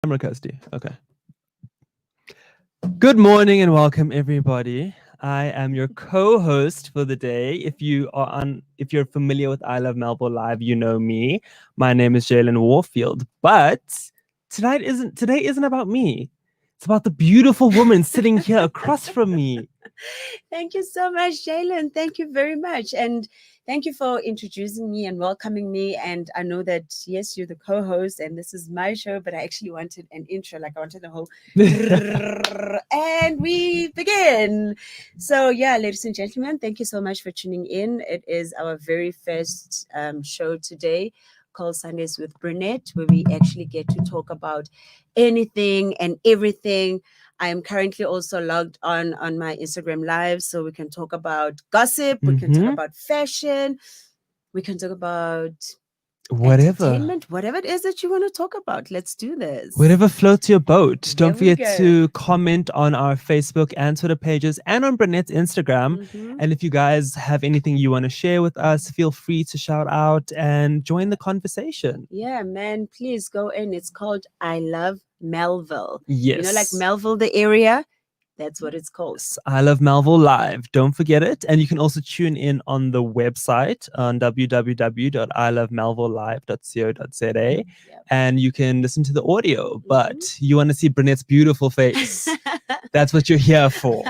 Camera Kirsty. Okay. Good morning and welcome everybody. I am your co-host for the day. If you're familiar with I Love Melville Live, you know me. My name is Jalen Warfield. But today isn't about me. It's about the beautiful woman sitting here across from me. Thank you so much, Jalen. Thank you very much. And thank you for introducing me and welcoming me. And I know that, yes, you're the co host and this is my show, but I actually wanted an intro, like I wanted the whole. And we begin. So, yeah, ladies and gentlemen, thank you so much for tuning in. It is our very first show today called Sundays with Brinette, where we actually get to talk about anything and everything. I am currently also logged on my Instagram live, so we can talk about gossip, we can talk about fashion, we can talk about entertainment, whatever it is that you want to talk about. Let's do this. Whatever floats your boat. There Don't we forget to comment on our Facebook and Twitter pages and on Brinette's Instagram. And if you guys have anything you want to share with us, feel free to shout out and join the conversation. Yeah, man, please go in. It's called I Love Melville. Yes. You know, like Melville, the area. That's what it's called. I Love Melville Live. Don't forget it. And you can also tune in on the website on www.ilovemelvillelive.co.za. And you can listen to the audio. But you want to see Brinette's beautiful face. That's what you're here for.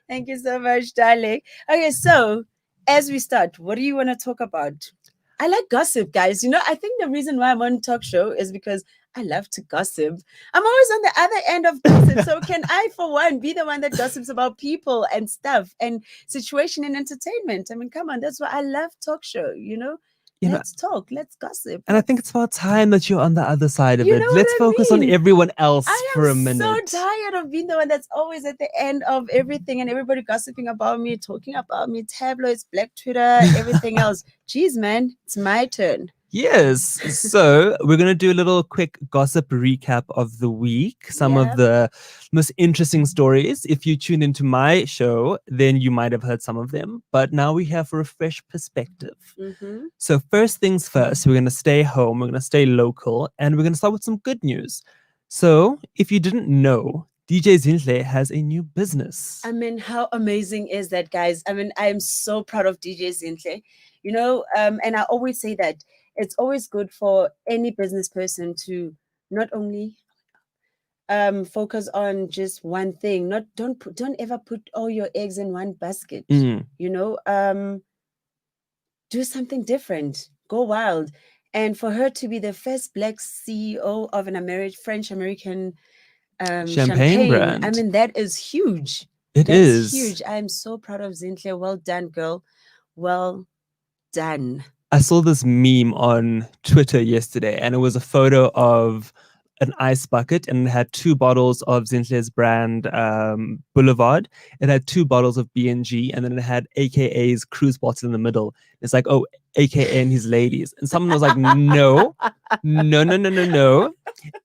Thank you so much, darling. Okay, so as we start, what do you want to talk about? I like gossip, guys. You know, I think the reason why I'm on talk show is because I love to gossip. I'm always on the other end of gossip. So can I, for one, be the one that gossips about people and stuff and situation and entertainment? I mean, come on, that's why I love talk show, you know? Let's talk. Let's gossip. And I think it's about time that you're on the other side of it. Let's focus on everyone else for a minute. I'm so tired of being the one that's always at the end of everything and everybody gossiping about me, talking about me, tabloids, Black Twitter, everything else. Jeez, man, it's my turn. Yes. So we're going to do a little quick gossip recap of the week. Some of the most interesting stories. If you tune into my show, then you might have heard some of them. But now we have a fresh perspective. So first things first, we're going to stay home. We're going to stay local. And we're going to start with some good news. So if you didn't know, DJ Zinhle has a new business. I mean, how amazing is that, guys? I mean, I am so proud of DJ Zinhle. You know, and I always say that it's always good for any business person to not only focus on just one thing. Don't ever put all your eggs in one basket. You know, do something different. Go wild. And for her to be the first Black CEO of an French American champagne brand, I mean, that is huge. That's huge. I'm so proud of Zinhle. Well done, girl. Well done. I saw this meme on Twitter yesterday, and it was a photo of an ice bucket, and it had two bottles of Zinhle's brand Boulevard. It had two bottles of B&G, and then it had AKA's cruise bottle in the middle. It's like, oh, AKA and his ladies. And someone was like, no.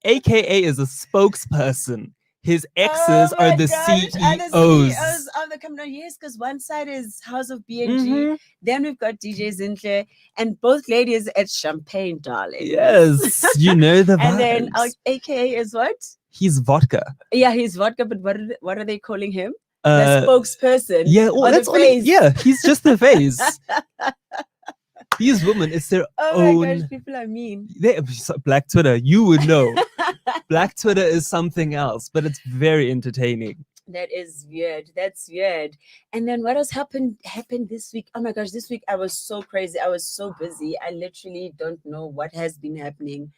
AKA is a spokesperson. His exes are the CEOs. Are the CEOs of the company. Yes, because one side is House of B&G. Then we've got DJ Zinhle, and both ladies at Champagne, darling. Yes, you know the vibes. And then AKA is what? He's vodka. Yeah, he's vodka, but what are they calling him? The spokesperson. Yeah, that's all. He's just the face. These women, it's their own. Oh my gosh, people are mean. Black Twitter, you would know. Black Twitter is something else, but it's very entertaining. That is weird. That's weird. And then what else happened this week? Oh my gosh, this week I was so crazy. I was so busy. I literally don't know what has been happening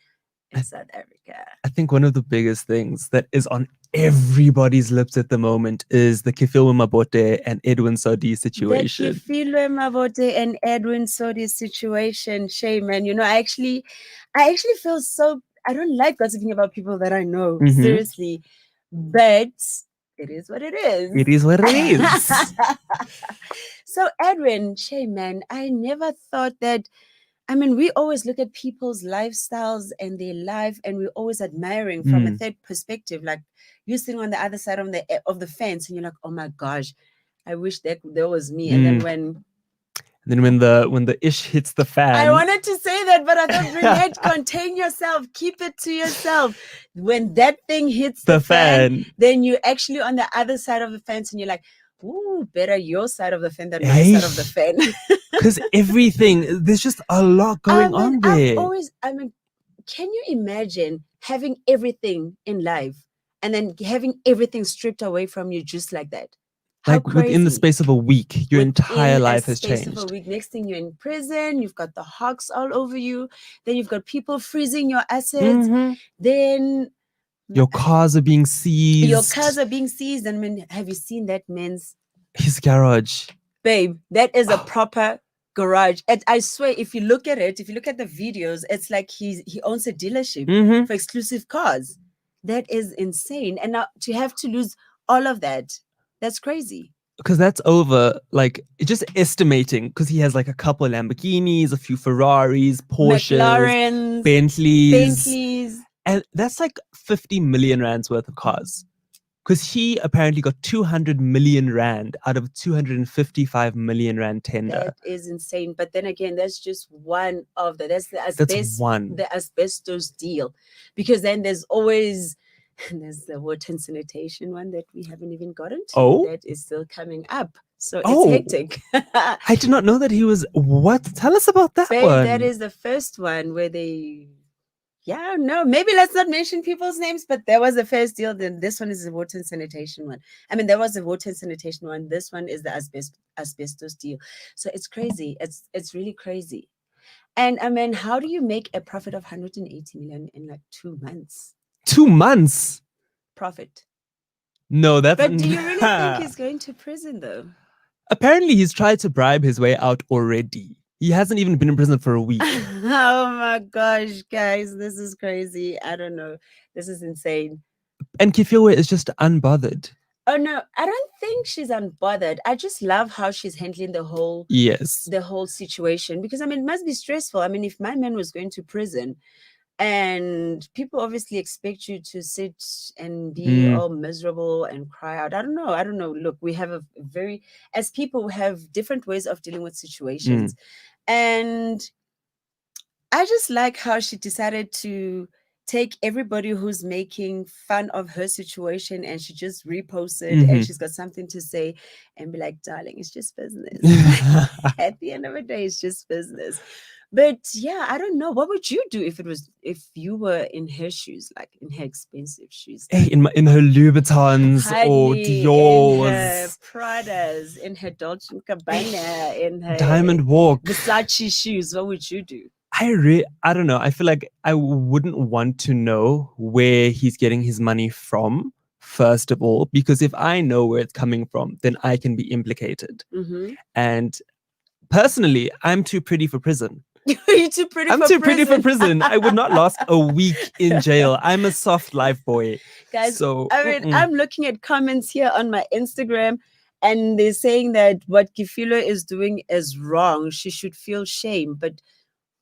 in South Africa. I think one of the biggest things that is on everybody's lips at the moment is the Kifilwe Mabote and Edwin Sodi situation. The Kifilwe Mabote and Edwin Sodi situation. Shame, man. You know, I actually feel so. I don't like gossiping about people that I know, seriously. But it is what it is. It is what it is. So, Edwin, shame, man. I never thought that. I mean, we always look at people's lifestyles and their life, and we're always admiring from a third perspective. Like you're sitting on the other side of the fence, and you're like, "Oh my gosh, I wish that was me." And then when And then when the ish hits the fan. I wanted to say that, but I thought, Brinette, contain yourself. Keep it to yourself. When that thing hits the fan, then you're actually on the other side of the fence and you're like, ooh, better your side of the fence than my side of the fan. Because there's just a lot going on there. Can you imagine having everything in life and then having everything stripped away from you just like that? Like within the space of a week, your entire life has changed. Of a week. Next thing you're in prison, you've got the hawks all over you. Then you've got people freezing your assets. Then your cars are being seized. And have you seen that man's? His garage. Babe, that is a proper garage. And I swear, if you look at the videos, it's like he owns a dealership for exclusive cars. That is insane. And now to have to lose all of that, that's crazy. Because that's over, like, just estimating, because he has like a couple of Lamborghinis, a few Ferraris, Porsches, McLarens, Bentleys. And that's like 50 million rands worth of cars. Because he apparently got 200 million rand out of 255 million rand tender. That is insane. But then again, that's just one of that's the asbestos deal. Because then there's the water and sanitation one that we haven't even gotten to. Oh, that is still coming up. So it's hectic. I did not know that he was. What? Tell us about that one. That is the first one where they. Yeah, no, maybe let's not mention people's names, but there was the first deal. Then this one is the water and sanitation one. I mean, there was the water and sanitation one. This one is the asbestos deal. So it's crazy. It's really crazy. And I mean, how do you make a profit of 180 million in like 2 months? 2 months profit. No, that's. But do you really think he's going to prison though? Apparently, he's tried to bribe his way out already. He hasn't even been in prison for a week. Oh my gosh, guys, this is crazy. I don't know. This is insane. And Kefilwe is just unbothered. Oh no, I don't think she's unbothered. I just love how she's handling the whole situation, because I mean, it must be stressful. I mean, if my man was going to prison and people obviously expect you to sit and be all miserable and cry out. I don't know. Look, we have as people, we have different ways of dealing with situations. And I just like how she decided to take everybody who's making fun of her situation and she just reposts it and she's got something to say and be like, darling, it's just business. At the end of the day, it's just business. But yeah, I don't know. What would you do if you were in her shoes, like in her expensive shoes? Hey, in her Louboutins or Dior's, in her Pradas, in her Dolce & Gabbana, in her Diamond Walk, Versace shoes? What would you do? I don't know. I feel like I wouldn't want to know where he's getting his money from, first of all, because if I know where it's coming from, then I can be implicated. And personally, I'm too pretty for prison. You're too pretty I'm too pretty for prison. I would not last a week in jail. I'm a soft life boy. Guys, so I mean, I'm looking at comments here on my Instagram and they're saying that what Kefilwe is doing is wrong. She should feel shame. But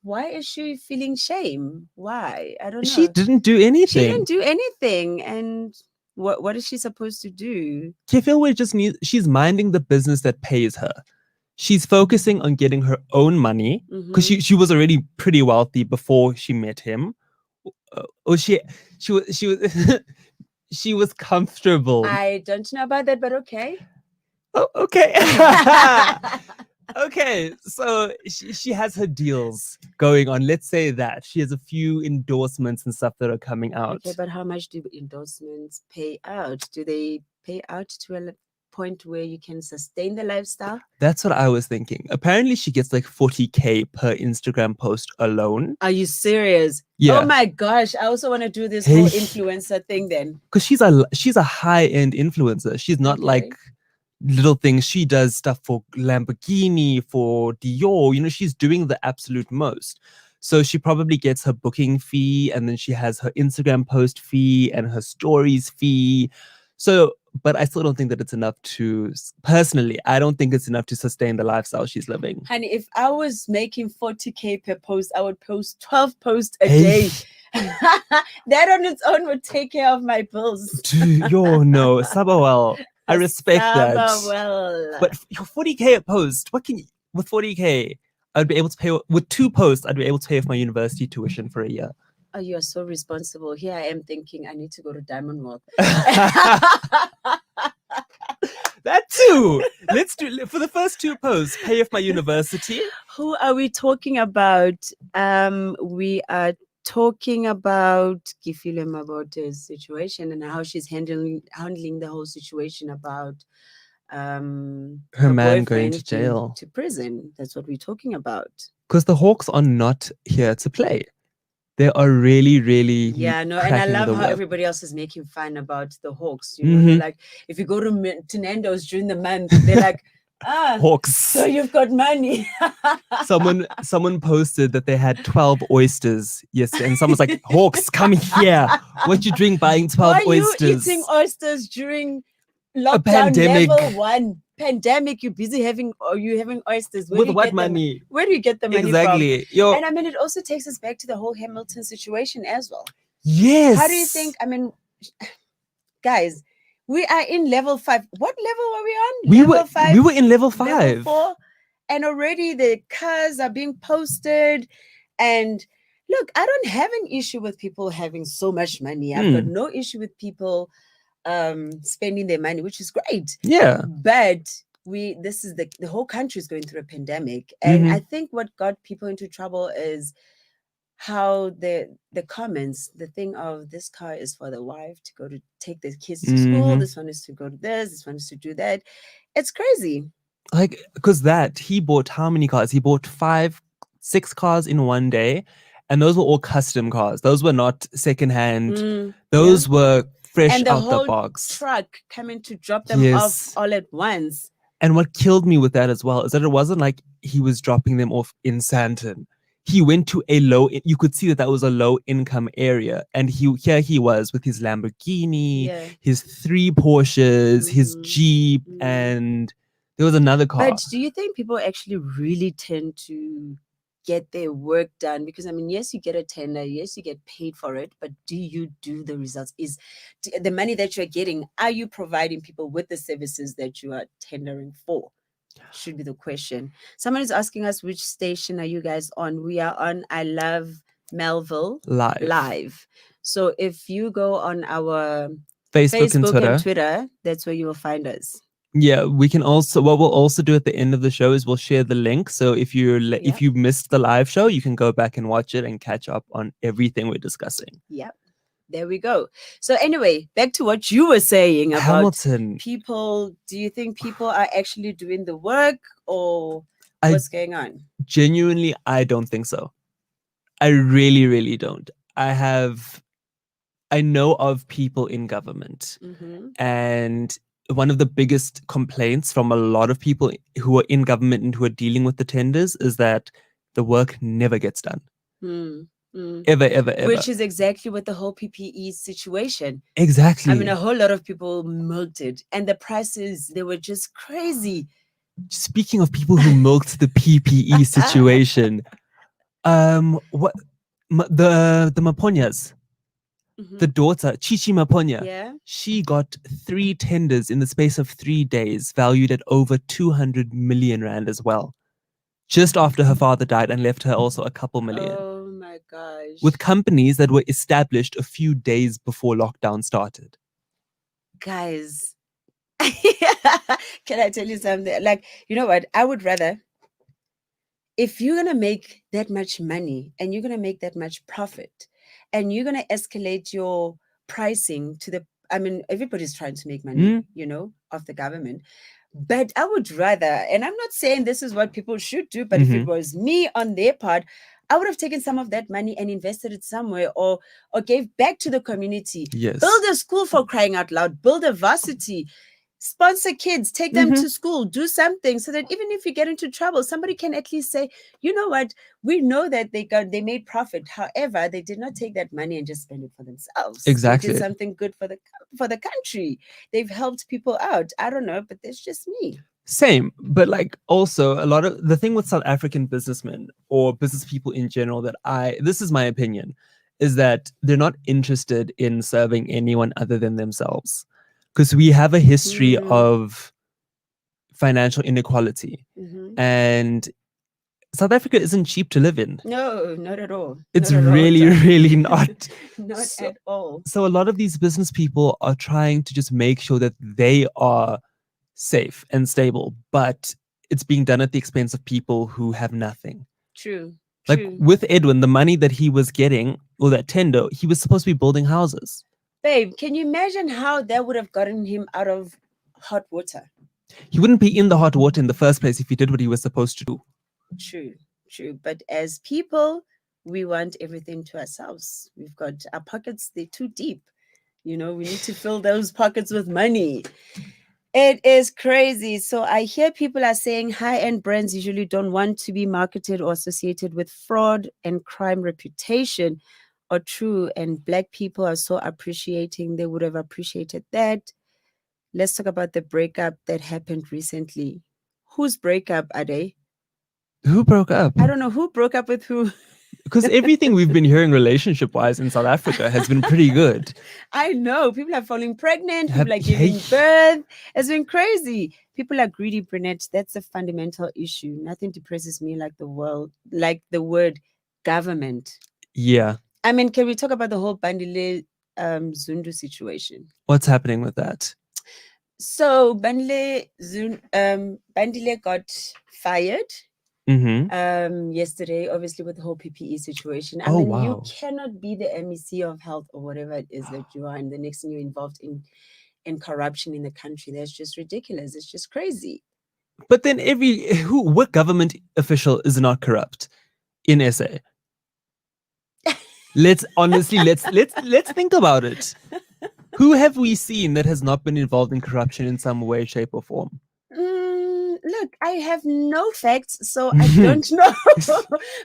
why is she feeling shame? Why? I don't know. She didn't do anything. And what is she supposed to do? Kefilwe she's minding the business that pays her. She's focusing on getting her own money because she was already pretty wealthy before she met him. She was she was comfortable. I don't know about that, but okay. Oh, okay. Okay, so she has her deals going on. Let's say that she has a few endorsements and stuff that are coming out. Okay, but how much do endorsements pay out? Do they pay out to a point where you can sustain the lifestyle? That's what I was thinking. Apparently she gets like 40K per Instagram post alone. Are you serious? Yeah. Oh my gosh, I also want to do this whole influencer thing then. Because she's a high-end influencer. She's not like little things. She does stuff for Lamborghini, for Dior. She's doing the absolute most. So she probably gets her booking fee, and then she has her Instagram post fee and her stories fee. So, but I still don't think that it's enough personally, I don't think it's enough to sustain the lifestyle she's living. Honey, if I was making 40K per post, I would post 12 posts a day. That on its own would take care of my bills. No, Sabawell. I respect that. Well. But your 40K a post, what can you... with 40K, I'd be able to pay with 2 posts. I'd be able to pay for my university tuition for a year. Oh, you are so responsible. Here I am thinking I need to go to Diamond Walk. That too. Let's do for the first 2 posts. Pay off my university. Who are we talking about? We are talking about Kifile Mabote's situation and how she's handling the whole situation about her man going to jail, to prison. That's what we're talking about. Because the Hawks are not here to play. They are really, really and I love how everybody else is making fun about the Hawks. You know, they're like, if you go to Nando's during the month, they're like, Hawks. So you've got money. Someone posted that they had 12 oysters yesterday, and someone's like, Hawks, come here. What you doing buying 12 oysters? Why are you eating oysters during lockdown level 1? Pandemic, you're busy having oysters. With what money? Where do you get the money exactly. from? And I mean, it also takes us back to the whole Hamilton situation as well. Yes. How do you think? I mean, guys, we are in level 5. What level were we on? Level 5. We were in level 5. Level 4, and already the cars are being posted. And look, I don't have an issue with people having so much money. I've got no issue with people spending their money, which is great. Yeah. But this is the whole country is going through a pandemic. And I think what got people into trouble is how the comments, the thing of this car is for the wife to go to take the kids to school, this one is to go to this one is to do that. It's crazy. Like, because he bought how many cars? He bought 6 cars in one day, and those were all custom cars. Those were not secondhand. Those were fresh and the out whole the box. Truck coming to drop them off all at once. And what killed me with that as well is that it wasn't like he was dropping them off in Sandton. He went to you could see that was a low income area. And here he was with his Lamborghini, his 3 Porsches, his Jeep, and there was another car. But do you think people actually really tend to get their work done? Because I mean, yes, you get a tender, yes, you get paid for it, but do you do the results? Is the money that you're getting, are you providing people with the services that you are tendering for? Should be the question. Someone is asking us, which station are you guys on? We are on I Love Melville live. So if you go on our Facebook and Twitter, that's where you will find us. Yeah, we can also, what we'll also do at the end of the show is we'll share the link. So if you missed the live show, you can go back and watch it and catch up on everything we're discussing. Yep. There we go. So anyway, back to what you were saying about Hamilton. People. Do you think people are actually doing the work, or what's going on? Genuinely, I don't think so. I really, really don't. I know of people in government, and one of the biggest complaints from a lot of people who are in government and who are dealing with the tenders is that the work never gets done. Ever. Which is exactly what the whole PPE situation. Exactly. I mean, a whole lot of people milked it, and the prices, they were just crazy. Speaking of people who milked the PPE situation, the Maponyas, the daughter, Chichi Maponya, she got 3 tenders in the space of 3 days, valued at over 200 million rand as well. Just after her father died and left her also a couple million. Oh my gosh. With companies that were established a few days before lockdown started. Guys, can I tell you something? Like, you know what? I would rather, if you're going to make that much money and you're going to make that much profit and you're going to escalate your pricing to I mean, everybody's trying to make money, of the government. But I would rather, and I'm not saying this is what people should do, but if it was me on their part, I would have taken some of that money and invested it somewhere or gave back to the community. Yes. Build a school, for crying out loud. Build a varsity. Sponsor kids. Take them to school. Do something so that even if you get into trouble, somebody can at least say, you know what? We know that they made profit. However, they did not take that money and just spend it for themselves. Exactly. They did something good for the country. They've helped people out. I don't know, but that's just me. Same, but like also a lot of the thing with South African businessmen or business people in general this is my opinion, is that they're not interested in serving anyone other than themselves. Because we have a history of financial inequality. Mhm. And South Africa isn't cheap to live in. No, not at all. It's Not at all, really, John. really not. Not So- at all. So a lot of these business people are trying to just make sure that they are safe and stable, but it's being done at the expense of people who have nothing. True. Like True. with Edwin, the money that he was getting, or that tender, he was supposed to be building houses. Babe, can you imagine how that would have gotten him out of hot water? He wouldn't be in the hot water in the first place if he did what he was supposed to do. True, true. But as people, we want everything to ourselves. We've got our pockets, they're too deep. You know, we need to fill those pockets with money. It is crazy. So I hear people are saying high-end brands usually don't want to be marketed or associated with fraud and crime reputation are true. And Black people are so appreciating. They would have appreciated that. Let's talk about the breakup that happened recently. Whose breakup are they? Who broke up? I don't know who broke up with who. Because everything we've been hearing relationship-wise in South Africa has been pretty good. I know. People are falling pregnant. Have- People are giving Hey. birth. It's been crazy. People are greedy, Brinette. That's a fundamental issue. Nothing depresses me like the world, like the word government. Yeah. I mean, can we talk about the whole Bandile Zundu situation? What's happening with that? So Bandile got fired Mm-hmm. yesterday, obviously with the whole PPE situation. I Oh, mean, you wow. cannot be the MEC of health or whatever it is that you are, and the next thing you're involved in corruption in the country. That's just ridiculous. It's just crazy. But then what government official is not corrupt in SA? Let's think about it. Who have we seen that has not been involved in corruption in some way, shape, or form? Look, I have no facts, so I don't know.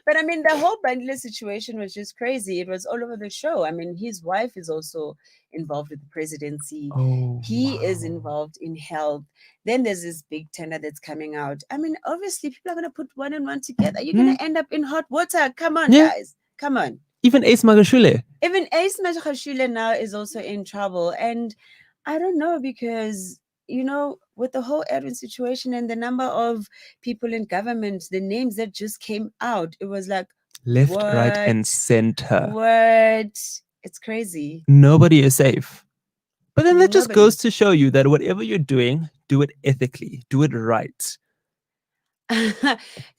But I mean, the whole Bandile situation was just crazy. It was all over the show. I mean, his wife is also involved with the presidency. Oh, He is wow. involved in health. Then there's this big tender that's coming out. I mean, obviously, people are going to put one and one together. You're going to end up in hot water. Come on, Yeah. guys. Come on. Even Ace Magashule. Even Ace Majashule now is also in trouble. And I don't know, because, you know, with the whole Edwin situation and the number of people in government, the names that just came out, it was like, Left, right, and what? center. What? It's crazy. Nobody is safe. But then that just Nobody. goes to show you that whatever you're doing, do it ethically, do it right.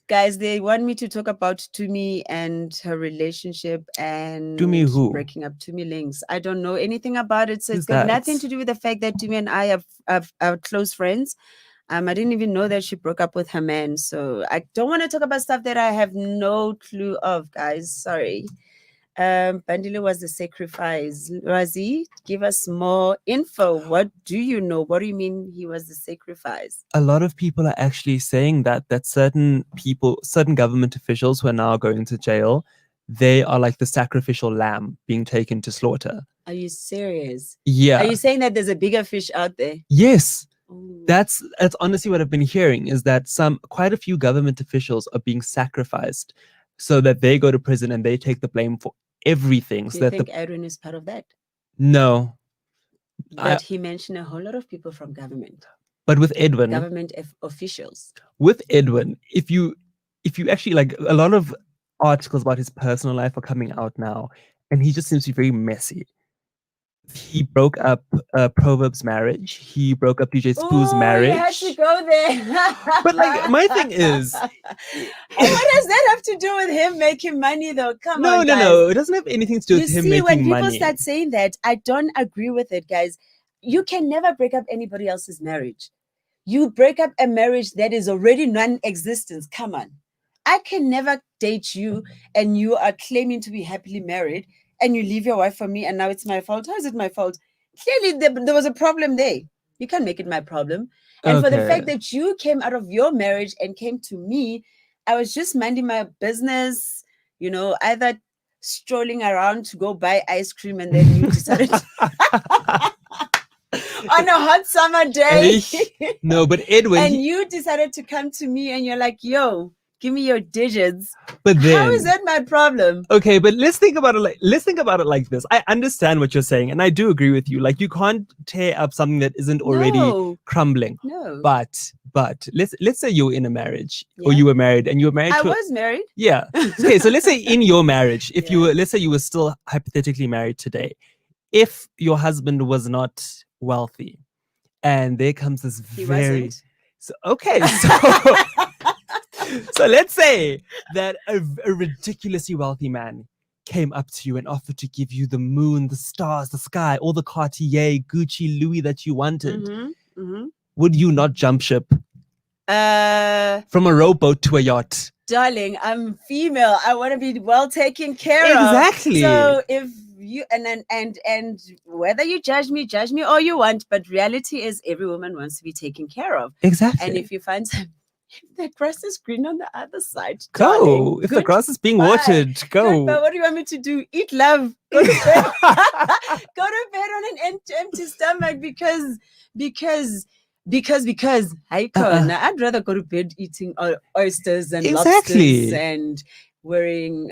Guys, they want me to talk about Tumi and her relationship and Tumi who? breaking up. Tumi Links. I don't know anything about it, so Who's it's got that? nothing to do with the fact that Tumi and I are close friends. I didn't even know that she broke up with her man, so I don't want to talk about stuff that I have no clue of, guys. Sorry. Bandile was the sacrifice. Razi, give us more info. What do you know? What do you mean he was the sacrifice? A lot of people are actually saying that certain government officials who are now going to jail, they are like the sacrificial lamb being taken to slaughter. Are you serious? Yeah. Are you saying that there's a bigger fish out there? Yes. Ooh. That's honestly what I've been hearing, is that quite a few government officials are being sacrificed so that they go to prison and they take the blame for everything. Do So you that think Edwin is part of that? No. But he mentioned a whole lot of people from government. But with Edwin, Government officials. with Edwin, if you actually, like, a lot of articles about his personal life are coming out now, and he just seems to be very messy. He broke up Proverb's marriage. He broke up DJ Spoo's marriage. You had to go there. But like, my thing is, what does that have to do with him making money, though? Come on, guys. No. It doesn't have anything to do You with him see, making when people money. start saying that, I don't agree with it, guys. You can never break up anybody else's marriage. You break up a marriage that is already non-existent. Come on. I can never date you and you are claiming to be happily married and you leave your wife for me and now it's my fault. How is it my fault? Clearly, there was a problem there. You can't make it my problem. And for the fact that you came out of your marriage and came to me, I was just minding my business, you know, either strolling around to go buy ice cream and then you decided on a hot summer day. No, but Edwin. And you decided to come to me and you're like, yo, give me your digits. But then, how is that my problem? Okay, but let's think about it like this. I understand what you're saying, and I do agree with you. Like, you can't tear up something that isn't already crumbling. No. But But let's say you're in a marriage or Yeah. you were married and you were married I to was married. yeah. Okay, so let's say in your marriage, if you Yeah. were, let's say you were still hypothetically married today, if your husband was not wealthy, and there comes this He very wasn't. so okay, so so let's say that a ridiculously wealthy man came up to you and offered to give you the moon, the stars, the sky, all the Cartier, Gucci, Louis that you wanted. Would you not jump ship from a rowboat to a yacht? Darling, I'm female. I want to be well taken care Exactly. of. So if you and whether you judge me all you want, but reality is every woman wants to be taken care of. Exactly. And if you find if that grass is green on the other side, go. darling, If the grass is being bye. watered, go. But what do you want me to do? Eat love. Go to bed. Go to bed on an empty stomach because I'd rather go to bed eating oysters and lobsters and wearing.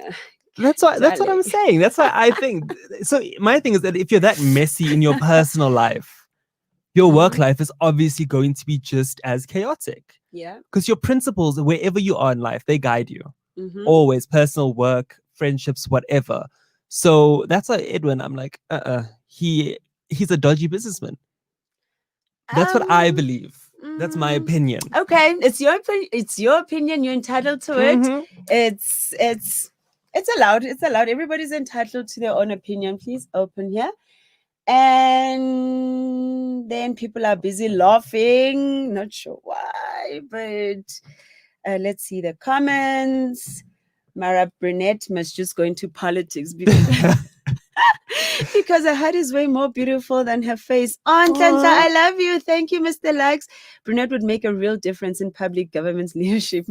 That's what I'm saying. That's why I think so. My thing is that if you're that messy in your personal life, your work life is obviously going to be just as chaotic. Yeah. Because your principles, wherever you are in life, they guide you. Always, personal, work, friendships, whatever. So that's why Edwin, I'm like, he's a dodgy businessman. That's what I believe. That's my opinion. Okay, it's your opinion. You're entitled to it. It's allowed. It's allowed. Everybody's entitled to their own opinion. Please open here. And then people are busy laughing. Not sure why, but let's see the comments. Mara Brinette must just go into politics because because her heart is way more beautiful than her face. Aunt Nhlanhla, I love you. Thank you, Mr. Likes. Brinette would make a real difference in public government's leadership.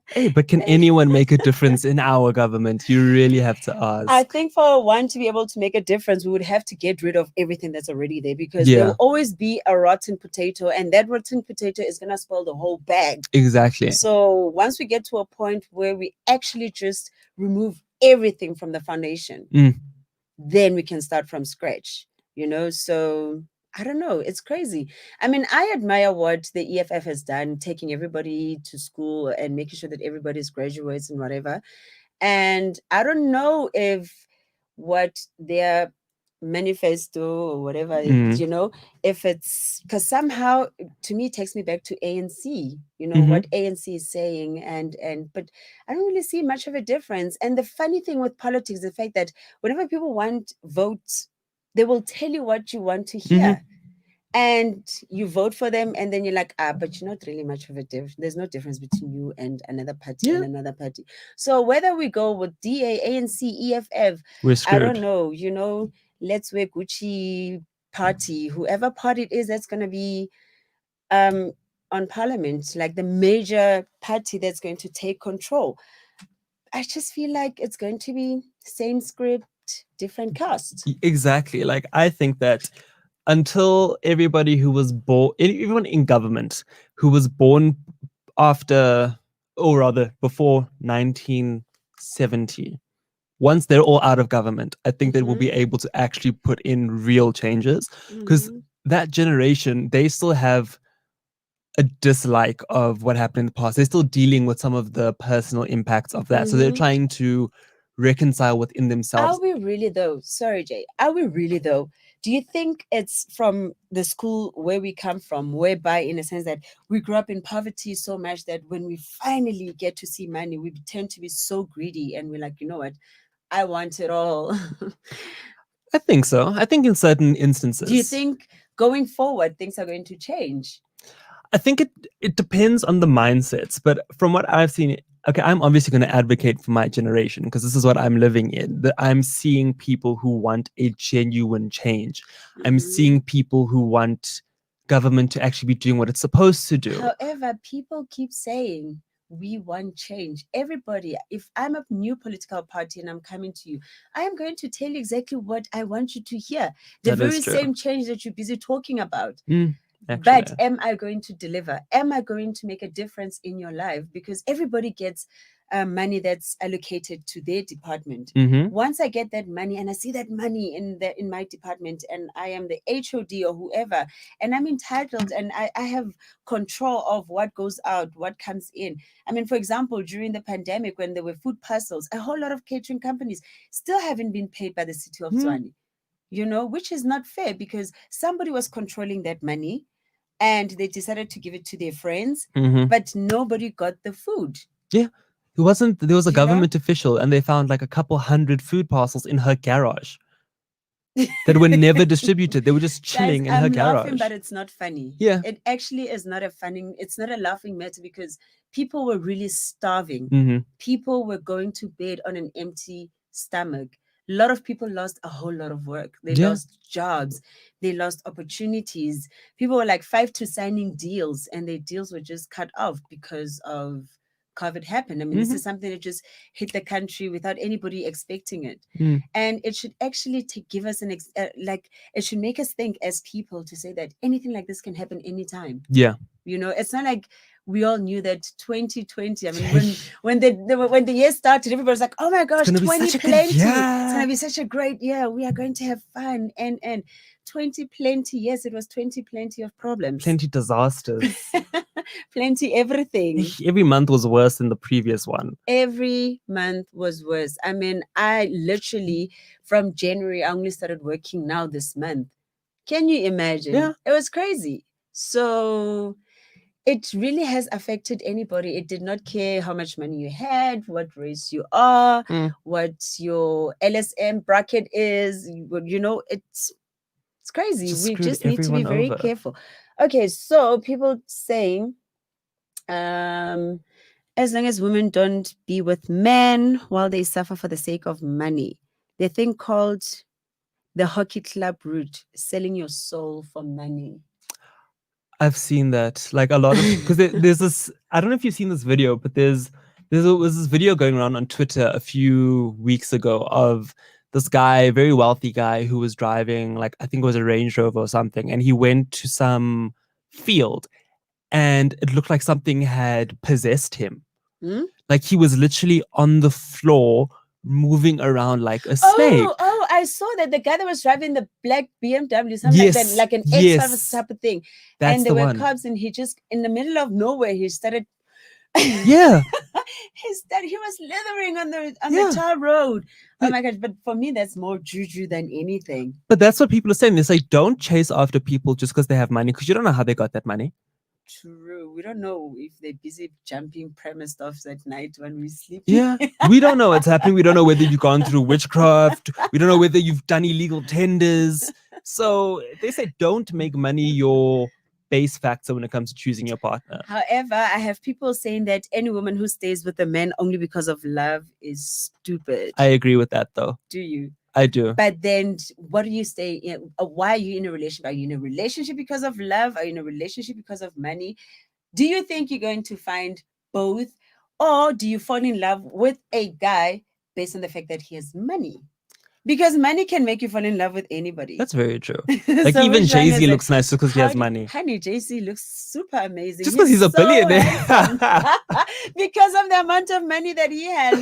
Hey, but can anyone make a difference in our government? You really have to ask. I think for one to be able to make a difference, we would have to get rid of everything that's already there because there will always be a rotten potato, and that rotten potato is going to spoil the whole bag. Exactly. So once we get to a point where we actually just remove everything from the foundation, then we can start from scratch, so I don't know, it's crazy. I mean, I admire what the EFF has done, taking everybody to school and making sure that everybody's graduates and whatever, and I don't know if what their manifesto or whatever, if it's because somehow to me it takes me back to ANC, what ANC is saying, and but I don't really see much of a difference. And the funny thing with politics is the fact that whenever people want votes, they will tell you what you want to hear. And you vote for them, and then you're like, but you're not really much of a difference. There's no difference between you and another party and another party. So whether we go with DA, ANC, EFF, I don't know, let's wear Gucci party, whoever party it is that's going to be on parliament, like the major party that's going to take control. I just feel like it's going to be same script, different cast. Exactly. Like, I think that until everybody who was born, everyone in government who was born after, or rather before 1970, once they're all out of government, I think they will be able to actually put in real changes, because that generation, they still have a dislike of what happened in the past. They're still dealing with some of the personal impacts of that. So they're trying to reconcile within themselves. Are we really though? Sorry, Jay. Are we really though? Do you think it's from the school where we come from, whereby in a sense that we grew up in poverty so much that when we finally get to see money, we tend to be so greedy and we're like, you know what? I want it all. I think so. I think in certain instances. Do you think going forward, things are going to change? I think it depends on the mindsets. But from what I've seen, okay, I'm obviously going to advocate for my generation because this is what I'm living in. That I'm seeing people who want a genuine change. I'm seeing people who want government to actually be doing what it's supposed to do. However, people keep saying we want change. Everybody, if I'm a new political party and I'm coming to you, I am going to tell you exactly what I want you to hear. The very same change that you're busy talking about. Actually. But am I going to deliver? Am I going to make a difference in your life? Because everybody gets money that's allocated to their department. Mm-hmm. Once I get that money and I see that money in my department and I am the HOD or whoever, and I'm entitled and I have control of what goes out, what comes in. I mean, for example, during the pandemic when there were food parcels, a whole lot of catering companies still haven't been paid by the city of Tshwane, which is not fair because somebody was controlling that money and they decided to give it to their friends, Mm-hmm. but nobody got the food. Yeah. There was a You know? government official and they found like a couple hundred food parcels in her garage that were never distributed. They were just chilling in her I'm garage. laughing, but it's not funny. Yeah. It actually is not it's not a laughing matter because people were really starving. Mm-hmm. People were going to bed on an empty stomach. A lot of people lost a whole lot of work. They lost jobs. They lost opportunities. People were like 5 to signing deals and their deals were just cut off because of COVID happened. I mean, this is something that just hit the country without anybody expecting it. And it should actually give us it should make us think as people to say that anything like this can happen anytime. Yeah. It's not like we all knew that 2020. I mean, when the year started, everybody was like, "Oh my gosh, 20 plenty! It's gonna be such a great year. We are going to have fun." And 20 plenty. Yes, it was 20 plenty of problems, plenty disasters, plenty everything. Every month was worse than the previous one. Every month was worse. I mean, I literally from January I only started working now this month. Can you imagine? Yeah, it was crazy. So it really has affected anybody. It did not care how much money you had, what race you are, what your LSM bracket is. It's crazy. We just need to be very careful. Okay, so people saying, as long as women don't be with men while they suffer for the sake of money, the thing called the hockey club route, selling your soul for money. I've seen that, like a lot of, because there's this, I don't know if you've seen this video, but there was this video going around on Twitter a few weeks ago of this guy, very wealthy guy, who was driving, like, I think it was a Range Rover or something, and he went to some field and it looked like something had possessed him. Like he was literally on the floor moving around like a snake. Oh, I saw that the guy that was driving the black BMW, something like that, like an X type of thing. And there were cops, and he just in the middle of nowhere, he started. Yeah, he was slithering on the tar road. Oh my gosh! But for me, that's more juju than anything. But that's what people are saying. They say don't chase after people just because they have money, because you don't know how they got that money. True. We don't know if they're busy jumping premise stuffs at night when we sleep. Yeah. We don't know what's happening. We don't know whether you've gone through witchcraft. We don't know whether you've done illegal tenders. So they say don't make money your base factor when it comes to choosing your partner. However, I have people saying that any woman who stays with a man only because of love is stupid. I agree with that though. Do you? I do. But then what do you stay in? Why are you in a relationship? Are you in a relationship because of love? Are you in a relationship because of money? Do you think you're going to find both? Or do you fall in love with a guy based on the fact that he has money? Because money can make you fall in love with anybody. That's very true. Like so even Jay-Z looks nice just because he has money. Honey, Jay-Z looks super amazing. Just because he's a billionaire. Because of the amount of money that he has.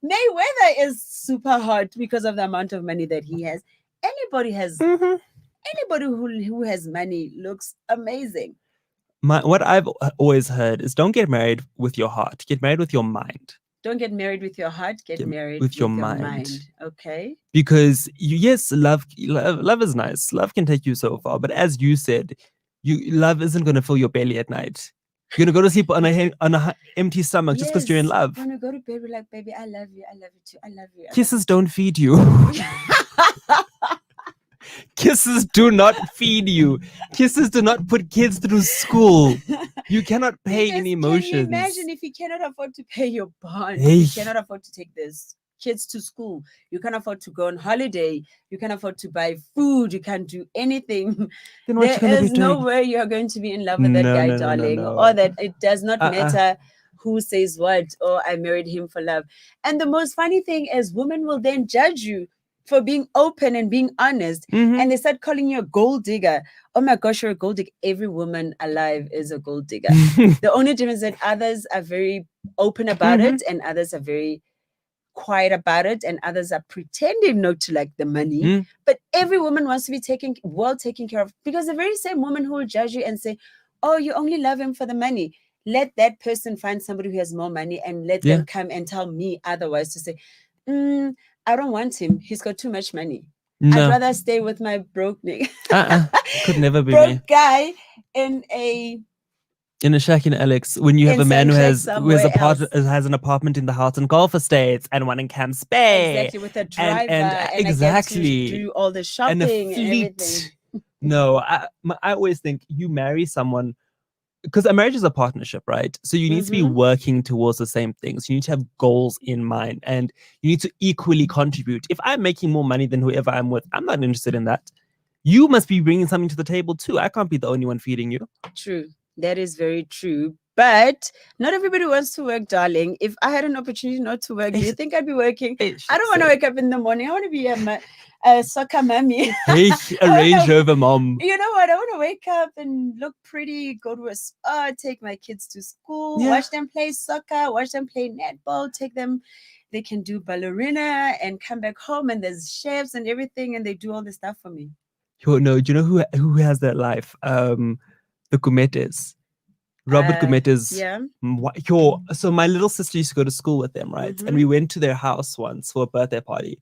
Mayweather is super hot because of the amount of money that he has. Anybody who has money looks amazing. What I've always heard is don't get married with your heart. Get married with your mind. Don't get married with your heart. Get married with your mind. Okay. Because love is nice. Love can take you so far. But as you said, love isn't going to fill your belly at night. You're going to go to sleep on an empty stomach just because you're in love. You're going to go to bed with like, baby, I love you. I love you too. I love you. Kisses don't feed you. Kisses do not feed you. Kisses do not put kids through school. You cannot pay any emotions. Can you imagine if you cannot afford to pay your bond? You cannot afford to take this kids to school. You can't afford to go on holiday. You can't afford to buy food. You can't do anything. There is no way you are going to be in love with that guy, darling. Or that it does not matter who says what, or I married him for love. And the most funny thing is women will then judge you for being open and being honest. Mhm. And they start calling you a gold digger. Oh my gosh, you're a gold digger. Every woman alive is a gold digger. The only difference is that others are very open about it and others are very quiet about it and others are pretending not to like the money. Mm. But every woman wants to be taken care of, because the very same woman who will judge you and say, oh, you only love him for the money, let that person find somebody who has more money and let Yeah. them come and tell me otherwise, to say, I don't want him, he's got too much money. I'd No. rather stay with my broke nigga. Could never be me. broke guy in a Shack in Alex, when you have In a man who Sunshine has somewhere has an apartment in the Hilton Golf Estates and one in Camps Bay. exactly with a driver and and exactly. I get to do all the shopping And a and fleet. everything. No, I always think you marry someone, because a marriage is a partnership, right? So you need to be working towards the same things. You need to have goals in mind and you need to equally contribute. If I'm making more money than whoever I'm with, I'm not interested in that. You must be bringing something to the table too. I can't be the only one feeding you. True. That is very true. But not everybody wants to work, darling. If I had an opportunity not to work, do you think I'd be working? I don't want to wake up in the morning. I want to be a soccer mommy. Hey, a Range Rover mom. You know what? I want to wake up and look pretty, go to a spa, take my kids to school, watch them play soccer, watch them play netball, take them. They can do ballerina and come back home and there's chefs and everything and they do all the stuff for me. No, do you know who has that life? The Gumettes. Robert Gumettes. Yeah. So my little sister used to go to school with them, right? And we went to their house once for a birthday party.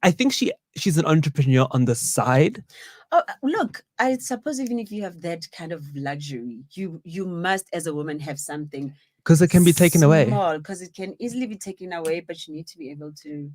I think she's an entrepreneur on the side. Oh, look, I suppose even if you have that kind of luxury, you must, as a woman, have something. Because it can be taken away. Because it can easily be taken away, but you need to be able to,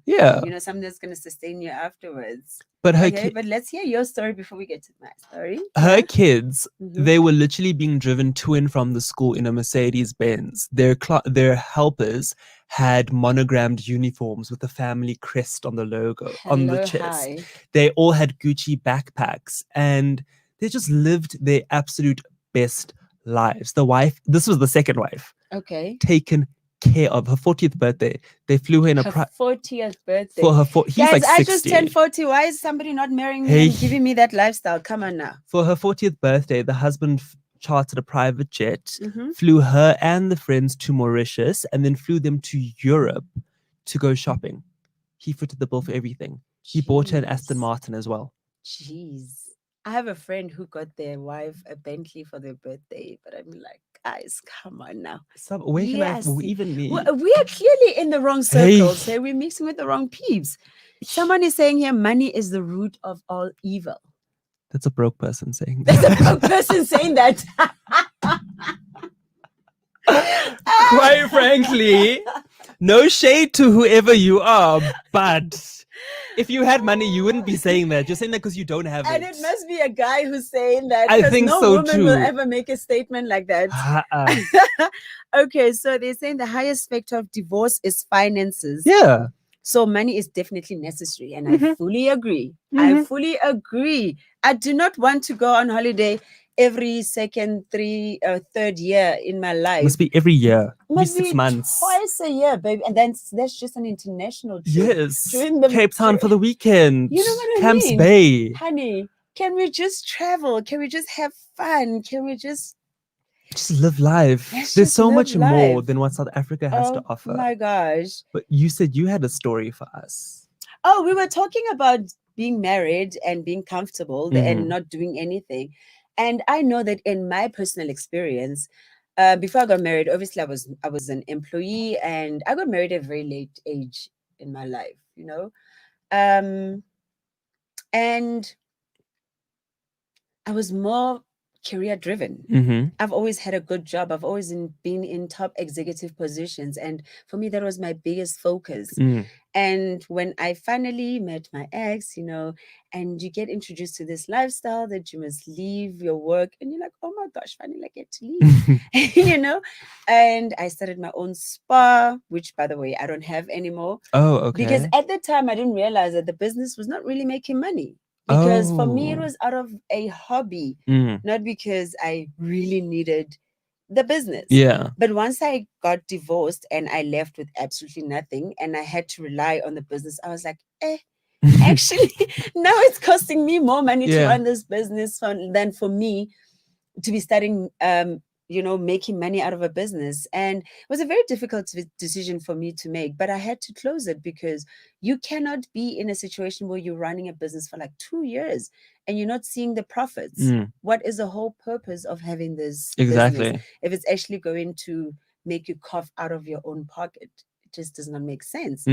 something that's going to sustain you afterwards. But but let's hear your story before we get to my story. Her kids, they were literally being driven to and from the school in a Mercedes Benz. Their helpers had monogrammed uniforms with the family crest on the logo on the chest. Hi. They all had Gucci backpacks and they just lived their absolute best lives. The wife, this was the second wife. Okay. Taken care of. Her 40th birthday, they flew her in 40th birthday for her. He's Guys, like 60. I just turned 40. Why is somebody not marrying me and giving me that lifestyle? Come on now. For her 40th birthday, the husband chartered a private jet, flew her and the friends to Mauritius, and then flew them to Europe to go shopping. He footed the bill for everything. He bought her an Aston Martin as well. Jeez. I have a friend who got their wife a Bentley for their birthday, but I'm like, guys, come on now. Even me? We are clearly in the wrong circles. Hey, we're mixing with the wrong peeps. Someone is saying here, money is the root of all evil. That's a broke person saying that. That's a broke person saying that. Quite frankly, no shade to whoever you are, but if you had money, you wouldn't be saying that. You're saying that because you don't have it. And it must be a guy who's saying that. I think no so woman too. will ever make a statement like that. Okay, so they're saying the highest factor of divorce is finances. Yeah. So money is definitely necessary, and I fully agree. I fully agree. I do not want to go on holiday every third year in my life. Must be every year. Must be 6 months. Twice a year, baby. And then that's just an international trip. Yes. Cape Town for the weekend. You know what I Camps mean? Bay. Honey, can we just travel? Can we just have fun? Can we just live life? There's so much more than what South Africa has to offer. Oh my gosh. But you said you had a story for us. Oh, we were talking about being married and being comfortable and not doing anything. And I know that in my personal experience, before I got married, obviously I was an employee and I got married at a very late age in my life, and I was more career driven. I've always had a good job. I've always been in top executive positions. And for me, that was my biggest focus. And when I finally met my ex, and you get introduced to this lifestyle that you must leave your work and you're like, oh my gosh, finally I get to leave, and I started my own spa, which by the way, I don't have anymore. Oh, okay. Because at the time I didn't realize that the business was not really making money. Because for me, it was out of a hobby, not because I really needed the business. Yeah. But once I got divorced and I left with absolutely nothing and I had to rely on the business, I was like, actually, now it's costing me more money to Yeah. run this business than for me to be studying, making money out of a business. And it was a very difficult decision for me to make, but I had to close it because you cannot be in a situation where you're running a business for like 2 years and you're not seeing the profits. What is the whole purpose of having this business Exactly. if it's actually going to make you cough out of your own pocket? It just does not make sense.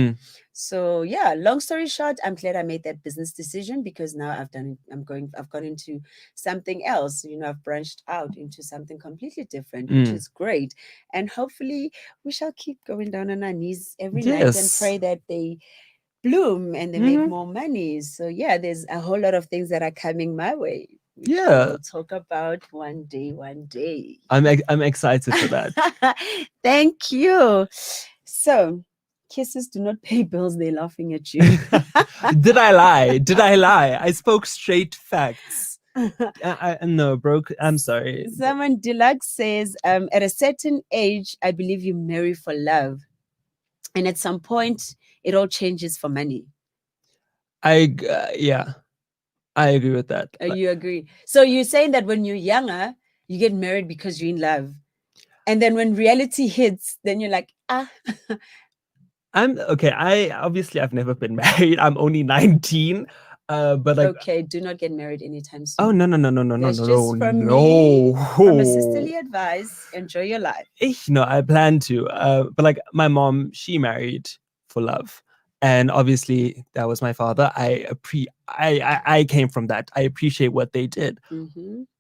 So yeah, long story short, I'm glad I made that business decision because now I've gone into something else. I've branched out into something completely different, which is great. And hopefully we shall keep going down on our knees every night and Yes. pray that they bloom and they make more money. So yeah, there's a whole lot of things that are coming my way, which we Yeah. will talk about one day. I'm excited for that. Thank you. So kisses do not pay bills, they're laughing at you. Did I lie? Did I lie? I spoke straight facts. No, broke. I'm sorry. Someone Deluxe says, at a certain age, I believe you marry for love. And at some point, it all changes for money. Yeah, I agree with that. You agree? So you're saying that when you're younger, you get married because you're in love. And then when reality hits, then you're like, I'm okay. I've never been married. I'm only 19. But like, okay, do not get married anytime soon. oh no. That's just from me, from a sisterly advice. Enjoy your life. No, I plan to. But like my mom, she married for love, and obviously that was my father. I came from that. I appreciate what they did.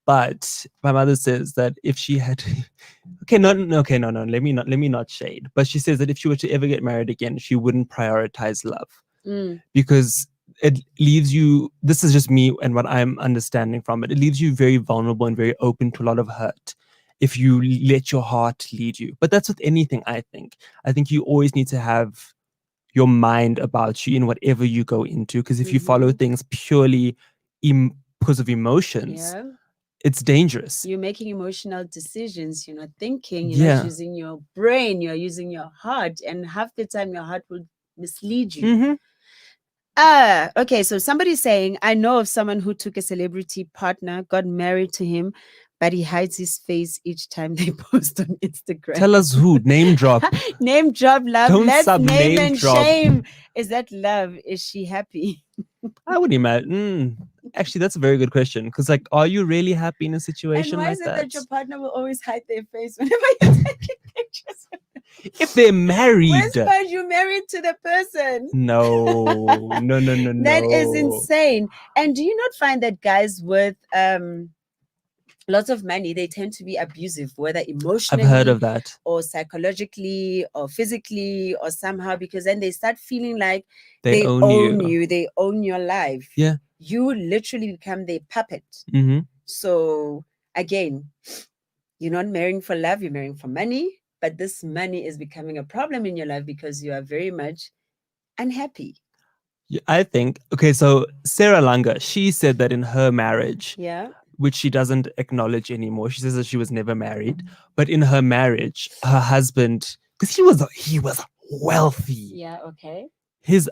But my mother says that if she had, no. Let me not shade. But she says that if she were to ever get married again, she wouldn't prioritize love because it leaves you. This is just me and what I'm understanding from it. It leaves you very vulnerable and very open to a lot of hurt if you let your heart lead you. But that's with anything. I think you always need to have your mind about you in whatever you go into, because if you follow things purely because of emotions, it's dangerous. You're making emotional decisions. You're not thinking. You're not using your brain. You're using your heart. And half the time, your heart will mislead you. Okay. So somebody's saying, I know of someone who took a celebrity partner, got married to him, but he hides his face each time they post on Instagram. Tell us who. Name drop. Name drop, love. Don't Let's name name and drop. shame. Is that love? Is she happy? I would imagine. Actually, that's a very good question. Because, like, are you really happy in a situation and why like is it that? that your partner will always hide their face whenever you're taking pictures? If they're married. Where's you married to the person? No. That is insane. And do you not find that guys with lots of money, they tend to be abusive, whether emotionally, I've heard of that, or psychologically or physically or somehow, because then they start feeling like they own you. They own your life. Yeah. You literally become their puppet. So again, you're not marrying for love, you're marrying for money, but this money is becoming a problem in your life because you are very much unhappy. I think, okay, so Sarah Langer, she said that in her marriage, which she doesn't acknowledge anymore, she says that she was never married, but in her marriage, her husband, because he was wealthy. Okay.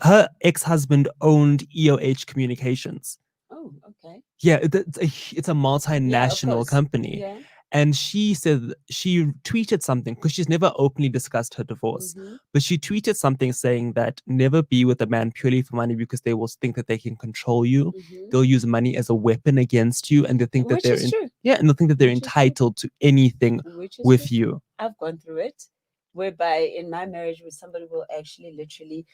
Her ex-husband owned EOH Communications. Oh, okay. Yeah, it's a multinational company. And she said, she tweeted something, because she's never openly discussed her divorce, but she tweeted something saying that never be with a man purely for money, because they will think that they can control you. They'll use money as a weapon against you, and they think that and they'll think that they're entitled to anything with you. I've gone through it, whereby in my marriage, where somebody will actually literally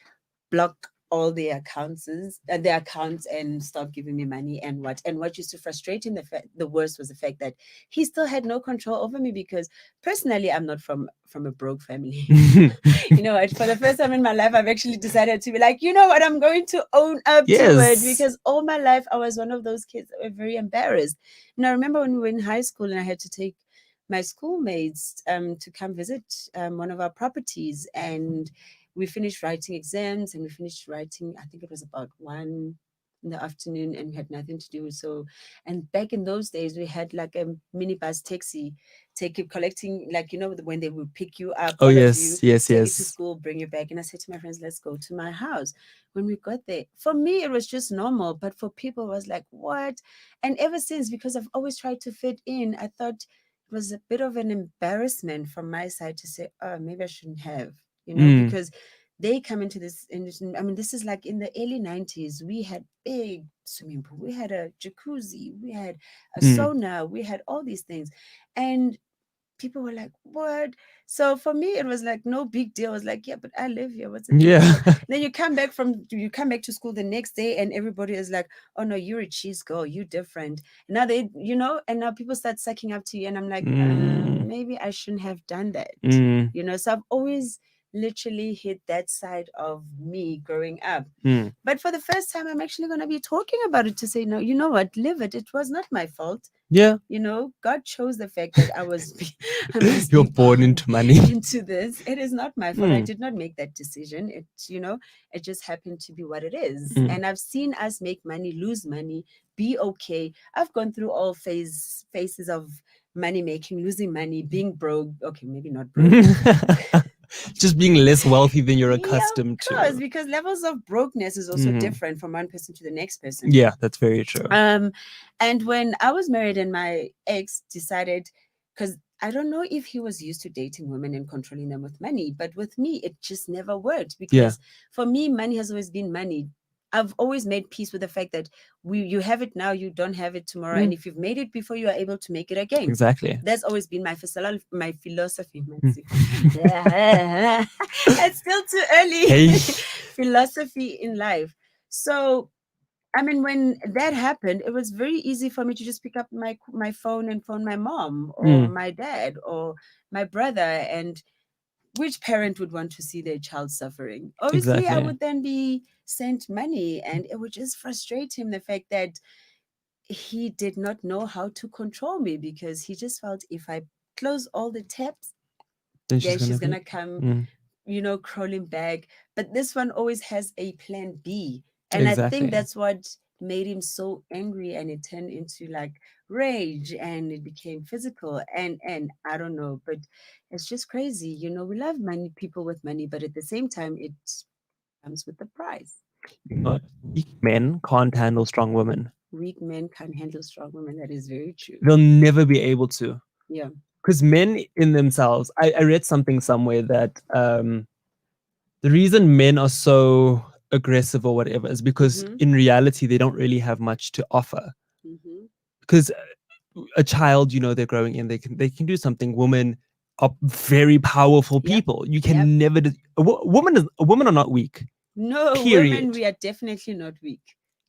block all their accounts and stop giving me money. And what used to frustrate him, the worst was the fact that he still had no control over me, because personally I'm not from a broke family. You know what, for the first time in my life, I've actually decided to be like, you know what, I'm going to own up to it, because all my life I was one of those kids that were very embarrassed. And I remember when we were in high school and I had to take my schoolmates to come visit one of our properties, and we finished writing exams, and we finished writing, I think it was about in the afternoon and we had nothing to do. So, and back in those days, we had like a minibus taxi, take you collecting, like, you know, when they would pick you up, Oh all of you, yes, yes, take you to yes. school, bring you back. And I said to my friends, let's go to my house. When we got there, for me, it was just normal, but for people, it was like, what? And ever since, because I've always tried to fit in, I thought it was a bit of an embarrassment from my side to say, oh, maybe I shouldn't have, you know, Mm, because they come into this industry. I mean, this is like in the early 90s. We had big swimming pool, we had a jacuzzi, we had a mm. sauna, we had all these things. And people were like, what? So for me, it was like no big deal. I was like, yeah, but I live here. What's the big Yeah. deal? Then you come back to school the next day and everybody is like, oh no, you're a cheese girl. You're different. Now they, you know, and now people start sucking up to you. And I'm like, Mm, maybe I shouldn't have done that. mm, You know, so I've always literally hit that side of me growing up. mm. But for the first time, I'm actually going to be talking about it to say, no, you know what, live it. It was not my fault. Yeah. You know, God chose the fact that I must You're be born born into money. into this. It is not my fault. I Mm, did not make that decision. It, you know, it just happened to be what it is. mm. And I've seen us make money, lose money, be okay. I've gone through all phases of money making, losing money, being broke. Okay, maybe not broke. Just being less wealthy than you're Yeah, of accustomed course, to. because levels of brokenness is also Mhm. different from one person to the next person. Yeah, that's very true. And when I was married and my ex decided, because I don't know if he was used to dating women and controlling them with money, but with me, it just never worked Yeah. because for me, money has always been money. I've always made peace with the fact that you have it now, you don't have it tomorrow, and Mm, if you've made it before, you are able to make it again. exactly. That's always been my philosophy. Mm. It's still too early. Hey. Philosophy in life. So I mean, when that happened, it was very easy for me to just pick up my phone and phone my mom or Mm, my dad or my brother. And which parent would want to see their child suffering? Obviously, I exactly. would then be sent money, and it would just frustrate him the fact that he did not know how to control me because he just felt if I close all the taps, Then then she's she's gonna gonna be. come, Mm, you know, crawling back. But this one always has a plan B. And I think exactly. that's what made him so angry and it turned into like rage and it became physical and I don't know, but it's just crazy. You know, we love money, people with money, but at the same time it comes with the price. Weak men can't handle strong women. Weak men can't handle strong women. That is very true. They'll never be able to. Yeah. Because men in themselves, I read something somewhere that the reason men are so aggressive or whatever is because Mm-hmm. in reality they don't really have much to offer. Mm-hmm. Because a child, you know, they're growing in, they can do something. Women are very powerful Yep. people. You Yep. can never. Women are not weak. No, women, Period. we are definitely not weak.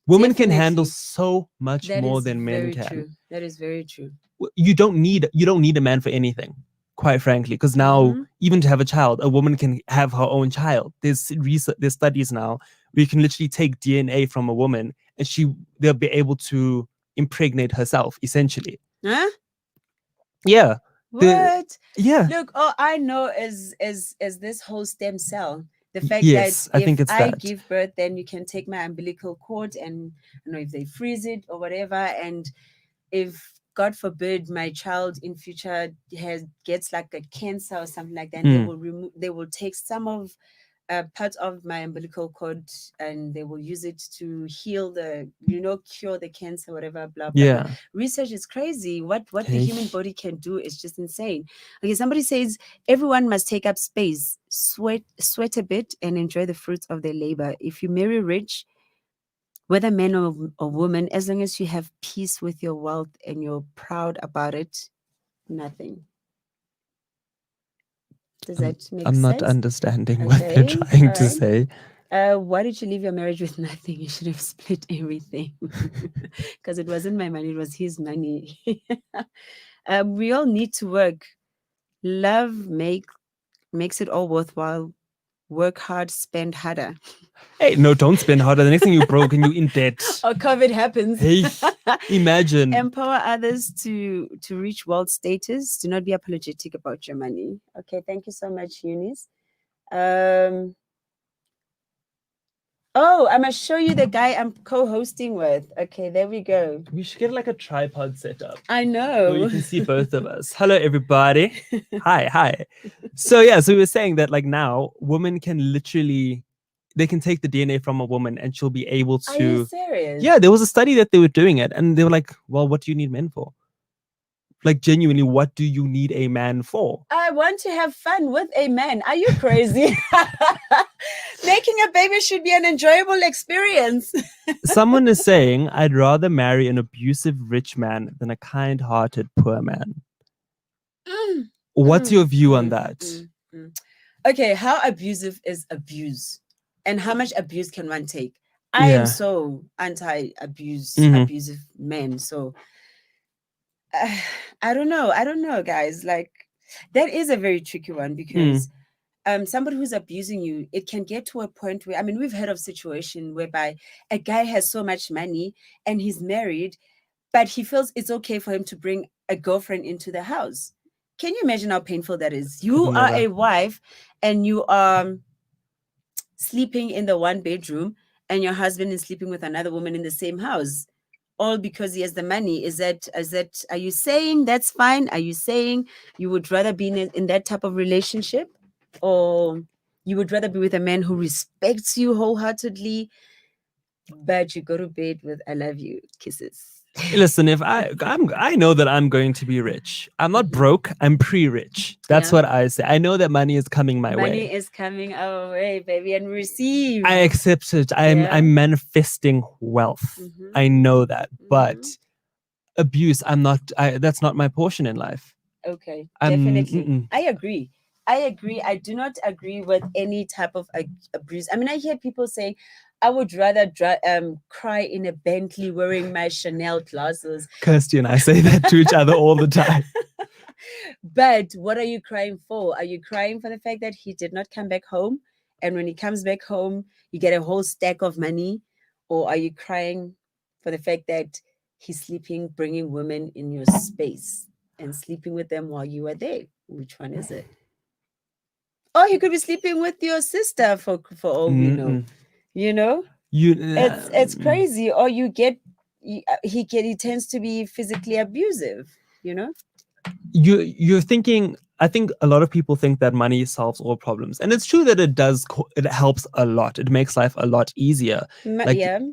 Women can handle Definitely. so much That more is than men very can. true. That is very true. You don't need a man for anything, quite frankly, because now Mm-hmm. even to have a child, a woman can have her own child. There's research, there's studies now where you can literally take DNA from a woman and they'll be able to impregnate herself essentially. Huh? Yeah. The What? yeah. Look, all I know is this whole stem cell. The fact that Yes, I think if it's I that. give birth, then you can take my umbilical cord and I don't know if they freeze it or whatever. And if God forbid my child in future gets like a cancer or something like that, Mm, they will take some of part of my umbilical cord and they will use it to heal cure the cancer, whatever, blah blah blah. yeah. Research is crazy. What the Hey. human body can do is just insane. Okay, somebody says everyone must take up space, sweat a bit, and enjoy the fruits of their labor. If you marry rich, whether man or woman, as long as you have peace with your wealth and you're proud about it, nothing. Does I'm, that make I'm not sense? understanding what they're Okay, trying all to right. say. Why did you leave your marriage with nothing? You should have split everything. Because it wasn't my money, it was his money. We all need to work. Love makes it all worthwhile. Work hard, spend harder. Hey, no, don't spend harder. The next thing you broke and you in debt. Or COVID happens. Hey, imagine. Empower others to reach world status. Do not be apologetic about your money. Okay, thank you so much, Eunice. Um, Oh, I'm gonna show you the guy I'm co-hosting with. Okay, there we go. We should get like a tripod set up I where you know. can see both of us. Hello, everybody. Hi. So yeah, so we were saying that like now women can literally, they can take the DNA from a woman and she'll be able Are you to. serious? Yeah, there was a study that they were doing it, and they were like, "Well, what do you need men for? Like, genuinely, what do you need a man for?" I want to have fun with a man. Are you crazy? Making a baby should be an enjoyable experience. Someone is saying, "I'd rather marry an abusive rich man than a kind-hearted poor man." What's your view on that? Okay, how abusive is abuse? And how much abuse can one take? I am Yeah. so anti-abuse, Mhm. abusive men. So I don't know, guys. Like that is a very tricky one because somebody who's abusing you, it can get to a point where, I mean, we've heard of situation whereby a guy has so much money and he's married, but he feels it's okay for him to bring a girlfriend into the house. Can you imagine how painful that is? You are a wife and you are sleeping in the one bedroom and your husband is sleeping with another woman in the same house, all because he has the money. Is that, are you saying that's fine? Are you saying you would rather be in that type of relationship, or you would rather be with a man who respects you wholeheartedly, but you go to bed with "I love you" kisses? Listen, if I know that I'm going to be rich. I'm not broke. I'm pre-rich. That's Yeah. what I say. I know that money is coming my way. Money is coming our way, baby, and receive. I accept it. I'm manifesting wealth. I know that, but abuse, that's not my portion in life. Okay, definitely. I agree. I do not agree with any type of abuse. I mean, I hear people saying, I would rather cry in a Bentley wearing my Chanel glasses. Kirsty and I say that to each other all the time. But what are you crying for? Are you crying for the fact that he did not come back home? And when he comes back home, you get a whole stack of money? Or are you crying for the fact that he's sleeping, bringing women in your space and sleeping with them while you are there? Which one is it? Or he could be sleeping with your sister for all we know. You know? It's crazy. Or he tends to be physically abusive, you know? You're thinking, I think a lot of people think that money solves all problems, and it's true that it does. It helps a lot. It makes life a lot easier. Money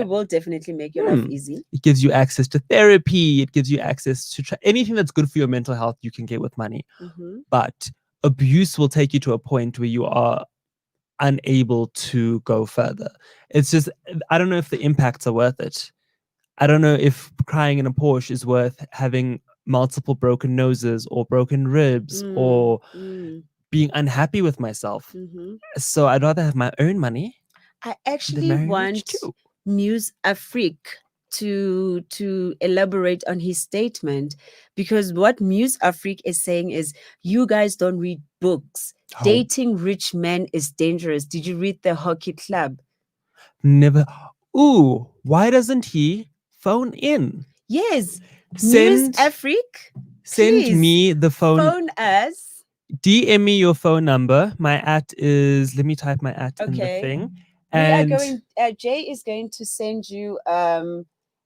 will definitely make your life easy. It gives you access to therapy. It gives you access to anything that's good for your mental health. You can get with money, but abuse will take you to a point where you are unable to go further. It's just, I don't know if the impacts are worth it. I don't know if crying in a Porsche is worth having multiple broken noses or broken ribs or being unhappy with myself. So I'd rather have my own money. I actually want News Afrique to elaborate on his statement, because what News Afrique is saying is, you guys don't read books. Dating rich men is dangerous. Did you read The Hockey Club? Never. Ooh, why doesn't he phone in? Yes. News Afrique, send me the phone us. DM me your phone number. My @ is, let me type my @ in the thing. And we are going, Jay is going to send you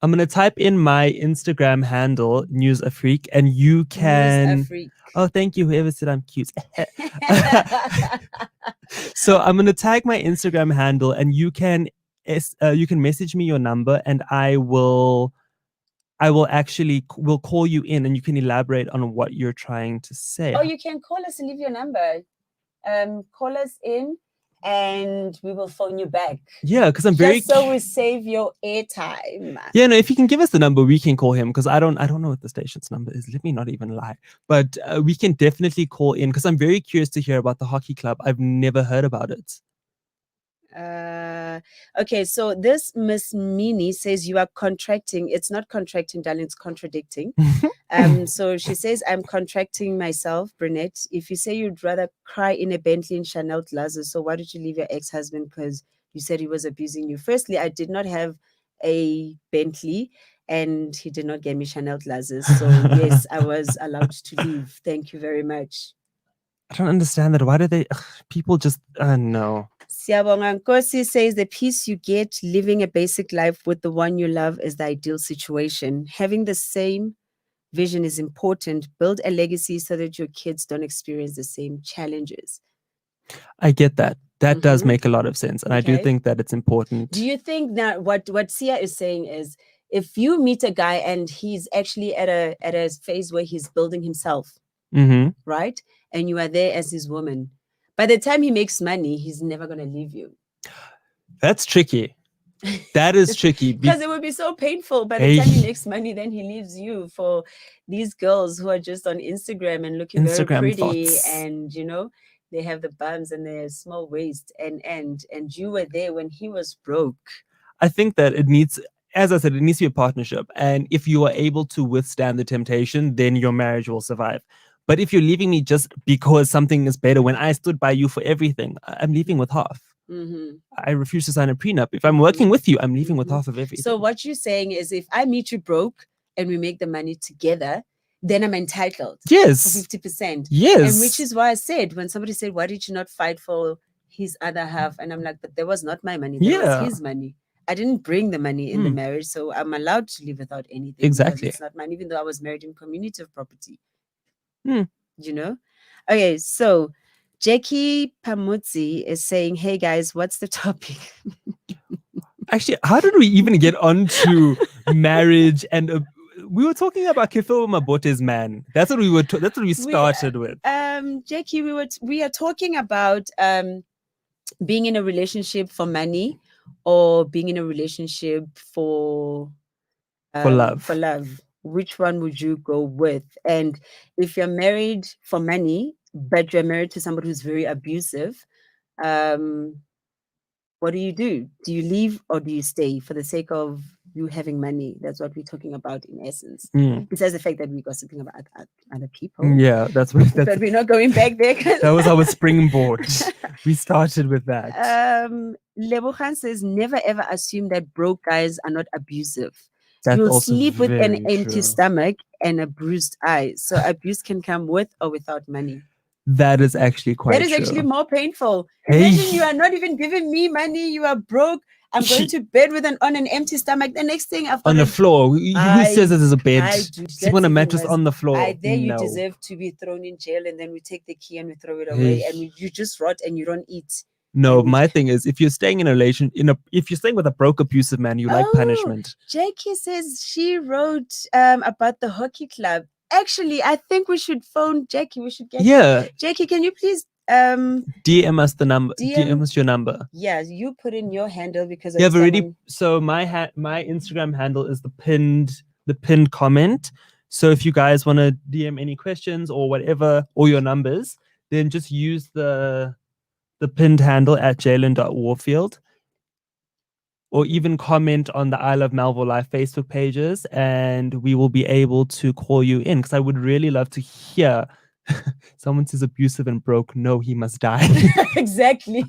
I'm gonna type in my Instagram handle, News Afrique, and you can. News Afrique. Oh, thank you, whoever said I'm cute. So I'm gonna tag my Instagram handle, and you can message me your number, and I will actually will call you in, and you can elaborate on what you're trying to say. Oh, you can call us and leave your number. Call us in and we will phone you back. Yeah, because I'm very so we save your airtime. Yeah, no, if you can give us the number, we can call him, because I don't know what the station's number is. Let me not even lie. But we can definitely call in, because I'm very curious to hear about the hockey club. I've never heard about it. Okay, so this Miss Mini says you are contracting. It's not contracting, darling, it's contradicting. So she says, I'm contracting myself, Brinette. If you say you'd rather cry in a Bentley and Chanel glasses, so why did you leave your ex-husband? Because you said he was abusing you. Firstly, I did not have a Bentley and he did not get me Chanel glasses. So yes, I was allowed to leave. Thank you very much. I don't understand that. Why do they? People just no. Siyabonga Nkosi says the peace you get living a basic life with the one you love is the ideal situation. Having the same vision is important. Build a legacy so that your kids don't experience the same challenges. I get that. That does Mhm. make a lot of sense. And I do Okay. think that it's important. Do you think that what Sia is saying is if you meet a guy and he's actually at a phase where he's building himself, hmm right? And you are there as his woman. By the time he makes money, he's never gonna leave you. That's tricky. That is tricky. Because it would be so painful. By the time he makes money, then he leaves you for these girls who are just on Instagram and looking very Instagram pretty, thoughts. and they have the bums and their small waist, and you were there when he was broke. I think that it needs, as I said, it needs to be a partnership. And if you are able to withstand the temptation, then your marriage will survive. But if you're leaving me just because something is better, when I stood by you for everything, I'm leaving with half. Mm-hmm. I refuse to sign a prenup. If I'm working with you, I'm leaving with half of everything. So what you're saying is if I meet you broke and we make the money together, then I'm entitled for yes, 50%. yes, And which is why I said, when somebody said, why did you not fight for his other half? And I'm like, but that was not my money. That was Yeah. his money. I didn't bring the money in the marriage, so I'm allowed to live without anything. Because Exactly. it's not mine, even though I was married in community of property. Hmm. Okay, so Jackie Pamutzi is saying, hey guys, what's the topic? Actually, how did we even get onto marriage? And we were talking about Kefil Mabote's man. That's what we were. That's what we started with. Jackie, we are talking about being in a relationship for money, or being in a relationship for love. For love. Which one would you go with? And if you're married for money, but you're married to somebody who's very abusive, what do you do? Do you leave or do you stay for the sake of you having money? That's what we're talking about in essence. Besides the fact that we're gossiping about other people. Yeah, that's what. But we're not going back there. That was our springboard. We started with that. Lebohan says, never ever assume that broke guys are not abusive. That's You'll also sleep with an empty true. stomach and a bruised eye. So abuse can come with or without money. That is actually quite That is true. actually more painful. Imagine you are not even giving me money. You are broke. I'm going to bed with on an empty stomach. The next thing I've got on the floor. Who says this is a bed? Sleep on a mattress on the floor. There you deserve to be thrown in jail, and then we take the key and we throw it away, and you just rot and you don't eat. No, my thing is, if you're staying in a relation, if you're staying with a broke abusive man, you like punishment. Jackie says she wrote about the hockey club. Actually, I think we should phone Jackie. We should get Jackie, can you please DM us the number. DM us your number. Yeah, you put in your handle because you have already. So my Instagram handle is the pinned comment. So if you guys want to DM any questions or whatever, or your numbers, then just use the pinned handle at jalen.warfield, or even comment on the I Love Melville Live Facebook pages, and we will be able to call you in, because I would really love to hear. Someone says abusive and broke. No, he must die. Exactly.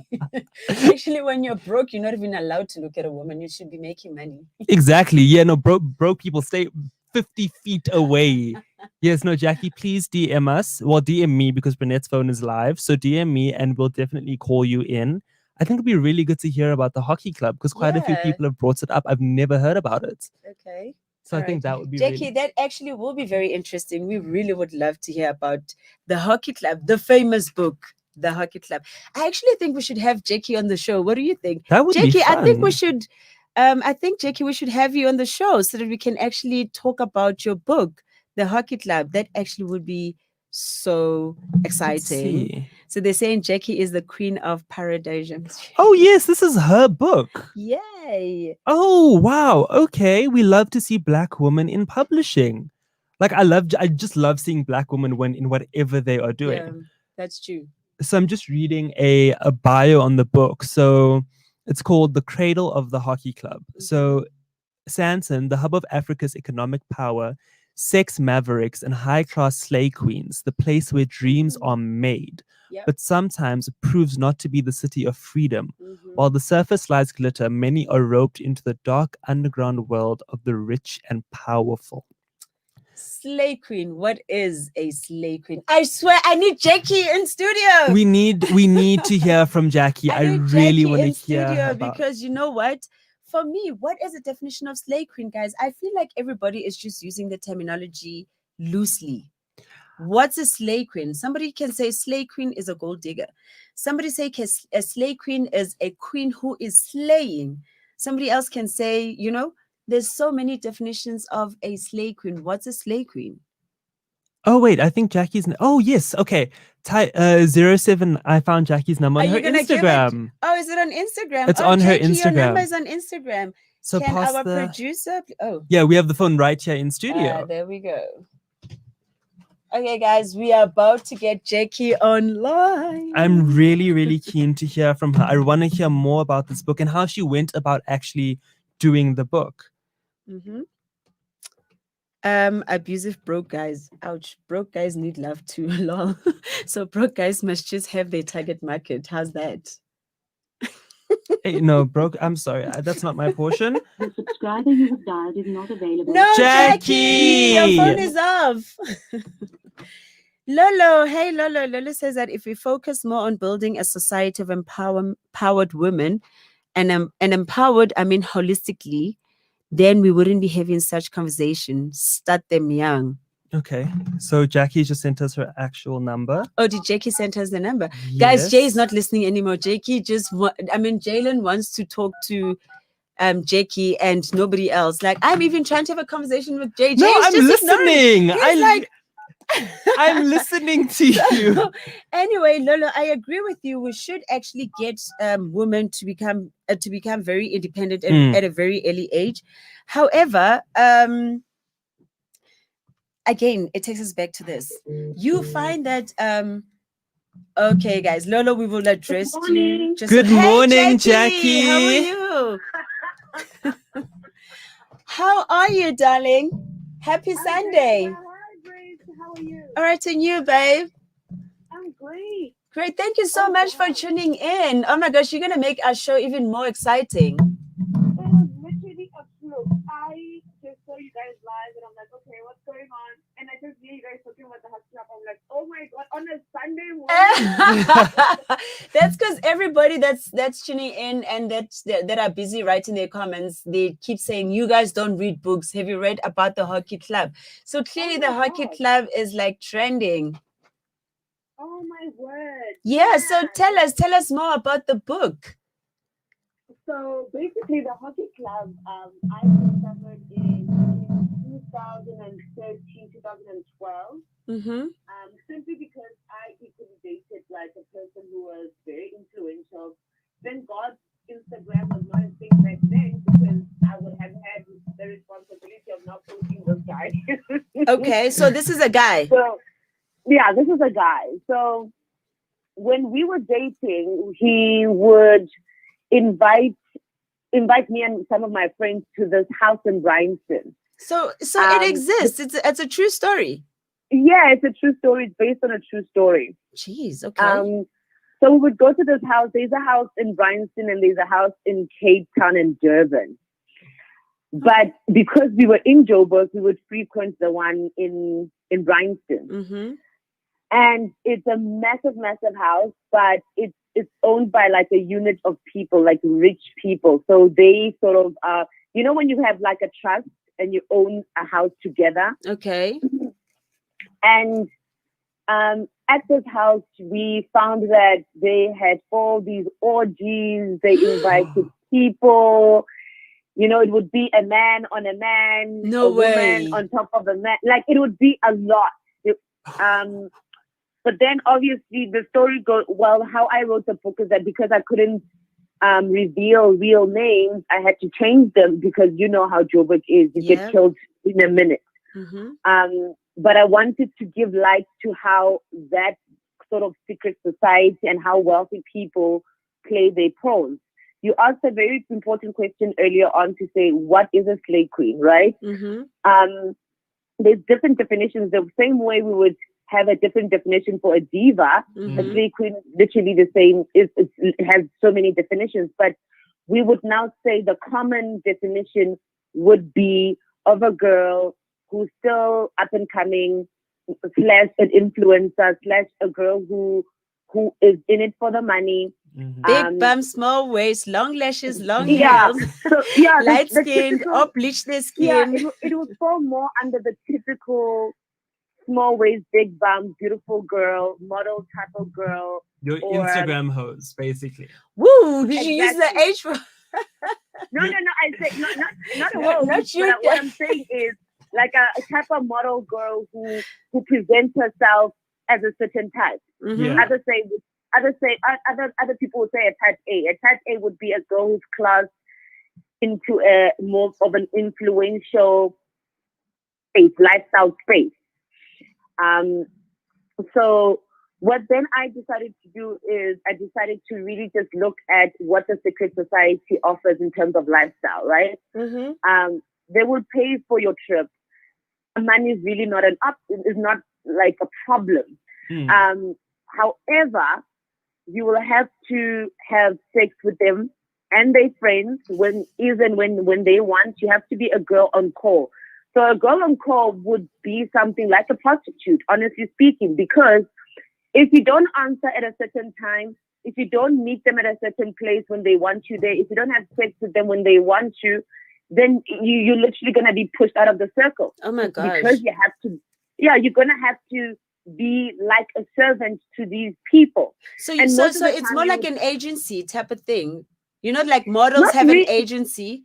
Actually, when you're broke, you're not even allowed to look at a woman. You should be making money. Exactly. Yeah, no, broke people stay 50 feet away. Yes, no, Jackie, please DM us. Well, DM me, because Brinette's phone is live. So DM me and we'll definitely call you in. I think it'd be really good to hear about the hockey club, because quite a few people have brought it up. I've never heard about it. Okay. So I think that would be Jackie, that actually will be very interesting. We really would love to hear about the hockey club, the famous book, The Hockey Club. I actually think we should have Jackie on the show. What do you think? That would be fun. I think we should Jackie, we should have you on the show so that we can actually talk about your book, The Hockey Club. That actually would be so exciting. So they're saying Jackie is the queen of paradise. Oh yes, this is her book. Yay. Oh wow. Okay. We love to see Black women in publishing. Like I just love seeing Black women in whatever they are doing. Yeah, that's true. So I'm just reading a bio on the book. So it's called The Cradle of the Hockey Club. So Sanson, the hub of Africa's economic power, sex mavericks, and high-class slay queens, the place where dreams are made. But sometimes it proves not to be the city of freedom. While the surface lies glitter, many are roped into the dark underground world of the rich and powerful. Slay queen. What is a slay queen? I swear, I need Jackie in studio. We need to hear from Jackie. I need really Jackie want to in hear studio about. because you know what? For me, what is the definition of slay queen, guys? I feel like everybody is just using the terminology loosely. What's a slay queen? Somebody can say slay queen is a gold digger. Somebody say a slay queen is a queen who is slaying. Somebody else can say, there's so many definitions of a slay queen. What's a slay queen? Oh wait, I think Jackie's. Oh yes, okay. 07. I found Jackie's number on her Instagram. Oh, is it on Instagram? It's on her Jackie, your number Instagram. is on Instagram. So can past our the. producer? Oh, Yeah, we have the phone right here in studio. there we go. Okay, guys, we are about to get Jackie online. I'm really, really keen to hear from her. I want to hear more about this book and how she went about actually doing the book. Abusive broke guys. Ouch. Broke guys need love too long. So broke guys must just have their target market. How's that? Hey, no, broke. I'm sorry. That's not my portion. The subscriber you have dialed is not available. No, Jackie! Your phone is off. Lolo, hey Lolo. Lolo says that if we focus more on building a society of empowered women, and empowered, I mean holistically, then we wouldn't be having such conversations. Start them young. Okay, so Jackie just sent us her actual number. Oh, did Jackie send us the number? Yes. Guys, Jay is not listening anymore. Jackie Jalen wants to talk to Jackie and nobody else. Like, I'm even trying to have a conversation with Jay. No, Jay's I'm just listening. He's I'm listening to you. Anyway, Lolo, I agree with you. We should actually get women to become very independent at a very early age. However, again, it takes us back to this. You find that okay, guys, Lolo, we will address you. Good morning, Jackie. How are you? How are you, darling? Happy Sunday. Hi, Grace. How are you? All right, and you, babe? I'm great. Great. Thank you so much for tuning in. Oh my gosh, you're going to make our show even more exciting. Literally a fluke. I just saw you guys live and I'm like, okay, what's going on? And I just hear you guys talking about the hot club. I'm like, oh my God, on a Sunday morning. That's because everybody that's tuning in and that are busy writing their comments, they keep saying, you guys don't read books. Have you read about the hockey club? So clearly the hockey club is like trending. Oh my word. Yeah, so tell us more about the book. So basically the hockey club I discovered in 2013, 2012. Simply because I equally dated like a person who was very influential. Thank God Instagram was not a thing back then because I would have had the responsibility of not posting this guy. Okay, so this is a guy. So yeah, this is a guy. So when we were dating, he would invite me and some of my friends to this house in Bryanston. So it exists. It's a true story. Yeah, it's a true story. It's based on a true story. Jeez, okay. So we would go to this house. There's a house in Bryanston and there's a house in Cape Town and Durban. But because we were in Joburg, we would frequent the one in Bryanston. And it's a massive, massive house, but it's owned by like a unit of people, like rich people. So they sort of, when you have like a trust and you own a house together. Okay. And at this house, we found that they had all these orgies. They invited people. It would be a man on a man, woman on top of a man. Like it would be a lot. But then obviously the story goes, well, how I wrote the book is that because I couldn't reveal real names, I had to change them because you know how Joburg is. You get killed in a minute. But I wanted to give light to how that sort of secret society and how wealthy people play their pawns. You asked a very important question earlier on to say, what is a slay queen, right? There's different definitions. The same way we would have a different definition for a diva, a slay queen is literally the same. It has so many definitions, but we would now say the common definition would be of a girl who's still up and coming, slash an influencer, slash a girl who is in it for the money. Mhm. Big bum, small waist, long lashes, long Yeah. nails, So yeah, light the skinned, typical, or bleach their yeah, skin. it will fall more under the typical small waist, big bum, beautiful girl, model type of girl. Your or Instagram host, basically. Woo! Did you use the Exactly. H for? No, I say not a No, hoe. not you. But what I'm saying is like a type of model girl who presents herself as a certain type. Yeah. Other people would say a type A. A type A would be a girl who's classed into a more of an influential space, lifestyle space. So what then I decided to do is I decided to really just look at what the secret society offers in terms of lifestyle, right? They will pay for your trip. Money is really not is not like a problem. However, you will have to have sex with them and their friends when they want. You have to be a girl on call. So a girl on call would be something like a prostitute, honestly speaking, because if you don't answer at a certain time, if you don't meet them at a certain place when they want you there, if you don't have sex with them when they want you, then you're literally going to be pushed out of the circle. Oh my gosh. Because you have to, you're going to have to be like a servant to these people. So And most of so the it's time more you- like an agency type of thing. You know, like models Not have an really. agency.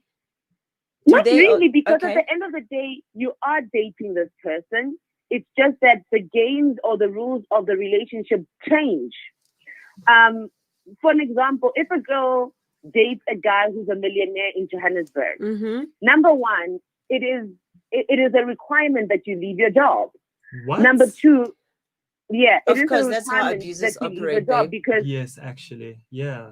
Not they- really, because okay. at the end of the day, you are dating this person. It's just that the games or the rules of the relationship change. For an example, if a girl dates a guy who's a millionaire in Johannesburg, number one, it is a requirement that you leave your job. What? Number two, it Of is a course, that's how requirement abusers that you leave your operate, job babe. Yes, actually. Yeah.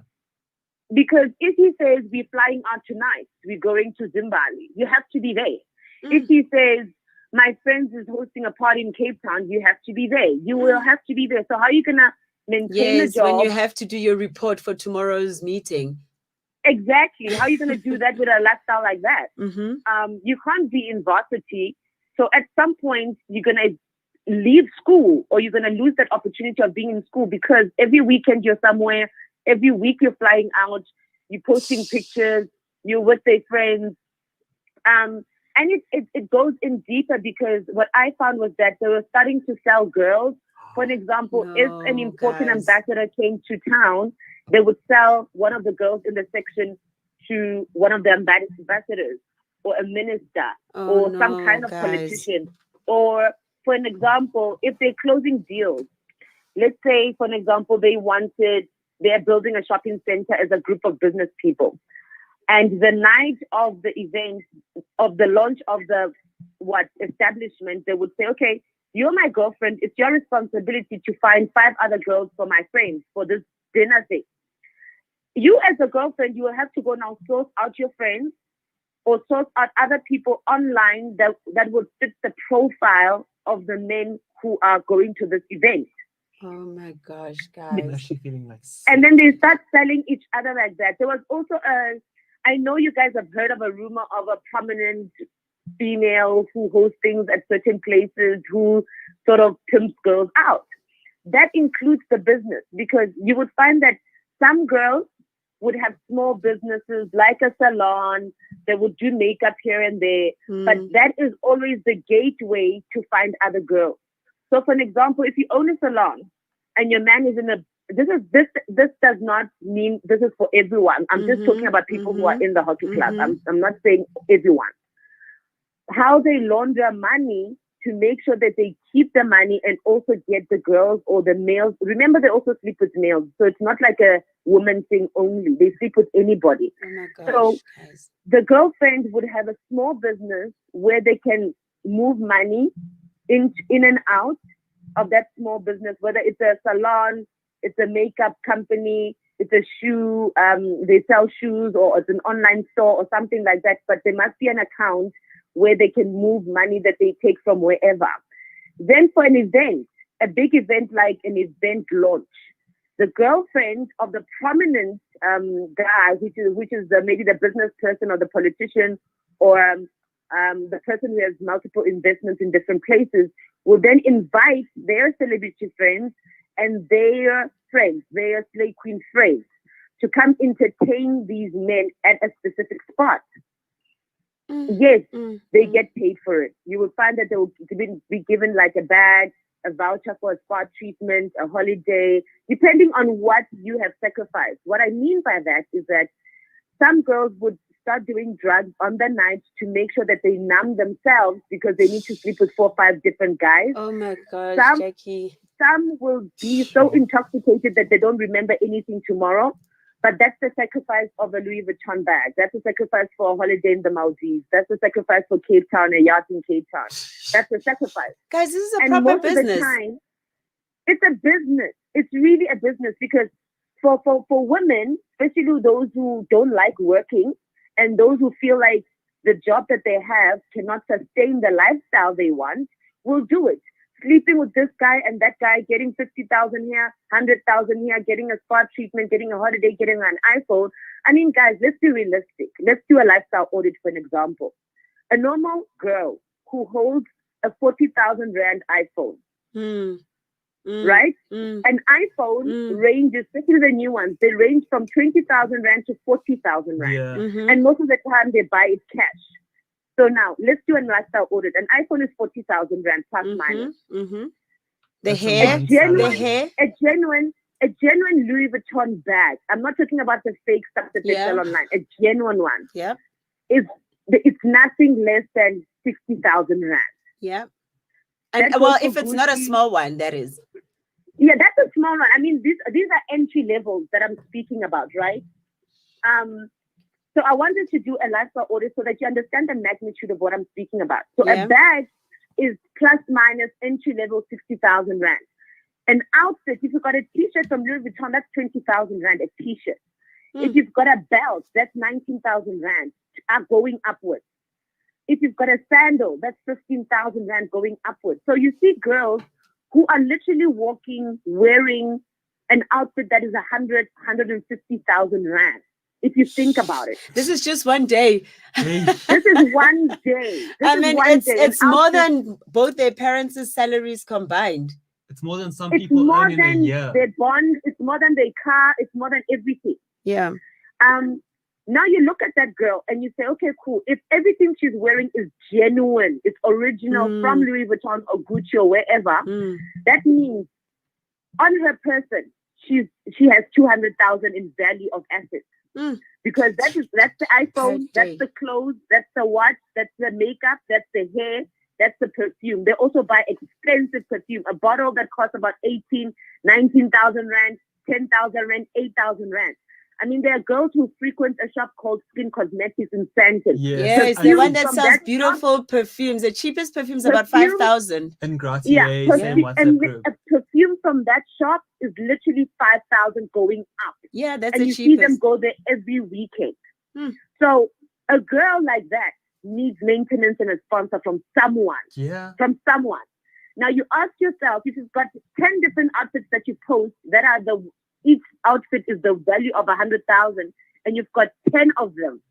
because if he says we're flying out tonight, we're going to Zimbabwe, you have to be there. If he says my friends is hosting a party in Cape Town, you have to be there. You will have to be there. So how are you gonna maintain a Yes, job? when you have to do your report for tomorrow's meeting. Exactly. How are you gonna do that with a lifestyle like that? You can't be in varsity. So at some point you're gonna leave school, or you're gonna lose that opportunity of being in school, because every weekend you're somewhere, every week you're flying out, you're posting pictures, you're with their friends. And it goes in deeper, because what I found was that they were starting to sell girls. For an example, if an important ambassador came to town, they would sell one of the girls in the section to one of the ambassadors, or a minister, or some kind of politician. Or for an example, if they're closing deals, let's say, for an example, they're building a shopping center as a group of business people. And the night of the event, of the launch of the establishment, they would say, okay, you're my girlfriend. It's your responsibility to find 5 other girls for my friends for this dinner thing. You as a girlfriend, you will have to go now source out your friends, or source out other people online that would fit the profile of the men who are going to this event. Oh my gosh, I'm guys. actually feeling like sick. And then they start selling each other like that. There was also I know you guys have heard of a rumor of a prominent female who hosts things at certain places, who sort of pimps girls out. That includes the business, because you would find that some girls would have small businesses like a salon. They would do makeup here and there, but that is always the gateway to find other girls. So for an example, if you own a salon and your man is in this does not mean this is for everyone. I'm just talking about people who are in the hockey club. I'm not saying everyone. How they launder money to make sure that they keep the money and also get the girls or the males. Remember, they also sleep with males. So it's not like a woman thing only. They sleep with anybody. Oh my gosh, so guys. The girlfriend would have a small business where they can move money in and out of that small business, whether it's a salon, it's a makeup company, it's a shoe, they sell shoes, or it's an online store or something like that. But there must be an account where they can move money that they take from wherever. Then for an event, a big event like an event launch, the girlfriend of the prominent guy, which is maybe the business person or the politician or the person who has multiple investments in different places, will then invite their celebrity friends and their friends, their slay queen friends, to come entertain these men at a specific spot. Yes, they get paid for it. You will find that they will be given like a bag, a voucher for a spa treatment, a holiday, depending on what you have sacrificed. What I mean by that is that some girls would start doing drugs on the night to make sure that they numb themselves because they need to sleep with 4 or 5 different guys. Oh my gosh, Jackie. Some will be so intoxicated that they don't remember anything tomorrow. But that's the sacrifice of a Louis Vuitton bag. That's the sacrifice for a holiday in the Maldives. That's the sacrifice for Cape Town, a yacht in Cape Town. That's the sacrifice. Guys, this is a and proper most business. Of the time, it's a business. It's really a business because for women, especially those who don't like working and those who feel like the job that they have cannot sustain the lifestyle they want, will do it. Sleeping with this guy and that guy, getting 50,000 here, 100,000 here, getting a spa treatment, getting a holiday, getting an iPhone. I mean, guys, let's be realistic. Let's do a lifestyle audit, for an example. A normal girl who holds a 40,000 Rand iPhone, right? An iPhone ranges, especially the new ones, they range from 20,000 Rand to 40,000 Rand. Yeah. And most of the time they buy it cash. So now let's do a lifestyle audit. An iPhone is 40,000 Rand plus minus. The hair, a genuine Louis Vuitton bag. I'm not talking about the fake stuff that they sell online. A genuine one. Yeah. It's nothing less than 60,000 Rand. Yeah. And well, if it's not a small one, that is. Yeah, that's a small one. I mean, these are entry levels that I'm speaking about, right? So I wanted to do a lifestyle audit so that you understand the magnitude of what I'm speaking about. So a bag is plus minus entry level 60,000 Rand. An outfit, if you've got a t-shirt from Louis Vuitton, that's 20,000 Rand a t-shirt. If you've got a belt, that's 19,000 Rand going upwards. If you've got a sandal, that's 15,000 Rand going upwards. So you see girls who are literally walking, wearing an outfit that is 150,000 Rand. If you think about it. This is just one day. This is one day. It's more than both their parents' salaries combined. It's more than some people earn in a year. Their bond, it's more than their car, it's more than everything. Yeah. Now you look at that girl and you say, okay, cool. If everything she's wearing is genuine, it's original from Louis Vuitton or Gucci or wherever, that means on her person, she has 200,000 in value of assets. Because that's the iPhone, that's the clothes, that's the watch, that's the makeup, that's the hair, that's the perfume. They also buy expensive perfume. A bottle that costs about 19,000 Rand, 10,000 Rand, 8,000 Rand. I mean, there are girls who frequent a shop called Skin Cosmetics in Sandton. Yes, the one that sells beautiful perfumes. The cheapest perfume is about 5,000. And Gratiers and WhatsApp group. A perfume from that shop is literally 5,000 going up. Yeah, that's and the you cheapest. see them go there every weekend. So a girl like that needs maintenance and a sponsor from someone. Yeah. From someone. Now you ask yourself, if you've got 10 different outfits that you post that are each outfit is the value of 100,000, and you've got 10 of them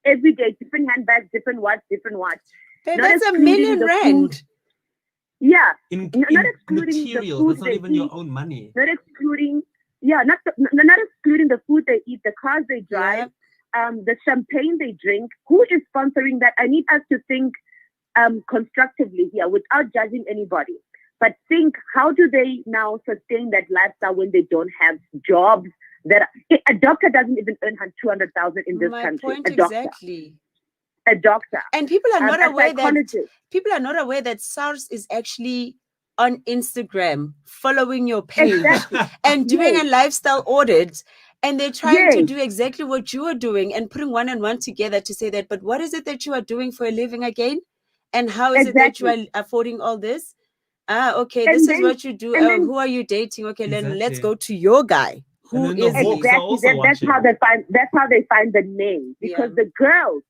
every day, different handbags, different watch. That's a million Rand. Food. Yeah. Not excluding materials, that's not even your own money. Not excluding, not excluding the food they eat, the cars they drive, the champagne they drink. Who is sponsoring that? I need us to think constructively here without judging anybody. But think, how do they now sustain that lifestyle when they don't have jobs? A doctor doesn't even earn 200,000 in this country. A doctor. Exactly. A doctor. And people are not aware that SARS is actually on Instagram, following your page and doing a lifestyle audit. And they're trying to do exactly what you are doing and putting one and one together to say that, but what is it that you are doing for a living again? And how is it that you are affording all this? Okay, this is what you do. Who are you dating? Okay, then let's go to your guy. Who is he? Exactly. That's how they find the name, because the girls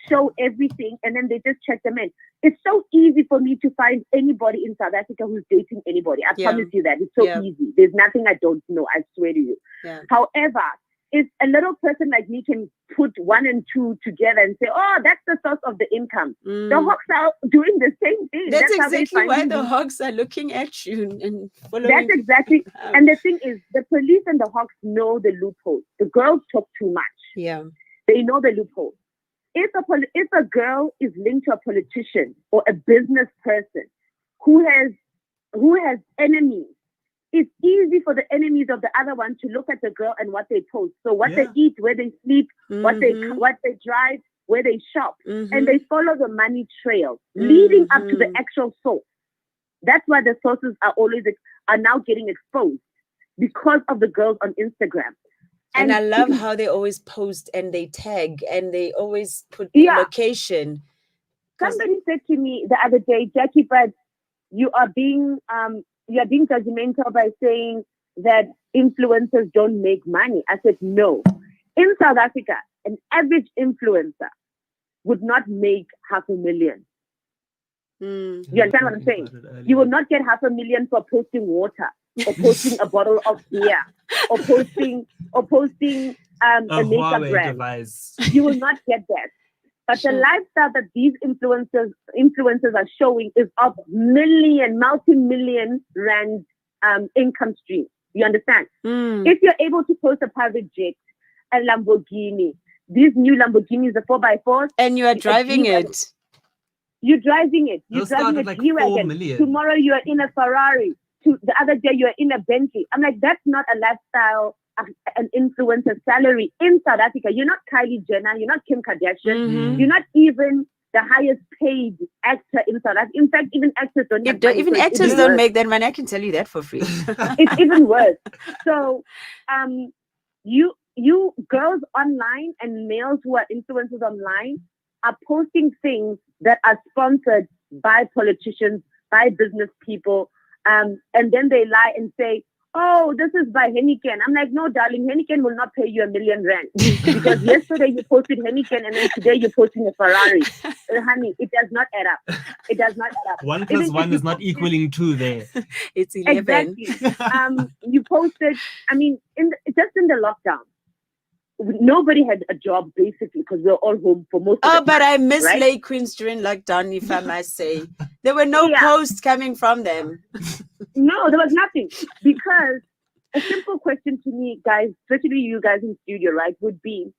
show everything and then they just check them in. It's so easy for me to find anybody in South Africa who's dating anybody. I promise you that. It's so easy. There's nothing I don't know. I swear to you. Yeah. However, if a little person like me can put 1 and 2 together and say, oh, that's the source of the income. The hawks are doing the same thing. That's how they exactly why find the you. hawks are looking at you and following. That's exactly. And the thing is, the police and the hawks know the loopholes. The girls talk too much. Yeah. They know the loopholes. If a girl is linked to a politician or a business person who has enemies, it's easy for the enemies of the other one to look at the girl and what they post. So what they eat, where they sleep, what they drive, where they shop, and they follow the money trail leading up to the actual source. That's why the sources are now getting exposed because of the girls on Instagram. And I love how they always post and they tag and they always put the location. Somebody said to me the other day, Jackie, but you are being judgmental by saying that influencers don't make money. I said, no. In South Africa, an average influencer would not make $500,000. You understand what I'm saying? You will not get $500,000 for posting water or posting a bottle of beer or posting a makeup brand. Device. You will not get that. But the lifestyle that these influencers are showing is of multi-million rand income stream. You understand? If you're able to post a private jet, a Lamborghini, these new Lamborghinis, the 4x4s, and you are driving it. You're driving it. You're driving a like G-Wagon. Tomorrow you are in a Ferrari. The other day you are in a Bentley. I'm like, that's not a lifestyle, an influencer salary in South Africa. You're not Kylie Jenner. You're not Kim Kardashian. You're not even the highest paid actor in South Africa. In fact, even actors don't have money. Even actors don't make that money. I can tell you that for free. It's even worse. So, you girls online and males who are influencers online are posting things that are sponsored by politicians, by business people, and then they lie and say, oh, this is by Heineken. I'm like, no, darling, Heineken will not pay you R1 million because yesterday you posted Heineken and then today you're posting a Ferrari. Honey, it does not add up. It does not add up. 1 + 1 is not equaling 2 there. It's 11. Exactly. You posted, just in the lockdown, nobody had a job basically because we were all home for most of the time. But I miss Lay Queens during lockdown, if I must say. There were no posts coming from them. No, there was nothing. Because a simple question to me, guys, especially you guys in studio, right, would be,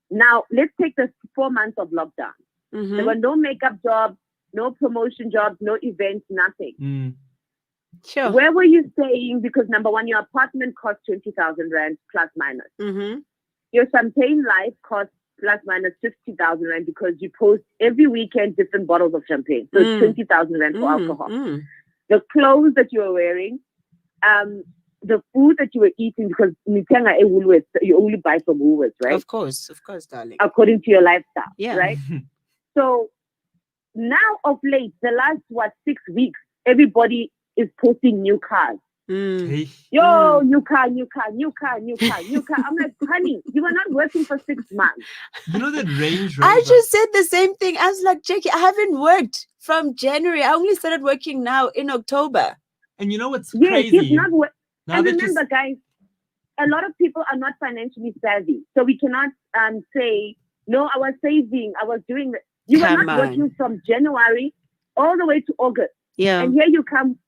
now let's take the 4 months of lockdown. There were no makeup jobs, no promotion jobs, no events, nothing. Sure. Where were you staying? Because number one, your apartment cost 20,000 rand plus minus. Your champagne life costs plus minus 50,000 rand because you post every weekend different bottles of champagne. So it's 20,000 rand for alcohol. The clothes that you were wearing, the food that you were eating, because you only buy from Woolworths, right? Of course, darling. According to your lifestyle, right? So now of late, the last 6 weeks, everybody is posting new cars. Yo, new car. I'm like, honey, you were not working for 6 months. You know that Range Rover? I just said the same thing. I was like, Jackie, I haven't worked from January. I only started working now in October. And you know what's crazy? Yes, not and remember, guys, a lot of people are not financially savvy. So we cannot say, no, I was saving, I was doing that. You were not working from January all the way to August. Yeah. And here you come.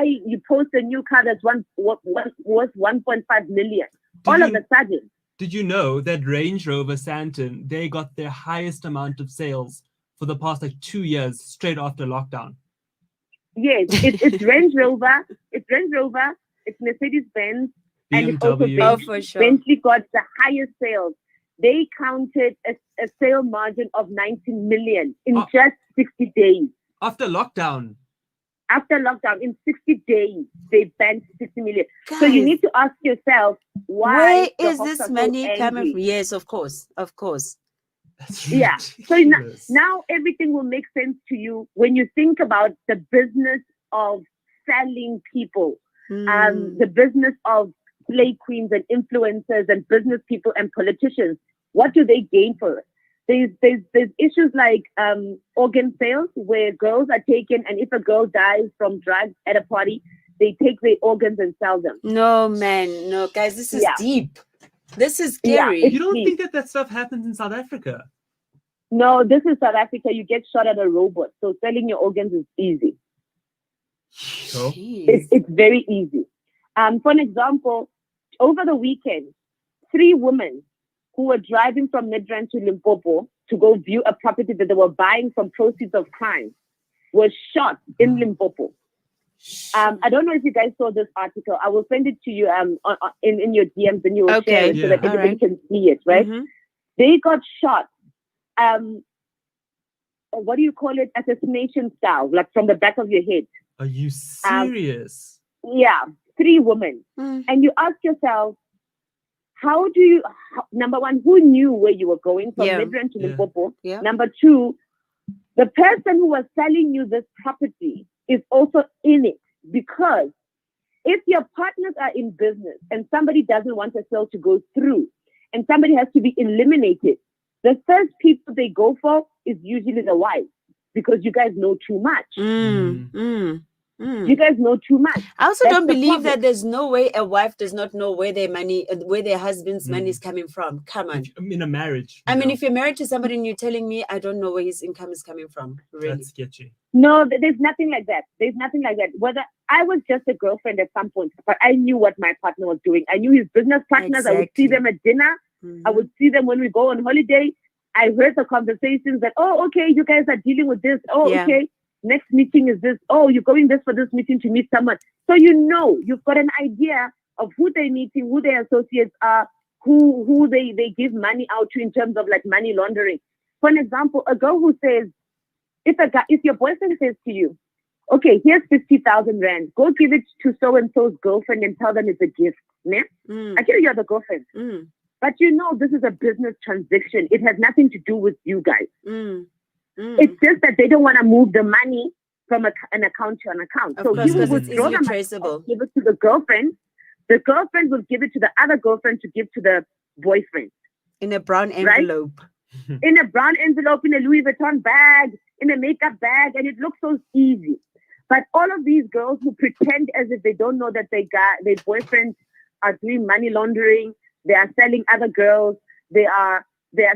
You post a new car that's worth 1.5 million. Of a sudden. Did you know that Range Rover Santon, they got their highest amount of sales for the past 2 years straight after lockdown? Yes, it's Range Rover. It's Range Rover. It's Mercedes-Benz. And it's also Bentley. For sure. Bentley got the highest sales. They counted a sale margin of 19 million in just 60 days. After lockdown, in 60 days, they banked 60 million. Guys, so you need to ask yourself, where is this money coming from? Yes, of course. That's so now everything will make sense to you when you think about the business of selling people, the business of slay queens and influencers and business people and politicians. What do they gain for it? There's issues like organ sales where girls are taken, and if a girl dies from drugs at a party, they take their organs and sell them. No, man. No, guys, this is deep. This is Yeah, scary. it's You don't deep. think that that stuff happens in South Africa? No, this is South Africa. You get shot at a robot. So selling your organs is easy. Sure. Jeez. It's very easy. For an example, over the weekend, 3 women who were driving from Midrand to Limpopo to go view a property that they were buying from proceeds of crime were shot in Limpopo. I don't know if you guys saw this article. I will send it to you in your DMs, and you will Okay. share it so that Yeah. everybody Alright. can see it, right? Mhm. They got shot. What do you call it? Assassination style, like from the back of your head. Are you serious? Yeah, 3 women. Mm. And you ask yourself, number one, who knew where you were going from Yeah. Midrand to Yeah. Limpopo? Yeah. Number 2, the person who was selling you this property is also in it, because if your partners are in business and somebody doesn't want a sale to go through and somebody has to be eliminated, the first people they go for is usually the wife, because you guys know too much. Mm. Mm. Mm. You guys know too much. I also That's don't the believe problem. that there's no way a wife does not know where where their husband's money is coming from. Come on. If, in a marriage. I mean, no, if you're married to somebody and you're telling me I don't know where his income is coming from, really? that's sketchy. No, there's nothing like that. There's nothing like that. Whether I was just a girlfriend at some point, but I knew what my partner was doing. I knew his business partners. I would see Exactly. them at dinner. Mhm. I would see them when we go on holiday. I heard the conversations that, oh, okay, you guys are dealing with this. Oh, Yeah. okay, next meeting is this. Oh, you're going this for this meeting to meet someone. So you know, you've got an idea of who they're meeting, who their associates are, who they give money out to in terms of like money laundering. For an example, a girl who says, if your boyfriend says to you, okay, here's 50,000 rand, go give it to so-and-so's girlfriend and tell them it's a gift. Ne? Mm. I tell you're the girlfriend. Mm. But you know, this is a business transaction. It has nothing to do with you guys. Mm. Mm. It's just that they don't want to move the money from an account to an account. Of So course, he will because it's withdraw easily the money, traceable. give it to the girlfriend. The girlfriend will give it to the other girlfriend to give to the boyfriend. In a brown Right? envelope. In a brown envelope, in a Louis Vuitton bag, in a makeup bag, and it looks so easy. But all of these girls who pretend as if they don't know that their boyfriends are doing money laundering, they are selling other girls, they are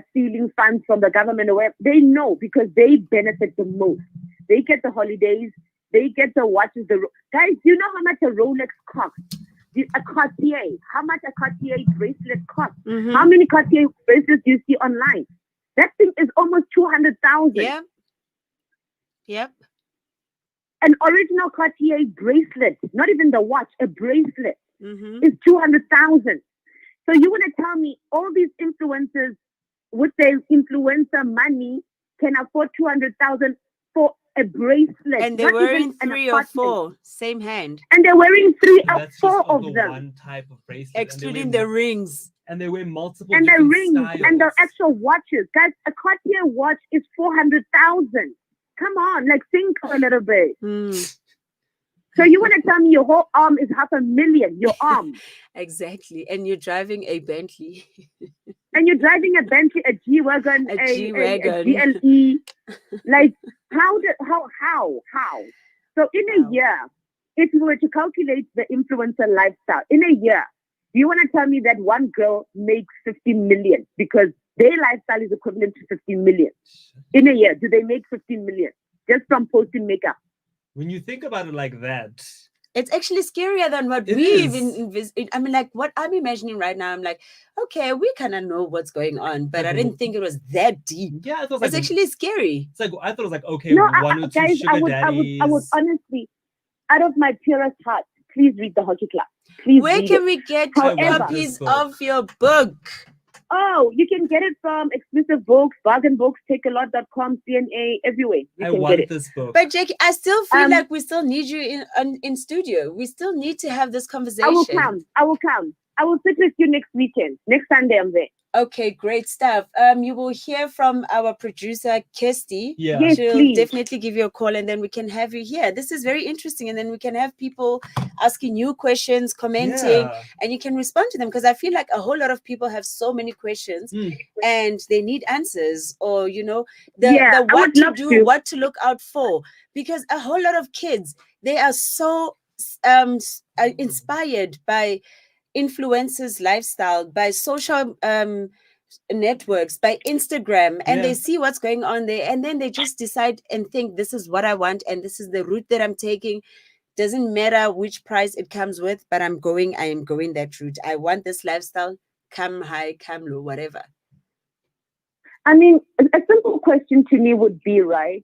stealing funds from the government or whatever. They know, because they benefit the most. They get the holidays, they get the watches. Guys, do you know how much a Rolex costs? A Cartier, how much a Cartier bracelet costs? Mhm. How many Cartier bracelets do you see online? That thing is almost 200,000. Yep. Yep. An original Cartier bracelet, not even the watch, a bracelet Mm-hmm. is 200,000. So you want to tell me all these influencers with their influencer money can afford 200,000 for a bracelet? And they're not even wearing an 3 or apartment. 4, same hand, And they're wearing 3 And or that's just 4 of of the them. one type of bracelet. excluding the rings. And they wear multiple And the different rings styles. and the actual watches. Guys, a Cartier watch is 400,000. Come on, like think a little bit. Mm, So you want to tell me your whole arm is 500,000, your arm. exactly. And you're driving a Bentley. And you're driving a Bentley, a G-Wagon, A a G-Wagon. GLE. Like, how? So in Wow. a year, if you were to calculate the influencer lifestyle, in a year, do you want to tell me that one girl makes 50 million because their lifestyle is equivalent to 15 million? In a year, do they make 15 million just from posting makeup? When you think about it like that, It's actually scarier than what It we is. even I mean, like what I'm imagining right now, I'm like, okay, we kind of know what's going on, but I didn't think it was that deep. yeah, it was It's like actually scary. it's like I thought it was like okay, No, one or two guys, sugar I would daddies. honestly, out of my purest heart, please read the Hockey Club. Please Where read can it. we get However- copies book. of your book? Oh, you can get it from exclusive books, bargain books, takealot.com, CNA, everywhere. You I can want get it. this book. But Jackie, I still feel Um, like we still need you in studio. We still need to have this conversation. I will come. I will sit with you next weekend. Next Sunday, I'm there. Okay, great stuff. You will hear from our producer Kirsty. Yeah. Yes, She'll please. definitely give you a call, and then we can have you here. This is very interesting, and then we can have people asking you questions, commenting, Yeah. and you can respond to them, because I feel like a whole lot of people have so many questions Mm. and they need answers, or the Yeah, I what would to love do, to. what to look out for, because a whole lot of kids, they are so inspired by influencers' lifestyle by social networks, by Instagram, and they see what's going on there, and then they just decide and think, this is what I want, and this is the route that I'm taking. Doesn't matter which price it comes with, but I am going that route. I want this lifestyle, come high, come low, whatever. I mean, a simple question to me would be, right,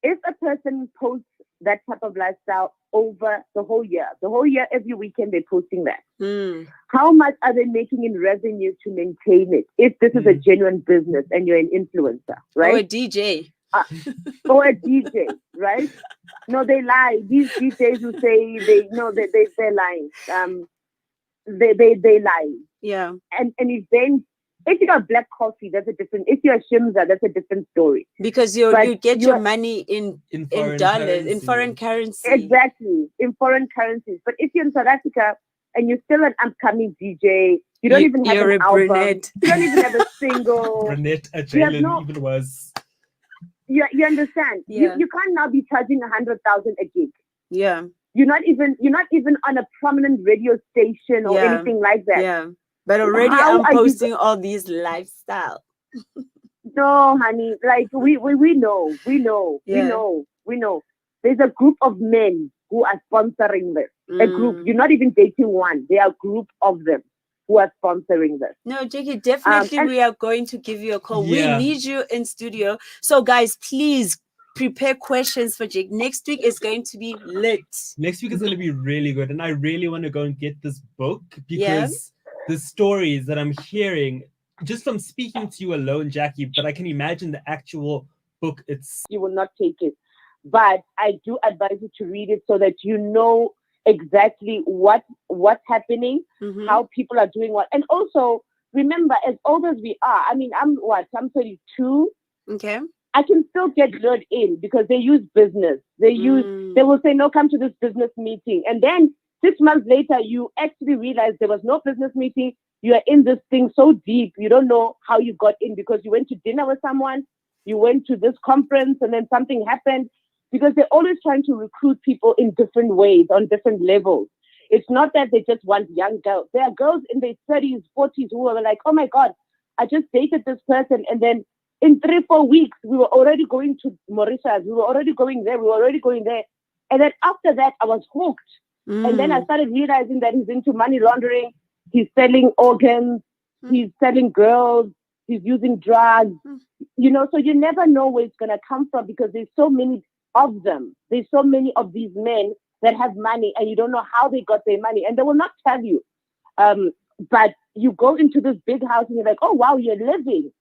if a person posts that type of lifestyle over the whole year, every weekend they're posting that. How much are they making in revenue to maintain it? If this is a genuine business and you're an influencer, right? Or a DJ. Or a DJ, right? No, they lie. These DJs who say they're lying. They lie. Yeah. And events. If you got black coffee, that's a different. If you're a Shimza, that's a different story. Because you get your money in dollars, in foreign currency. Exactly, in foreign currencies. But if you're in South Africa and you're still an upcoming DJ, you don't even have an album. Brinette. You don't even have a single. Brinette, even was. You understand? Yeah. You can't now be charging 100,000 a gig. Yeah. You're not even on a prominent radio station or anything like that. Yeah. But already I'm posting all these lifestyle. No, honey. Like we know. There's a group of men who are sponsoring this. A group. You're not even dating one. There are a group of them who are sponsoring this. No, Jackie, definitely we are going to give you a call. Yeah. We need you in studio. So guys, please prepare questions for Jake. Next week is going to be lit. Next week is going to be really good. And I really want to go and get this book because the stories that I'm hearing just from speaking to you alone, Jackie, but I can imagine the actual book. You will not take it. But I do advise you to read it so that you know exactly what's happening, how people are doing what. And also, remember, as old as we are, I mean, I'm 32. Okay. I can still get lured in because they use business. They will say, no, come to this business meeting. And then 6 months later, you actually realize there was no business meeting. You are in this thing so deep. You don't know how you got in because you went to dinner with someone. You went to this conference and then something happened. Because they're always trying to recruit people in different ways, on different levels. It's not that they just want young girls. There are girls in their 30s, 40s who are like, oh my God, I just dated this person. And then in 3-4 weeks, we were already going to Mauritius. We were already going there. And then after that, I was hooked. And then I started realizing that he's into money laundering. He's selling organs. He's selling girls. He's using drugs. So you never know where it's going to come from because there's so many of them. There's so many of these men that have money and you don't know how they got their money and they will not tell you. But you go into this big house and you're like, oh, wow, you're living.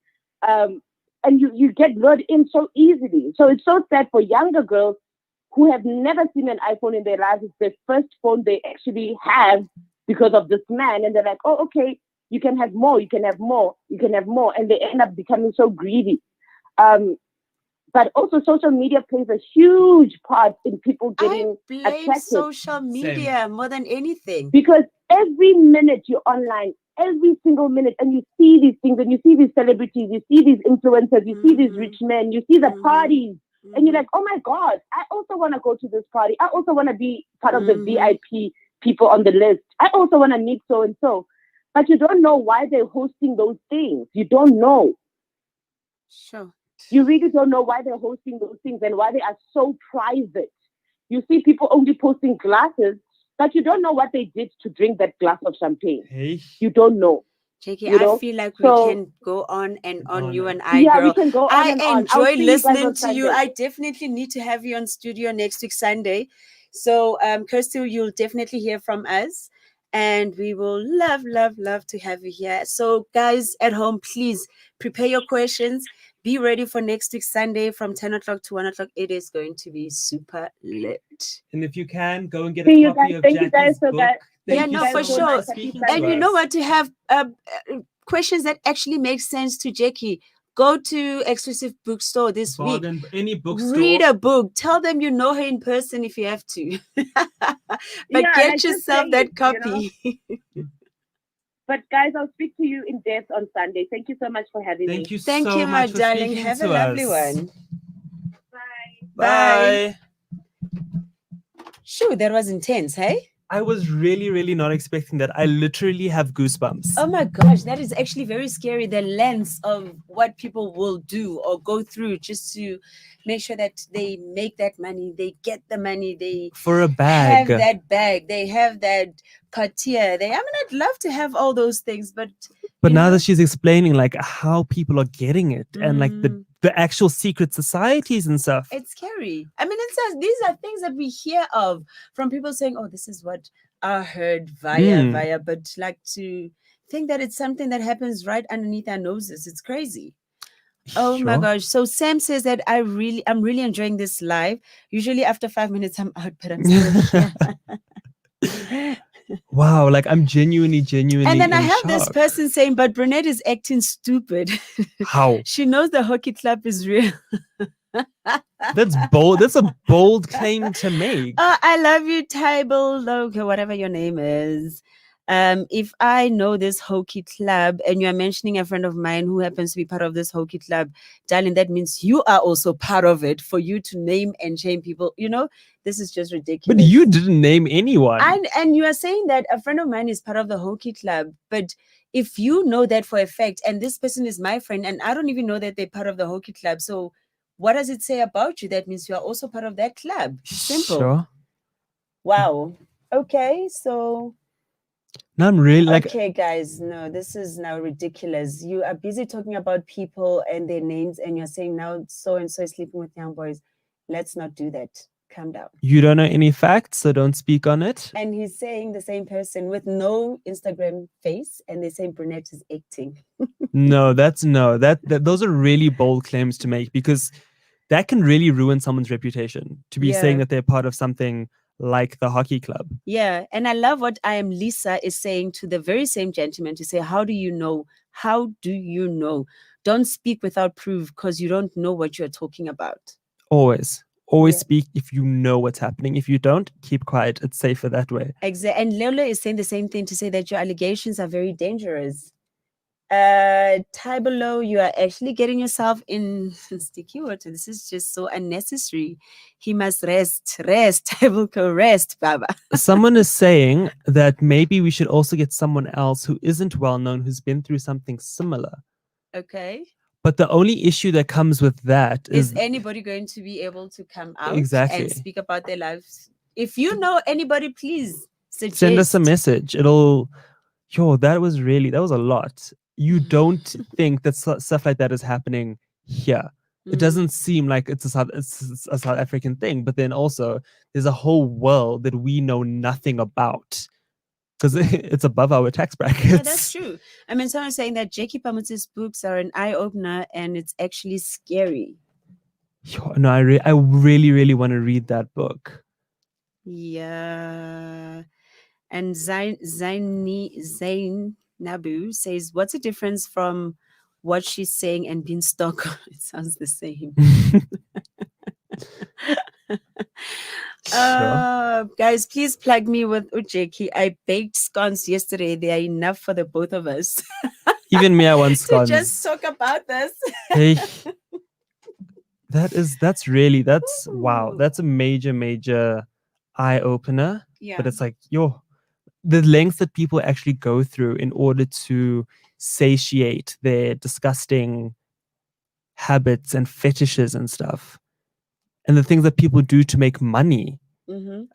And you get lured in so easily. So it's so sad for younger girls who have never seen an iPhone in their lives. It's their first phone they actually have because of this man. And they're like, oh, okay, you can have more, you can have more, you can have more. And they end up becoming so greedy. But also social media plays a huge part in people getting attracted. Social media more than anything. Because every minute you're online, every single minute, and you see these things, and you see these celebrities, you see these influencers, you see these rich men, you see the parties, and you're like, oh my God, I also want to go to this party. I also want to be part of the VIP people on the list. I also want to meet so-and-so. But you don't know why they're hosting those things. You don't know. Sure. You really don't know why they're hosting those things and why they are so private. You see people only posting glasses, but you don't know what they did to drink that glass of champagne. Hey. You don't know. Jackie, I feel like we can go on and on, you and I, girl. We can go on and on. I enjoy listening to you. I definitely need to have you on studio next week, Sunday. So, Kirsty, you'll definitely hear from us. And we will love to have you here. So, guys at home, please prepare your questions. Be ready for next week, Sunday, from 10 o'clock to 1 o'clock. It is going to be super lit. And if you can, go and get a copy of Jackie's book. For sure. And you know what? To have questions that actually make sense to Jackie, go to Exclusive Bookstore this week. Any bookstore. Read a book. Tell them you know her in person if you have to. But get yourself that copy. But guys, I'll speak to you in depth on Sunday. Thank you so much for having me. Thank you so much, my darling. Have a lovely one. Bye. Bye. Sure, that was intense, hey? I was really, really not expecting that. I literally have goosebumps. Oh my gosh, that is actually very scary. The lengths of what people will do or go through just to make sure that they make that money, they get the money, they For a have bag. that bag, they have that cartier. I mean, I'd love to have all those things, but But you now know, that she's explaining like how people are getting it and like the actual secret societies and stuff. it's scary. I mean, these are things that we hear of from people saying, "Oh, this is what I heard via," but like to think that it's something that happens right underneath our noses. It's crazy. Oh my Sure. gosh. So Sam says that I'm really enjoying this live. Usually after 5 minutes I'm out, but I'm still here. Wow, like I'm genuinely And then I in have this shock. person saying, but Brinette is acting stupid. How? She knows the hockey club is real. That's bold. That's a bold claim to make. I love you, Table Logo, whatever your name is. If I know this hockey club and you're mentioning a friend of mine who happens to be part of this hockey club, darling, that means you are also part of it for you to name and shame people. You know, this is just ridiculous. But you didn't name anyone. And you are saying that a friend of mine is part of the hockey club, but if you know that for a fact, and this person is my friend, and I don't even know that they're part of the hockey club, so what does it say about you? That means you are also part of that club. Simple. Sure. Wow. Okay, so Now I'm really like okay, guys, no, this is now ridiculous. You are busy talking about people and their names, and you're saying now so and so is sleeping with young boys. Let's not do that. Calm down. you don't know any facts, so don't speak on it. And he's saying the same person with no Instagram face, and they're saying Brinette is acting. No, that those are really bold claims to make because that can really ruin someone's reputation to be saying Yeah. that they're part of something like the hockey club. Yeah, and I love what I am Lisa is saying to the very same gentleman to say, how do you know? How do you know? Don't speak without proof because you don't know what you're talking about. Always Yeah. speak if you know what's happening. If you don't, keep quiet. It's safer that way. Exactly. And Lola is saying the same thing to say that your allegations are very dangerous. Below, you are actually getting yourself in sticky water. This is just so unnecessary. He must rest. Rest, Baba. Someone is saying that maybe we should also get someone else who isn't well known, who's been through something similar. Okay. But the only issue that comes with that Is is anybody going to be able to come out Exactly. and speak about their lives? If you know anybody, please suggest. send us a message. That was a lot. You don't think that stuff like that is happening here. It doesn't seem like it's a South African thing, but then also there's a whole world that we know nothing about because it's above our tax brackets. Yeah, that's true. I mean, someone's saying that Jackie Pamut's books are an eye-opener and it's actually scary. No, I really, really want to read that book. Yeah. And Zain Nabu says, what's the difference from what she's saying and beanstalk? It sounds the same. Guys, please plug me with Ujeki. I baked scones yesterday. They are enough for the both of us. Even me, I want to scones. just talk about this. Hey, that's wow. That's a major eye opener. Yeah. But it's like, the lengths that people actually go through in order to satiate their disgusting habits and fetishes and stuff. And the things that people do to make money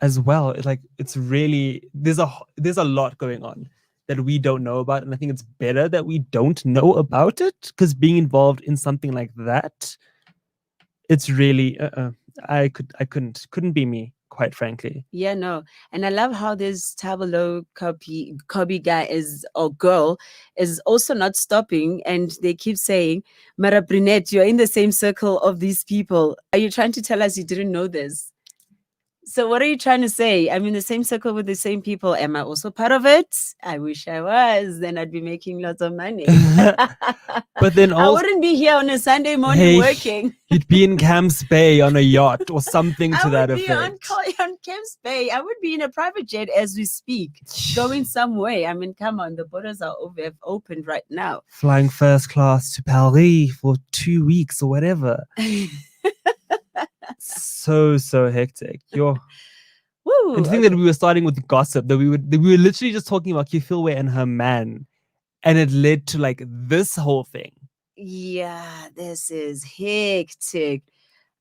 as well. It's really, there's a lot going on that we don't know about. And I think it's better that we don't know about it because being involved in something like that, it's really, couldn't be me, quite frankly. Yeah, no. And I love how this Tableau Kobe guy or girl is also not stopping. And they keep saying, Mara Brinette, you're in the same circle of these people. Are you trying to tell us you didn't know this? So what are you trying to say? I'm in the same circle with the same people. Am I also part of it? I wish I was. Then I'd be making lots of money. But then I wouldn't be here on a Sunday morning working. You'd be in Camps Bay on a yacht or something to that effect. I would be on Camps Bay. I would be in a private jet as we speak, going somewhere. I mean, come on, the borders have opened right now. Flying first class to Paris for 2 weeks or whatever. So hectic. Woo, Woo, And to think that we were starting with gossip, that we were literally just talking about Kifilwe and her man, and it led to like this whole thing. yeah, this is hectic.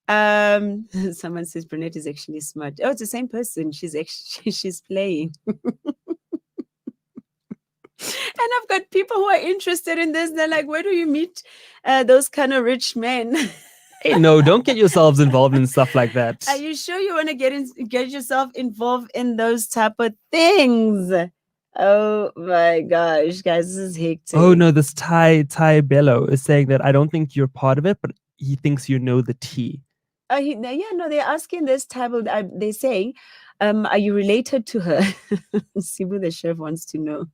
Someone says Brinette is actually smart. Oh, it's the same person. She's actually she's playing. And I've got people who are interested in this. They're like, where do you meet those kind of rich men? Hey, no, don't get yourselves involved in stuff like that. Are you sure you want to get yourself involved in those type of things? Oh my gosh, guys, this is hectic. Oh no, this Ty Bello is saying that I don't think you're part of it, but he thinks you know the tea. Yeah, no, they're asking this type of. They're saying, are you related to her? Sibu the chef wants to know.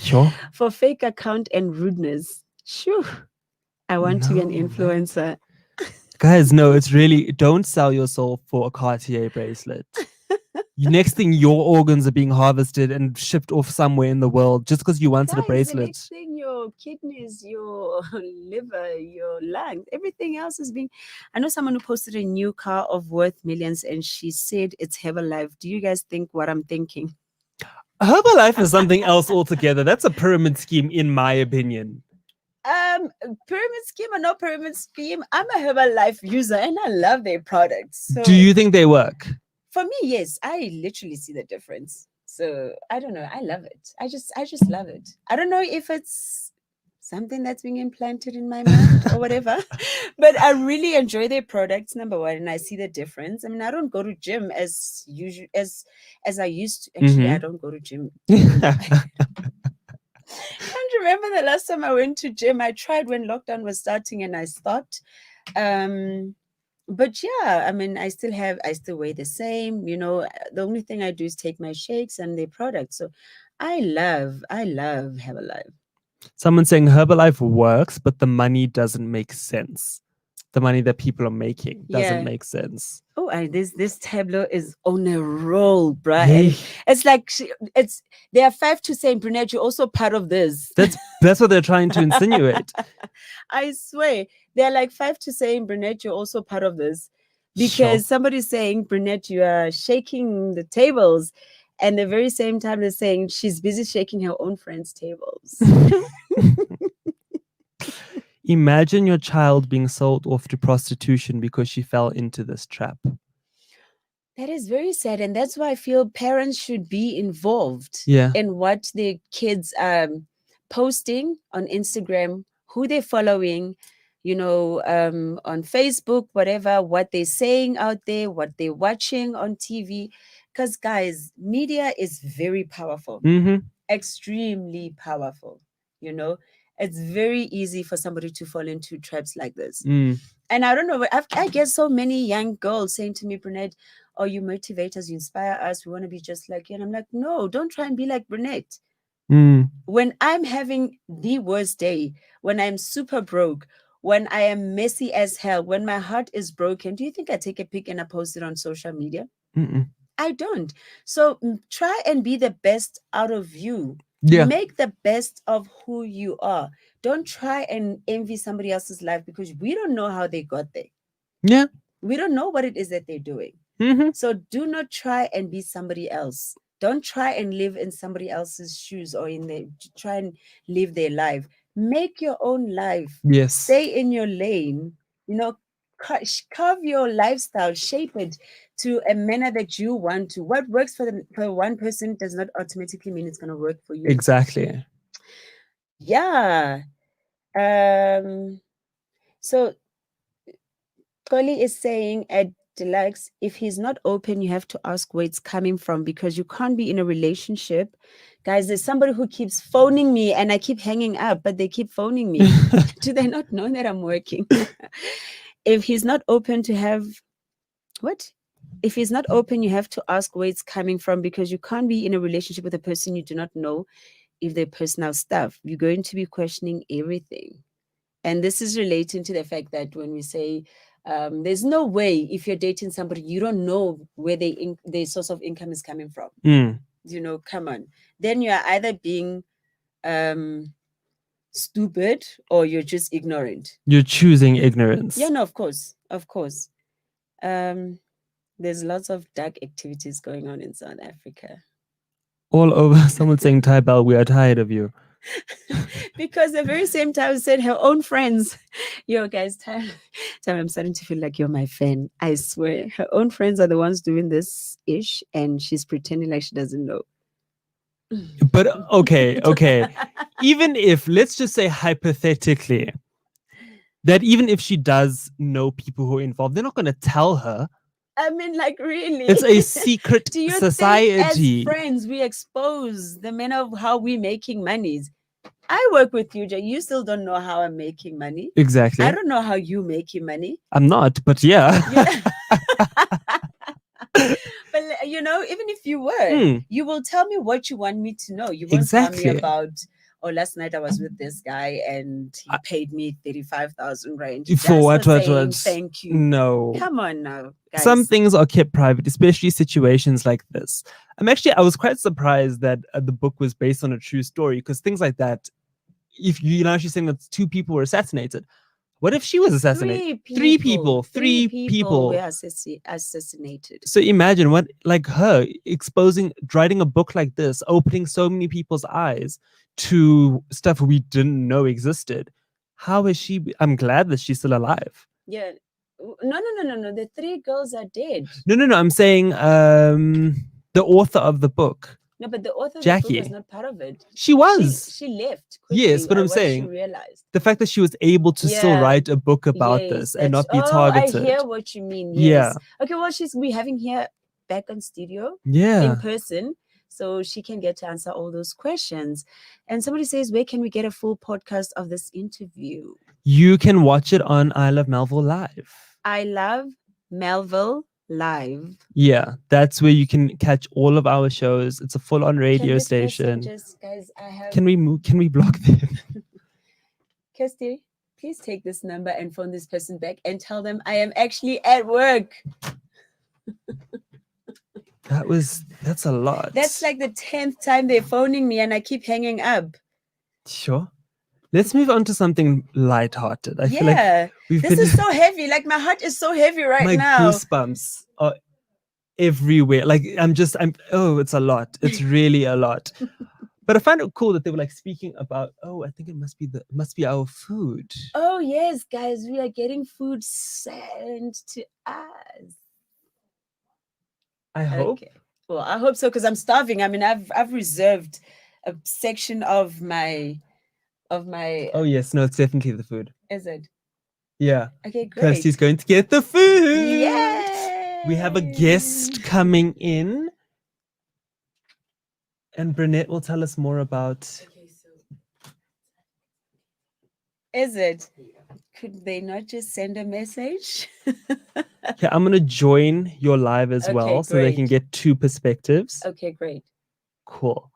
Sure. For fake account and rudeness. Sure. I want to be an No, influencer. Guys, no, it's really, don't sell your soul for a Cartier bracelet. Next thing, your organs are being harvested and shipped off somewhere in the world just because you wanted a Guys, the bracelet. next thing, your kidneys, your liver, your lungs, everything else is being. I know someone who posted a new car of worth millions, and she said it's Herbalife. Do you guys think what I'm thinking? Herbalife is something else altogether. That's a pyramid scheme, in my opinion. Pyramid scheme or no pyramid scheme, I'm a Herbalife user and I love their products. So Do you think they work? for me, yes, I literally see the difference. So I don't know. I love it. I just love it. I don't know if it's something that's being implanted in my mind or whatever, but I really enjoy their products. Number one, and I see the difference. I mean, I don't go to gym as usual as I used to. Actually, I don't go to gym. I can't remember the last time I went to gym. I tried when lockdown was starting and I stopped. But yeah, I mean, I still weigh the same. You know, the only thing I do is take my shakes and their products. So I love Herbalife. Someone saying Herbalife works, but the money doesn't make sense. The money that people are making doesn't make sense. Oh, this tableau is on a roll, bruh. Hey. And it's like they are five to say, Brinette, you're also part of this. That's what they're trying to insinuate. I swear, they're like five to saying, Brinette, you're also part of this. Because somebody's saying, Brinette, you are shaking the tables. And the very same time they're saying she's busy shaking her own friends' tables. Imagine your child being sold off to prostitution because she fell into this trap. That is very sad. And that's why I feel parents should be involved in what their kids are posting on Instagram, who they're following, you know, on Facebook, whatever, what they're saying out there, what they're watching on TV. Because, guys, media is very powerful, extremely powerful, you know. It's very easy for somebody to fall into traps like this. And I don't know, I get so many young girls saying to me, Brinette, oh, you motivate us, you inspire us, we want to be just like you. And I'm like, no, don't try and be like Brinette. When I'm having the worst day, when I'm super broke, when I am messy as hell, when my heart is broken, do you think I take a pic and I post it on social media? I don't. So try and be the best out of you. Make the best of who you are. Don't try and envy somebody else's life because we don't know how they got there. We don't know what it is that they're doing. So do not try and be somebody else. Don't try and live in somebody else's shoes or try and live their life. Make your own life. Stay in your lane. You know, carve your lifestyle, shape it to a manner that you want to. What works for one person does not automatically mean it's going to work for you. Exactly. Yeah. So Koli is saying at Deluxe, if he's not open, you have to ask where it's coming from because you can't be in a relationship. Guys, there's somebody who keeps phoning me and I keep hanging up, but they keep phoning me. Do they not know that I'm working? If he's not open to have what? If he's not open, you have to ask where it's coming from because you can't be in a relationship with a person you do not know if their personal stuff. You're going to be questioning everything. And this is relating to the fact that when we say there's no way if you're dating somebody, you don't know where their source of income is coming from. You know, come on. Then you are either being stupid or you're just ignorant. You're choosing ignorance. Yeah, no, of course. Of course. There's lots of dark activities going on in South Africa. All over. Someone saying, Ty Bell, we are tired of you. Because the very same time said her own friends, yo guys, time I'm starting to feel like you're my fan. I swear, her own friends are the ones doing this ish, and she's pretending like she doesn't know. But okay. Even if, let's just say hypothetically, that even if she does know people who are involved, they're not going to tell her. I mean, like, really? It's a secret Do you society. think as friends we expose the manner of how we're making monies? I work with you, Jay. You still don't know how I'm making money. Exactly. I don't know how you making money. I'm not, but yeah. But even if you were, you will tell me what you want me to know. You won't tell me about, oh, last night I was with this guy and he paid me 35,000 rand. For what? Thank you. No. Come on now, guys. Some things are kept private, especially situations like this. I was quite surprised that the book was based on a true story, because things like that, if she's saying that 2 people were assassinated. What if she was assassinated? 3 people. 3 people were assassinated. So imagine what, like her writing a book like this, opening so many people's eyes to stuff we didn't know existed. How is she? I'm glad that she's still alive. Yeah. No. The 3 girls are dead. No. I'm saying the author of the book. No, but the author of Jackie. the book was not part of it. She was. She left quickly. Yes, but I'm saying she realized. the fact that she was able to still write a book about this and not be targeted. I hear what you mean. Yes. Yeah. Okay, well, we're having her back on studio. Yeah. In person. So she can get to answer all those questions. And somebody says, where can we get a full podcast of this interview? You can watch it on I Love Melville Live. I Love Melville Live. Yeah, that's where you can catch all of our shows. It's a full-on radio station. Guys, Can we block them? Kirsty, please take this number and phone this person back and tell them I am actually at work. That's a lot. That's like the 10th time they're phoning me and I keep hanging up. Sure. Let's move on to something lighthearted. I feel like this is so heavy. Like my heart is so heavy now. My goosebumps are everywhere. Like it's a lot. It's really a lot. But I find it cool that they were like speaking about, I think it must be our food. Oh yes, guys, we are getting food sent to us. I hope. Okay. Well, I hope so, because I'm starving. I mean, I've reserved a section of my. Oh yes, no, it's definitely the food. Is it? Yeah. Okay, great. Kirsty's going to get the food. Yay! We have a guest coming in, and Brinette will tell us more about. Okay, so is it? Could they not just send a message? Okay, I'm gonna join your live as well, so they can get 2 perspectives. Okay, great. Cool.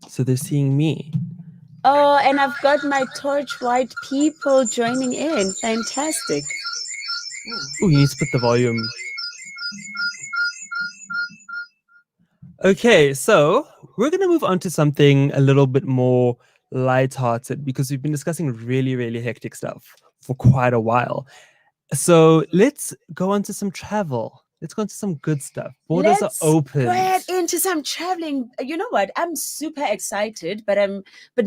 So they're seeing me. Oh, and I've got my torch white people joining in. Fantastic. Oh, you need to put the volume. Okay, so we're going to move on to something a little bit more lighthearted, because we've been discussing really, really hectic stuff for quite a while. So let's go on to some travel. Let's go into some good stuff. Borders are open. Let's go into some traveling. You know what? I'm super excited, but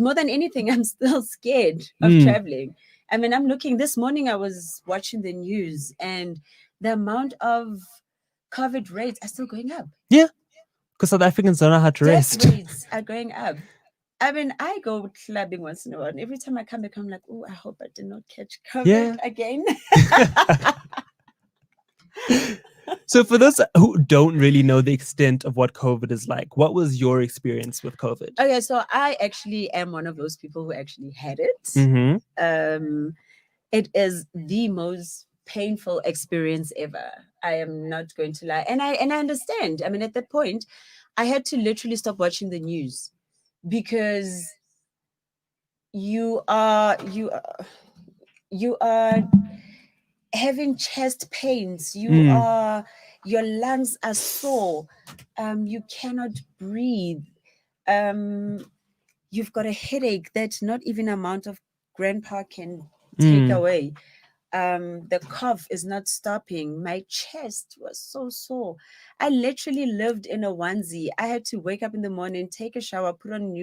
more than anything, I'm still scared of traveling. I mean, I'm looking. This morning, I was watching the news, and the amount of COVID rates are still going up. Yeah, because South Africans don't know how to rest. Rates are going up. I mean, I go clubbing once in a while, and every time I come back, I'm like, oh, I hope I did not catch COVID again. So for those who don't really know the extent of what COVID is like, what was your experience with COVID? Okay, so I actually am one of those people who actually had it. Mm-hmm. It is the most painful experience ever. I am not going to lie. And I understand. I mean, at that point, I had to literally stop watching the news, because you are having chest pains, your lungs are sore, you cannot breathe, you've got a headache that not even amount of grandpa can take away. The cough is not stopping. My chest was so sore. I literally lived in a onesie. I had to wake up in the morning, take a shower, put on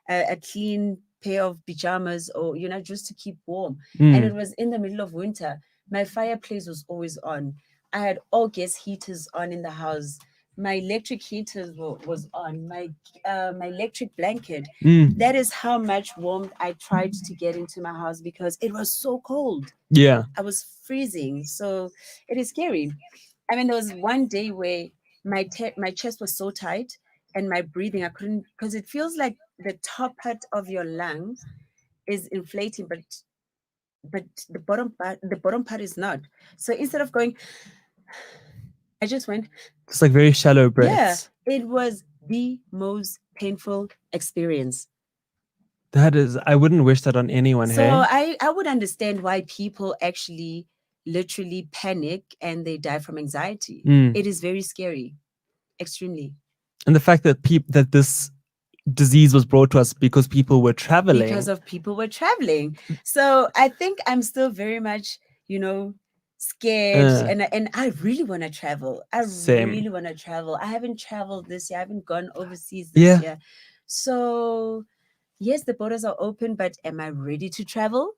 a clean pair of pajamas, or just to keep warm. And it was in the middle of winter. My fireplace was always on. I had all gas heaters on in the house. My electric heaters was on. My electric blanket. That is how much warmth I tried to get into my house because it was so cold. Yeah. I was freezing. So it is scary. I mean, there was one day where my chest was so tight and my breathing, I couldn't, because it feels like the top part of your lung is inflating, but the bottom part is not. So instead of going, I just went. It's like very shallow Yeah, breaths. it was the most painful experience. I wouldn't wish that on anyone, So hey? I would understand why people actually literally panic and they die from anxiety. It is very scary, extremely. And the fact that that this disease was brought to us because people were traveling. Because of people were traveling. So I think I'm still very much, scared, and I really want to travel. Same. Really want to travel. I haven't traveled this year. I haven't gone overseas this year. So yes, the borders are open, but am I ready to travel?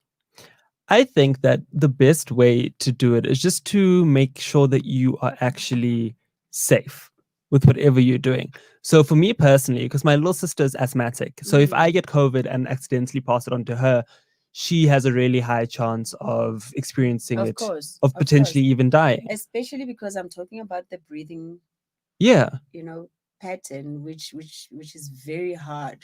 I think that the best way to do it is just to make sure that you are actually safe with whatever you're doing. So for me personally, because my little sister is asthmatic, so if I get COVID and accidentally pass it on to her, she has a really high chance of experiencing Of it, course, of potentially even dying. especially because I'm talking about the breathing, Yeah. pattern, which is very hard.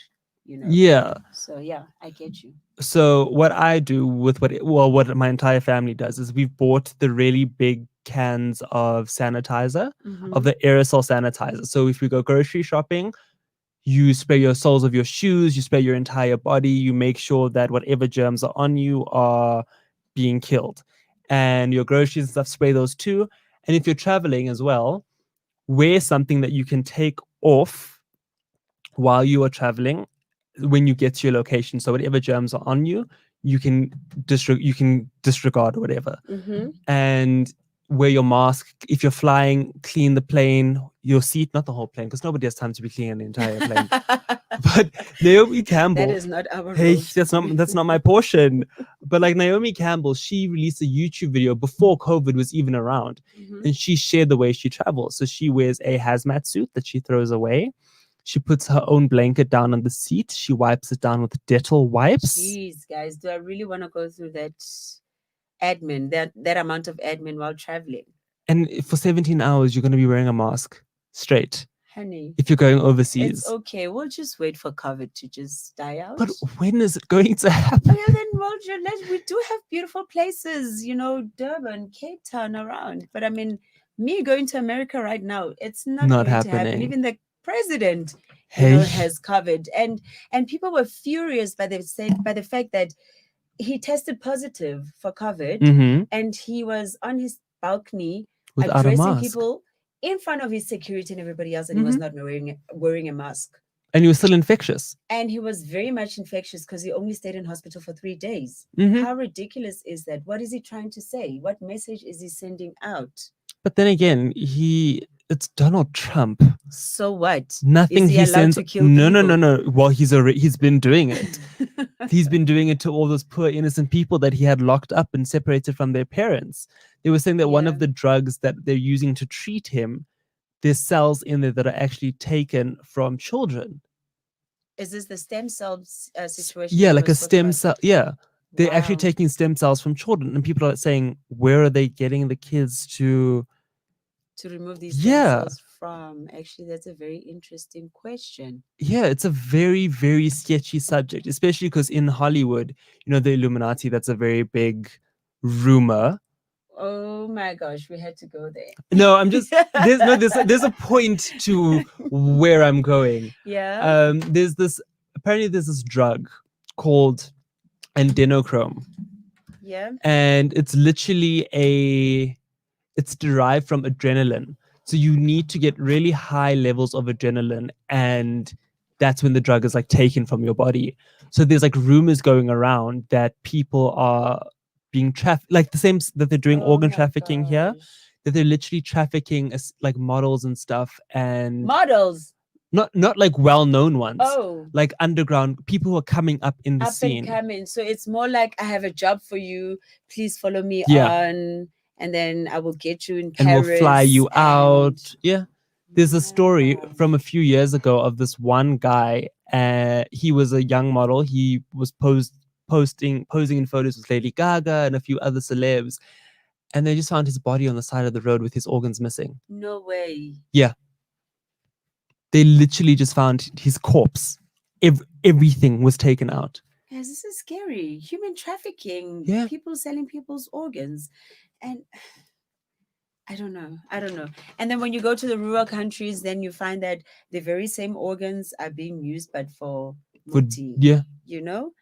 Yeah. So yeah, I get you. So what I do with what my entire family does is we've bought the really big cans of sanitizer, of the aerosol sanitizer. So if we go grocery shopping, you spray your soles of your shoes, you spray your entire body, you make sure that whatever germs are on you are being killed. And your groceries and stuff, spray those too. And if you're traveling as well, wear something that you can take off while you are traveling when you get to your location. So whatever germs are on you, you can disregard or whatever. And wear your mask. If you're flying, clean the plane, your seat, not the whole plane, because nobody has time to be cleaning the entire plane. But Naomi Campbell, That is not our hey, rules. that's not my portion. But like Naomi Campbell, she released a YouTube video before COVID was even around, and she shared the way she travels. So she wears a hazmat suit that she throws away. She puts her own blanket down on the seat. She wipes it down with Dettol wipes. Jeez, guys, do I really want to go through that admin, that amount of admin while traveling? And for 17 hours, you're going to be wearing a mask straight. Honey, if you're going overseas. it's okay. We'll just wait for COVID to just die out. But when is it going to happen? Okay, then we do have beautiful places, Durban, Cape Town around. But I mean, me going to America right now, it's not going to happen. happening. Even the president, Hey. has COVID, and people were furious by the fact that he tested positive for COVID, and he was on his balcony Without a addressing mask. people in front of his security and everybody else, and he was not wearing a mask. And he was still infectious. And he was very much infectious because he only stayed in hospital for 3 days. How ridiculous is that? What is he trying to say? What message is he sending out? But then again, it's Donald Trump. So what? Nothing is he he allowed sends. to kill No. people? Well, he's been doing it. He's been doing it to all those poor innocent people that he had locked up and separated from their parents. They were saying that one of the drugs that they're using to treat him, there's cells in there that are actually taken from children. Is this the stem cells situation? Yeah, like a stem cell. Yeah. They're actually taking stem cells from children. And people are saying, where are they getting the kids to remove these stem cells from? Actually, that's a very interesting question. Yeah, it's a very, very sketchy subject, especially because in Hollywood, the Illuminati, that's a very big rumor. Oh my gosh, we had to go there. No, I'm just there's a point to where I'm going. Yeah. There's this drug called adenochrome. Yeah. And it's literally it's derived from adrenaline. So you need to get really high levels of adrenaline, and that's when the drug is like taken from your body. So there's like rumors going around that people are being trafficked, like the same that they're doing Oh organ my trafficking here, gosh. that they're literally trafficking like models and stuff, and Models. not like well-known ones, Oh, like underground people who are coming up in the up and scene. coming. So it's more like I have a job for you. Please follow me Yeah. on, and then I will get you in And Paris. we'll fly you and- out. Yeah. There's a story Wow. from a few years ago of this one guy. He was a young model. He was posing in photos with Lady Gaga and a few other celebs. And they just found his body on the side of the road with his organs missing. No way. They literally just found his corpse. Everything was taken out. Guys, this is scary. Human trafficking. Yeah. People selling people's organs. And I don't know. And then when you go to the rural countries, then you find that the very same organs are being used, but for muti. Yeah. You know,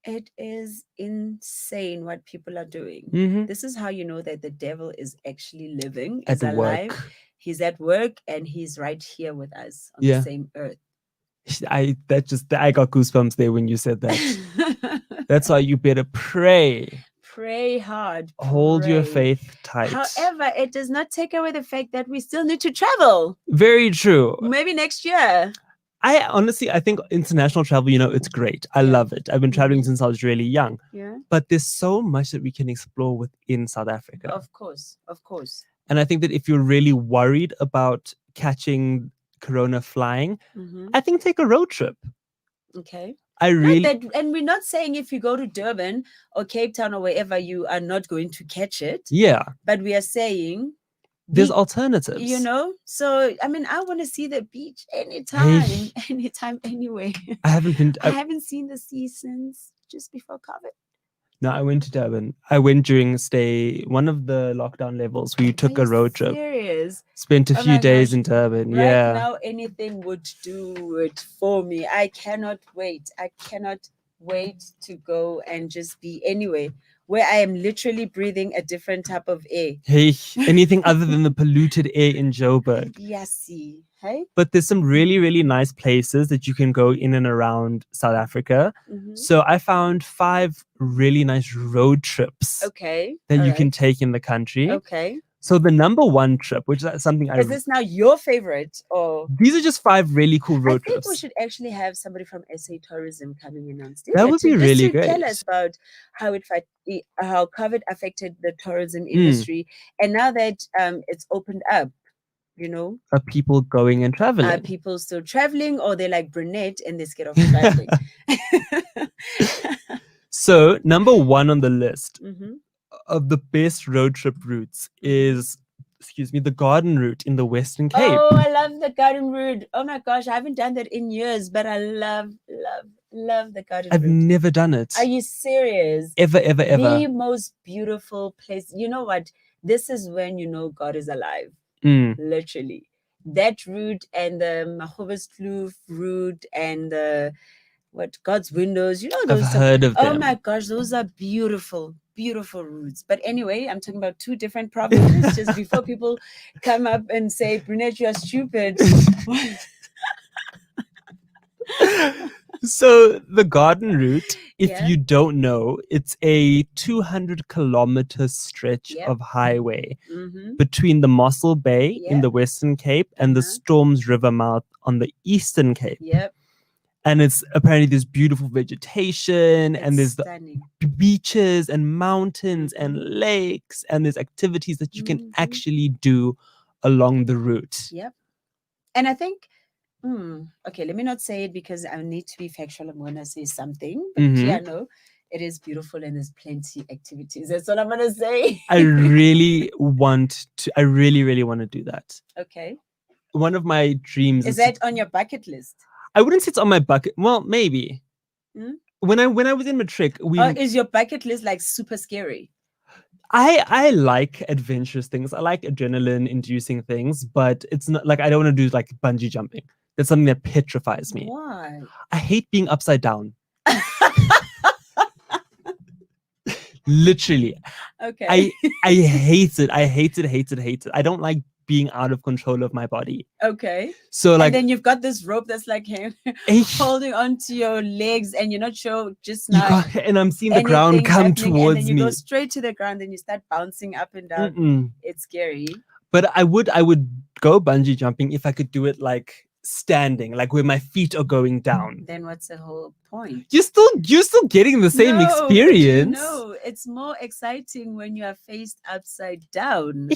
it is insane what people are doing. Mm-hmm. This is how you know that the devil is actually living, At is alive. work. He's at work and he's right here with us on Yeah. the same earth. I got goosebumps there when you said that. That's why you better pray. Pray hard. Hold your pray. faith tight. However, it does not take away the fact that we still need to travel. Very true. Maybe next year. I think international travel, it's great. I Yeah. love it. I've been traveling Mhm. since I was really young. Yeah. But there's so much that we can explore within South Africa. Of course. And I think that if you're really worried about catching corona flying, Mhm. I think take a road trip. Okay. I really And we're not saying if you go to Durban or Cape Town or wherever, you are not going to catch it. yeah. But we are saying There's be- alternatives. So I mean, I want to see the beach anytime, anyway. I haven't been. I haven't seen the sea since just before COVID. No, I went to Durban. I went during one of the lockdown levels. We took Are a you road trip. Serious? Spent a Oh few my days gosh. in Durban. Right Yeah. now, anything would do it for me. I cannot wait. I cannot wait to go and just be anywhere where I am literally breathing a different type of air. Hey, anything other than the polluted air in Joburg. Yes, hey. But there's some really, really nice places that you can go in and around South Africa. Mhm. So I found 5 really nice road trips Okay. that all you right. can take in the country. Okay. So the number 1 trip, which is something Is this now your favorite, or these are just 5 really cool I road think trips. we should actually have somebody from SA Tourism coming in on stage. That would be just really to tell great. us about how how COVID affected the tourism Mm. industry, and now that it's opened up, Are people going and traveling? are people still traveling, or they're like Brinette and they're scared of traveling? So number 1 on the list Mhm. of the best road trip routes is, the garden route in the Western Cape. Oh, I love the garden route. Oh my gosh, I haven't done that in years, but I love the garden I've route. never done it. Are you serious? Ever. The most beautiful place. You know what? This is when you know God is alive. Mm. Literally. That route and the Mahobeskloof route and the God's windows. I've those. heard of Oh them. my gosh, those are beautiful, beautiful routes. But anyway, I'm talking about 2 different provinces. Just before people come up and say, Brinette, you are stupid. So the garden route, if Yeah. you don't know, it's a 200-kilometer stretch Yep. of highway Mhm. between the Mossel Bay in Yep. the Western Cape and the Uh-huh. Storms River mouth on the Eastern Cape. Yep. And it's apparently there's beautiful vegetation and It's there's the stunning. beaches and mountains and Mhm. lakes and there's activities that you can Mhm. actually do along the route. Yep. And I think, okay, let me not say it because I need to be factual. I'm going to say something. But Mhm. yeah, no, it is beautiful and there's plenty activities. That's all I'm going to say. I really, really want to do that. Okay. One of my dreams Is that on your bucket list? I wouldn't say it's on my bucket. Well, maybe. Hmm? When I was in matric, Or is your bucket list like super scary? I like adventurous things. I like adrenaline inducing things, but it's not like I don't want to do like bungee jumping. That's something that petrifies me. Why? I hate being upside down. Literally. Okay. I hate it. I hate it. I don't like being out of control of my body. Okay. So like and then you've got this rope that's like holding onto your legs, and you're not sure just you now. can't, and I'm seeing the ground anything come happening, and towards then you me. go straight to the ground, and you start bouncing up and down. Mm-mm. It's scary. But I would go bungee jumping if I could do it like standing, like where my feet are going down. Then what's the whole point? You're still getting the same No, experience. No, it's more exciting when you are faced upside down.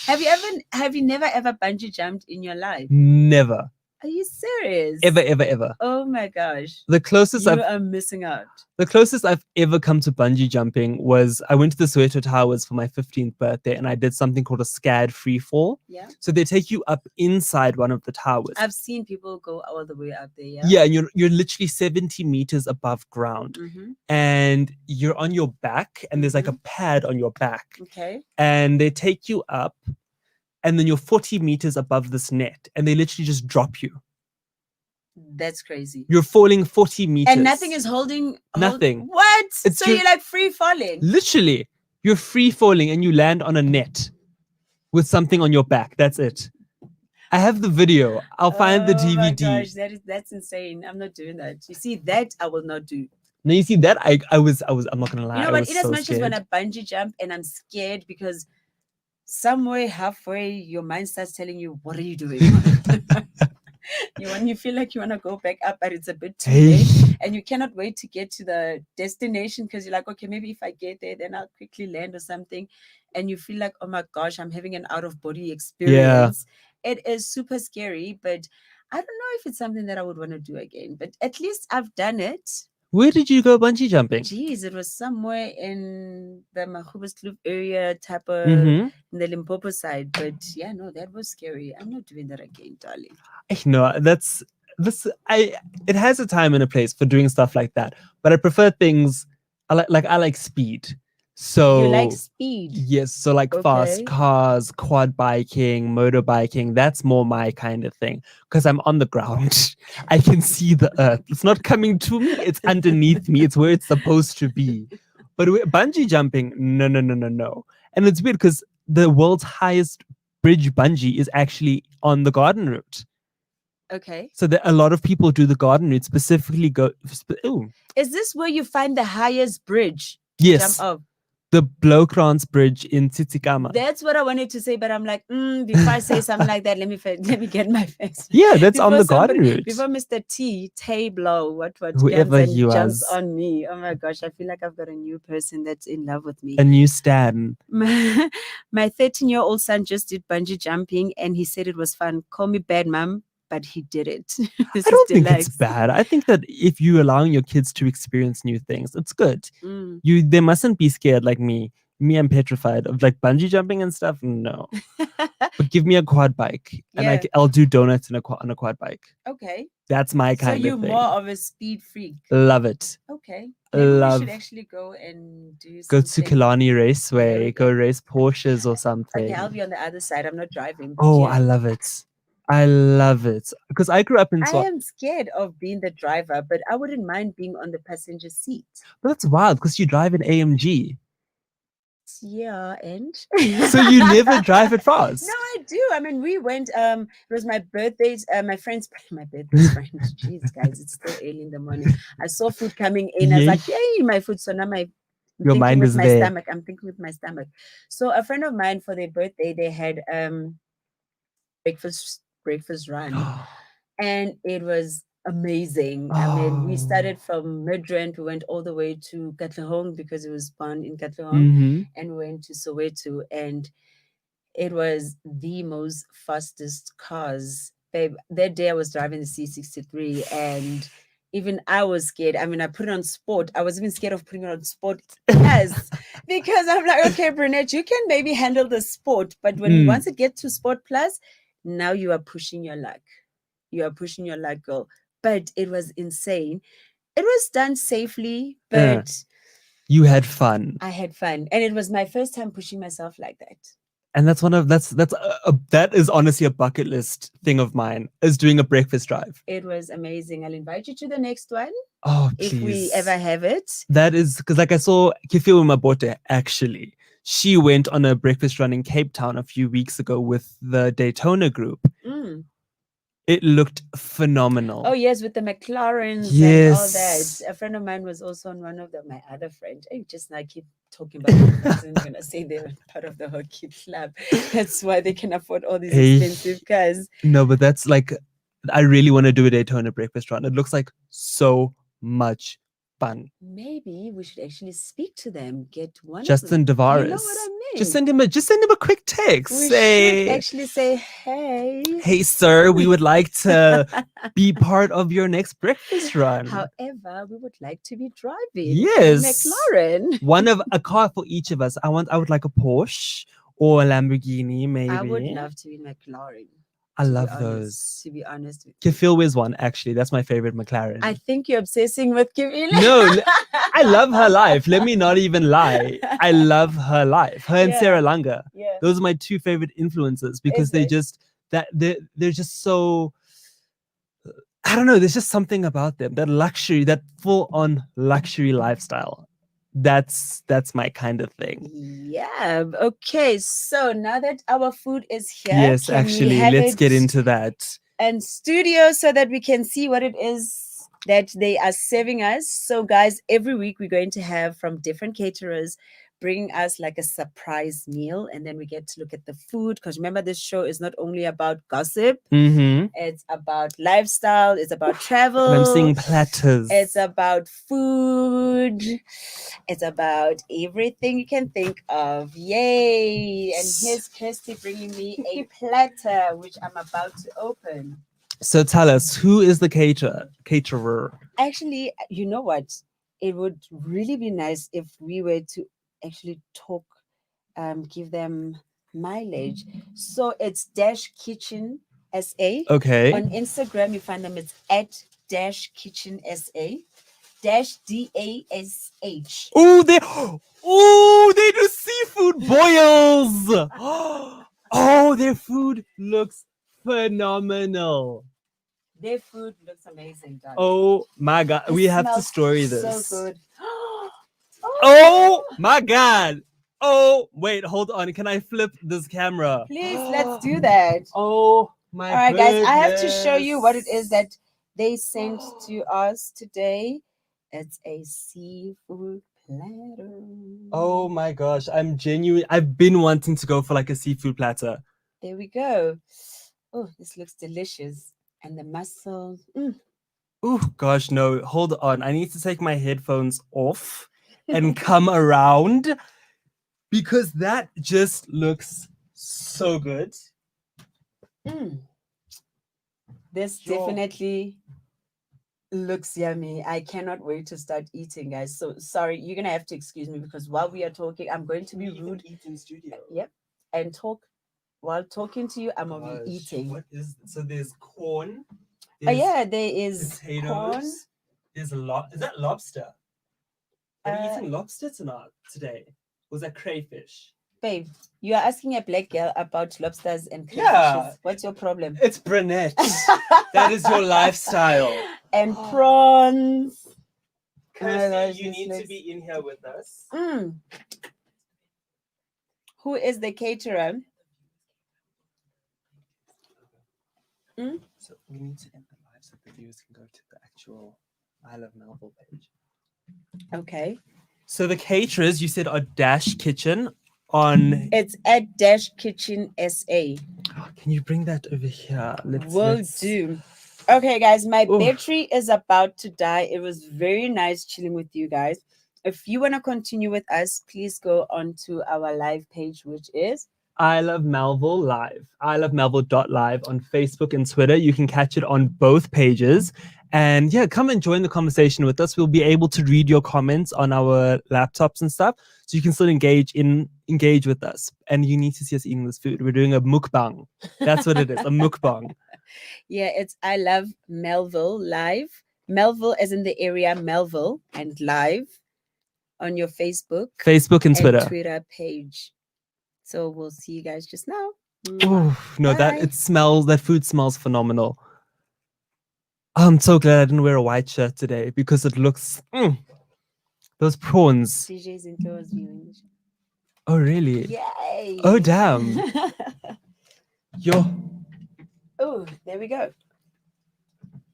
Have you never ever bungee jumped in your life? Never. Are you serious? Ever. Oh my gosh. The closest You are missing out. The closest I've ever come to bungee jumping was I went to the Soweto Towers for my 15th birthday, and I did something called a SCAD free fall. Yeah. So they take you up inside one of the towers. I've seen people go all the way up there. Yeah. Yeah, and you're literally 70 meters above ground, Mm-hmm. and you're on your back, and there's like a pad on your back. Okay. And they take you up, and then you're 40 meters above this net, and they literally just drop you. That's crazy. You're falling 40 meters. And nothing is holding. Nothing. What? It's so you're like free falling. Literally, you're free falling and you land on a net with something on your back. That's it. I have the video. I'll find the DVD. Oh my gosh, that's insane. I'm not doing that. You see, that I will not do. Now you see that I'm not gonna lie. You know what? In as much scared. as when I bungee jump and I'm scared because somewhere halfway your mind starts telling you, what are you doing? You feel like you want to go back up, but it's a bit too late, and you cannot wait to get to the destination because you're like, okay, maybe if I get there, then I'll quickly land or something. And you feel like, oh my gosh, I'm having an out-of-body experience. Yeah. It is super scary, but I don't know if it's something that I would want to do again. But at least I've done it. Where did you go bungee jumping? Jeez, it was somewhere in the Mahubaskloof area, type of in the Limpopo side. But yeah, no, that was scary. I'm not doing that again, darling. No, it has a time and a place for doing stuff like that. But I prefer things I like speed. So you like speed? Yes, so like fast cars, quad biking, motorbiking, that's more my kind of thing. Because I'm on the ground. I can see the earth. It's not coming to me, it's underneath me. It's where it's supposed to be. But bungee jumping, no. And it's weird because the world's highest bridge bungee is actually on the garden route. Okay. So a lot of people do the garden route, specifically Is this where you find the highest bridge? Yes. Jump up? The Blowkrans Bridge in Tsitsikamma. That's what I wanted to say, but I'm like, before I say something like that, let me get my face. Yeah, that's on the garden route. Before Mr. Tay Blow, whoever you jumps on me. Oh my gosh, I feel like I've got a new person that's in love with me. A new Stan. My 13-year-old son just did bungee jumping, and he said it was fun. Call me bad, mom. But he did it. I don't think it's bad. I think that if you're allowing your kids to experience new things, it's good. They mustn't be scared like me. I'm petrified of like bungee jumping and stuff. No, but give me a quad bike, and I'll do donuts on a quad bike. Okay, that's my kind of thing. So you're more of a speed freak. Love it. Okay, maybe we should actually go and do go to Killarney Raceway. Go race Porsches or something. Okay, I'll be on the other side. I'm not driving. Oh, yeah. I love it because I grew up in. I am scared of being the driver, but I wouldn't mind being on the passenger seat. But that's wild because you drive an AMG. Yeah, and so you never drive it fast? No, I do. I mean, we went. It was my birthday's. My birthday's friend. Jeez, guys, it's still early in the morning. I saw food coming in. I was like, "Yay, my food!" So now your mind is there. Stomach. I'm thinking with my stomach. So a friend of mine, for their birthday, they had breakfast run, and it was amazing. I mean, we started from Midrand, we went all the way to Katlehong because it was born in Katlehong, and we went to Soweto, and it was the most fastest cars. Babe, that day I was driving the C63, and even I was scared. I mean, I put it on sport. I was even scared of putting it on sport plus because I'm like, okay, Brinette, you can maybe handle the sport, but when once it gets to sport plus, now you are pushing your luck. You are pushing your luck, girl. But it was insane. It was done safely, but you had fun. I had fun, and it was my first time pushing myself like that. And that is honestly a bucket list thing of mine, is doing a breakfast drive. It was amazing. I'll invite you to the next one. Oh, please. If we ever have it. That is because, like, I saw Kifio Mabote actually. she went on a breakfast run in Cape Town a few weeks ago with the Daytona group. Mm. It looked phenomenal. Oh yes, with the McLarens and all Yes. that. A friend of mine was also on one of them. My other friend. I just now keep talking about cars and gonna say they're part of the hockey club. That's why they can afford all these Hey. expensive cars. No, but that's like, I really want to do a Daytona breakfast run. It looks like so much fun. Maybe we should actually speak to them. Get one Justin of them. Tavares. You know what I mean? Just send him a quick text. We Say, should actually say, hey. hey sir, we would like to be part of your next breakfast run. However, we would like to be driving Yes. a McLaren. One of a car for each of us. I would like a Porsche or a Lamborghini, maybe. I would love to be McLaren. I to be love honest, those. To be honest with you. Kefil wears one, actually. That's my favorite McLaren. I think you're obsessing with Kivile. No, I love her life. Let me not even lie. I love her life. Her and Yeah. Sarah Langer. Yeah. Those are my two favorite influencers because Is they it? just they're just so, I don't know, there's just something about them. That luxury, that full-on luxury lifestyle. That's my kind of thing. Yeah. Okay. So now that our food is here, Yes, can we actually, have let's get it into that. in studio so that we can see what it is that they are serving us. So, guys, every week we're going to have from different caterers bring us like a surprise meal, and then we get to look at the food. Because remember, this show is not only about gossip; Mm-hmm. it's about lifestyle, it's about travel. And I'm seeing platters. It's about food. It's about everything you can think of. Yay! And here's Kirsty bringing me a platter, which I'm about to open. So tell us, who is the caterer? Actually, you know what? It would really be nice if we were to actually talk, give them mileage. So it's Dash Kitchen SA. Okay. On Instagram, you find them. It's at Dash Kitchen SA. Dash DASH. Oh, they do seafood boils. Oh, their food looks phenomenal. Their food looks amazing, darling. Oh my god, It we have to smells story this. So good. Oh my god. Oh, wait, hold on. Can I flip this camera? Please, let's do that. Oh my All right, guys, I have to show you what it goodness. is that they sent to us today. It's a seafood platter. Oh my gosh, I've been wanting to go for like a seafood platter. There we go. Oh, this looks delicious. And the mussels. Oh gosh, no, hold on. I need to take my headphones off and come around because that just looks so good. This Sure. definitely looks yummy. I cannot wait to start eating, guys. So sorry, you're gonna have to excuse me because while we are talking, I'm going to be rude. Eat in studio. Yep. And talk while talking to you, I'm gonna be Gosh, eating. what is so? There's corn. Oh yeah, there is Potatoes. corn. There's is that lobster? Are we Uh, eating lobster tonight? Today? Was that crayfish? Babe, you are asking a black girl about lobsters and crayfishes. Yeah. What's your problem? It's Brinette. That is your lifestyle. And prawns. Kirsty, gosh, you this need to looks- be in here with us. Who is the caterer? So we need to end the live so the viewers can go to the actual I Love Melville page. Okay. So the caterers you said are Dash Kitchen on. It's at Dash Kitchen SA. Can you bring that over here? Will do. Okay, guys, my Oof. battery is about to die. It was very nice chilling with you guys. If you want to continue with us, please go on to our live page, which is I Love Melville Live. I Love Melville.live on Facebook and Twitter. You can catch it on both pages. And yeah, come and join the conversation with us. We'll be able to read your comments on our laptops and stuff. So you can still engage with us. And you need to see us eating this food. We're doing a mukbang. That's what it is, a mukbang. Yeah, it's I Love Melville Live. Melville as in the area Melville and live on your Facebook Facebook and Twitter. Twitter page. So we'll see you guys just now. Oof, no, Bye. that food smells phenomenal. I'm so glad I didn't wear a white shirt today because it looks those prawns. CJ's into us viewing the show. Oh, really? Yay! Oh, damn. Yo, Oh, there we go.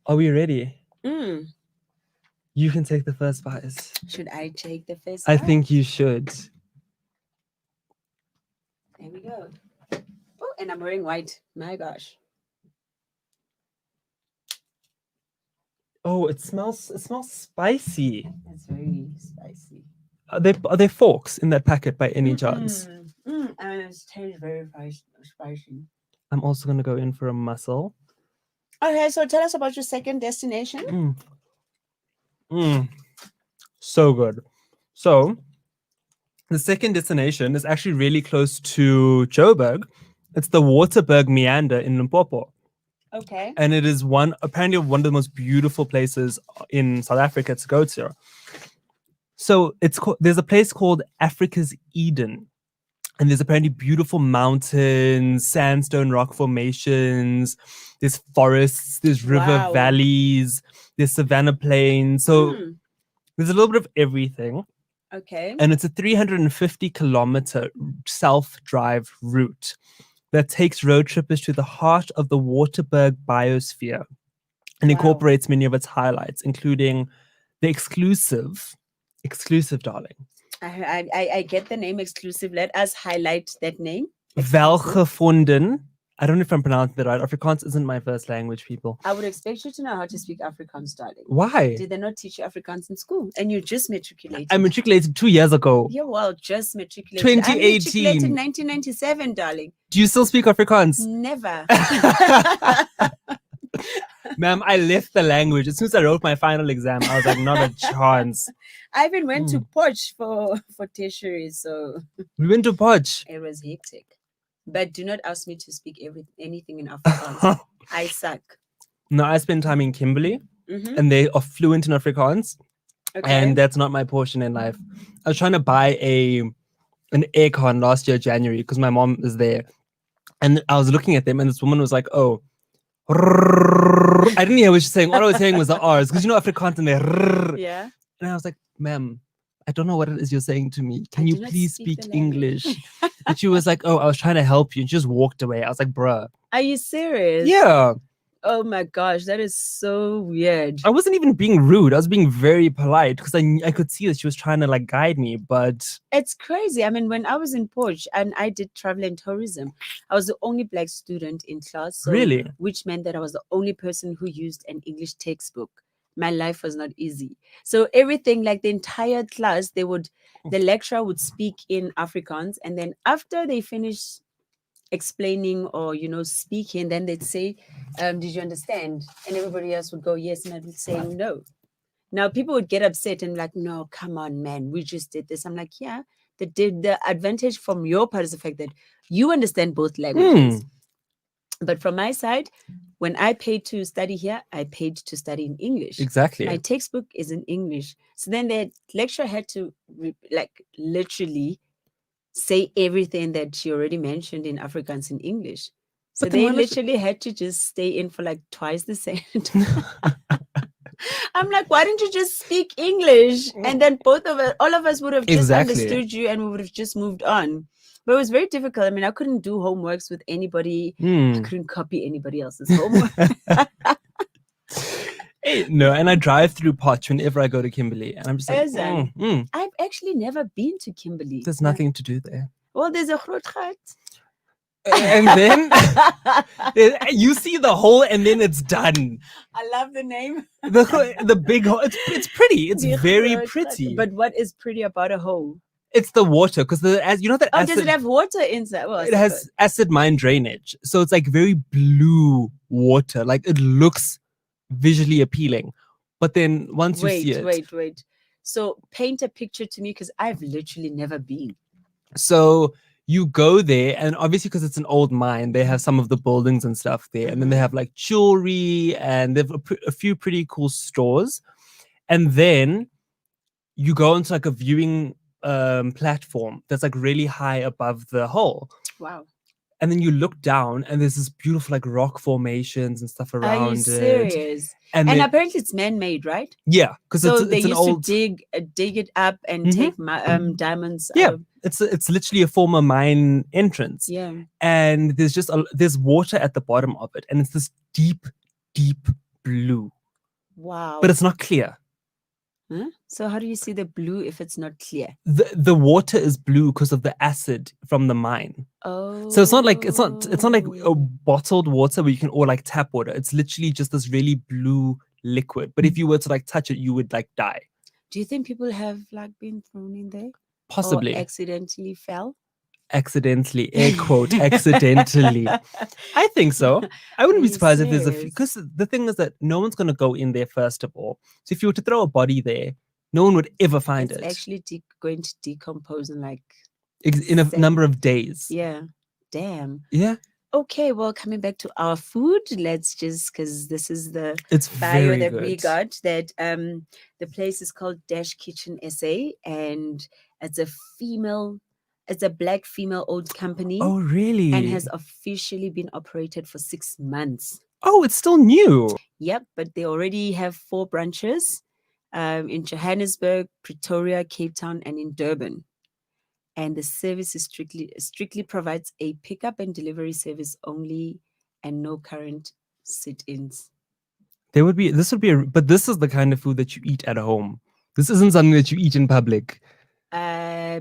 are we ready? Mm. You can take the first bite. Should I take the first? I bite? think you should. There we go. Oh, and I'm wearing white. My gosh. Oh, it smells spicy. That's very spicy. Are there forks in that packet by any chance? And it tastes very spicy. I'm also gonna go in for a mussel. Okay, so tell us about your second destination. So good. So the second destination is actually really close to Joburg. It's the Waterberg Meander in Limpopo. Okay. And it is apparently one of the most beautiful places in South Africa to go to. So there's a place called Africa's Eden. And there's apparently beautiful mountains, sandstone rock formations, there's forests, there's river valleys, there's savanna plains. So there's a little bit of everything. Okay. And it's a 350-kilometer self-drive route that takes road trippers to the heart of the Waterberg biosphere and incorporates many of its highlights, including the exclusive, darling. I get the name exclusive. Let us highlight that name. Welgevonden. I don't know if I'm pronouncing that right. Afrikaans isn't my first language, people. I would expect you to know how to speak Afrikaans, darling. Why? Did they not teach you Afrikaans in school? And you just matriculated. I matriculated 2 years ago. Yeah, well, just matriculated. 2018. I matriculated in 1997, darling. Do you still speak Afrikaans? Never. Ma'am, I left the language. As soon as I wrote my final exam, I was like, not a chance. I even went to Poch for tertiary, so We went to Poch. it was hectic. But do not ask me to speak anything in Afrikaans. I suck. No, I spent time in Kimberley, and they are fluent in Afrikaans, and that's not my portion in life. I was trying to buy an aircon last year, January, because my mom is there, and I was looking at them, and this woman was like, "Oh." I didn't hear what she was saying. All I was hearing was the R's, because you know Afrikaans and they. Yeah. And I was like, "Ma'am, I don't know what it is you're saying to me. Can you please speak English?" And she was like, "Oh, I was trying to help you." And she just walked away. I was like, "Bruh." Are you serious? Yeah. Oh my gosh, that is so weird. I wasn't even being rude. I was being very polite because I could see that she was trying to like guide me, but it's crazy. I mean, when I was in Poch and I did travel and tourism, I was the only Black student in class. So, really? Which meant that I was the only person who used an English textbook. My life was not easy. So everything, like the entire class, the lecturer would speak in Afrikaans, and then after they finished explaining or speaking, then they'd say, did you understand? And everybody else would go yes, and I'd be saying no. Now people would get upset and like, no, come on, man, we just did this. I'm like, yeah, the advantage from your part is the fact that you understand both languages. But from my side, when I paid to study here, I paid to study in English. Exactly. My textbook is in English. So then the lecturer had to literally say everything that she already mentioned in Afrikaans in English. So they literally had to just stay in for like twice the same time. I'm like, why didn't you just speak English? And then all of us would have just understood you and we would have just moved on. But it was very difficult. I mean, I couldn't do homeworks with anybody. I couldn't copy anybody else's homework. No, and I drive through Poch whenever I go to Kimberley. And I'm just like, I've actually never been to Kimberley. There's nothing to do there. Well, there's a Grootgat. And then you see the hole and then it's done. I love the name. The big hole. It's pretty. It's very pretty. But what is pretty about a hole? It's the water, because you know that acid, does it have water inside? Well, it has acid mine drainage, so it's like very blue water. Like it looks visually appealing, but then once you see it, wait. So paint a picture to me, because I've literally never been. So you go there, and obviously because it's an old mine, they have some of the buildings and stuff there, and then they have like jewelry, and they have a few pretty cool stores, and then you go into like a viewing platform that's like really high above the hole. Wow. And then you look down and there's this beautiful like rock formations and stuff around it. Are you serious? And apparently it's man-made, right? Yeah, because so it's they an used old... to dig it up and take diamonds. Yeah, it's literally a former mine entrance. Yeah. And there's just there's water at the bottom of it, and it's this deep blue, Wow. but it's not clear. Huh? So how do you see the blue if it's not clear? The water is blue because of the acid from the mine. Oh. So it's not like a bottled water where you can, or like tap water. It's literally just this really blue liquid. But if you were to like touch it, you would like die. Do you think people have like been thrown in there? Possibly. Or accidentally fell? Accidentally, air quote, accidentally. I think so. I wouldn't Are be you surprised if there's a few, serious? because the thing is that no one's going to go in there first of all. So if you were to throw a body there, no one would ever find It's it actually going to decompose in like in a number of days. yeah. Damn. Yeah. Okay, well, coming back to our food, let's just, because this is the It's bio very that good. we got, that the place is called Dash Kitchen SA, and it's a black female owned company. Oh, really? And has officially been operated for 6 months. Oh, it's still new. Yep, but they already have 4 branches in Johannesburg, Pretoria, Cape Town, and in Durban. And the service is strictly provides a pickup and delivery service only, and no current sit-ins. This would be, but this is the kind of food that you eat at home. This isn't something that you eat in public.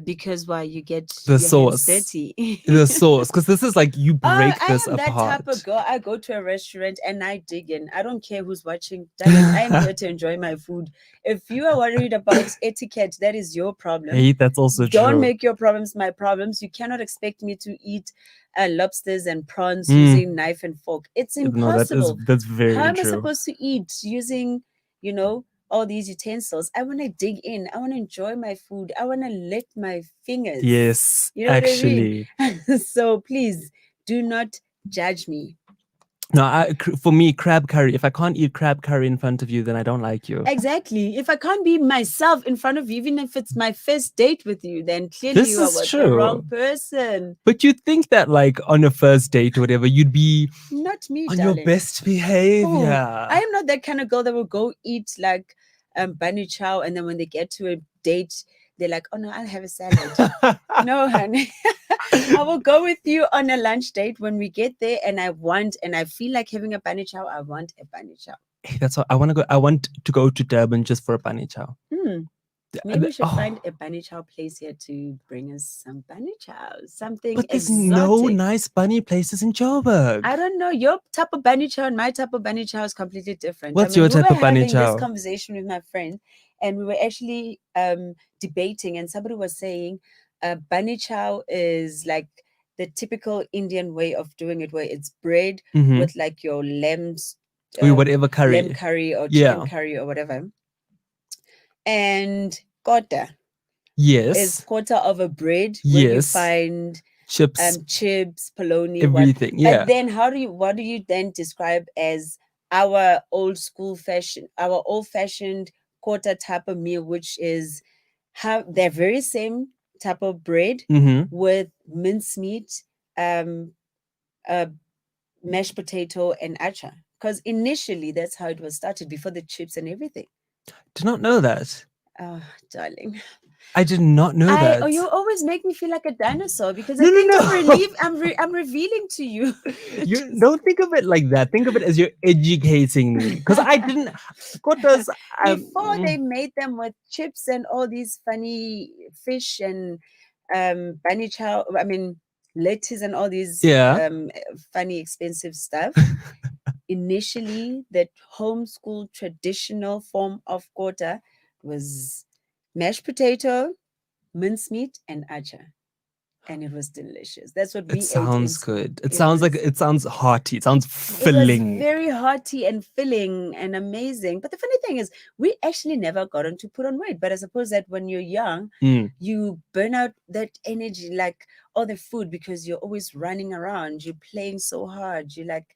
Because why you get The your sauce. hands dirty. The sauce, because this is like you break this I am apart. that type of girl. I go to a restaurant and I dig in. I don't care who's watching. Darling, I am here to enjoy my food. If you are worried about etiquette, that is your problem. Hey, that's also true. Don't make your problems my problems. You cannot expect me to eat lobsters and prawns using knife and fork. It's impossible. No, that's very How am true. I supposed to eat using, all these utensils? I want to dig in. I want to enjoy my food. I want to lick my fingers. Yes, You know actually. what I mean? So please do not judge me. No, for me, crab curry. If I can't eat crab curry in front of you, then I don't like you. Exactly. If I can't be myself in front of you, even if it's my first date with you, then clearly you are the wrong person. But you'd think that, like, on a first date or whatever, you'd be not me, on darling. your best behavior. Oh, I am not that kind of girl that will go eat like bunny chow, and then when they get to a date, they're like, "Oh no, I'll have a salad." No, honey. I will go with you on a lunch date when we get there, and I feel like having a bunny chow. I want a bunny chow. Hey, that's what I want to go. I want to go to Durban just for a bunny chow. Maybe we should find a bunny chow place here to bring us some bunny chow. Something But there's exotic. no nice bunny places in Joburg. I don't know. Your type of bunny chow and my type of bunny chow is completely different. What's your type of bunny chow? We were having this conversation with my friend, and we were actually debating, and somebody was saying bunny chow is like the typical Indian way of doing it, where it's bread with like your lamb's whatever curry, lamb curry or chicken curry or whatever. And kota, is quarter of a bread where you find chips, polony, everything. And then what do you then describe as our old fashioned kota type of meal, which is they're very same type of bread with mincemeat, mashed potato, and acha. Because initially that's how it was started, before the chips and everything. Did not know that. Oh, darling. I did not know that. Oh, you always make me feel like a dinosaur, because I think I'm revealing to you. You don't think of it like that. Think of it as you're educating me, because I didn't. Before they made them with chips and all these funny fish and bunny chow. I mean, lettuce and all these funny expensive stuff. Initially, the homeschool traditional form of kota was mashed potato, mincemeat, and acha, and it was delicious. That's what we ate. It sounds good. It sounds hearty. It sounds filling. It was very hearty and filling and amazing. But the funny thing is, we actually never got on to put on weight. But I suppose that when you're young, you burn out that energy, like all the food, because you're always running around. You're playing so hard. You're like,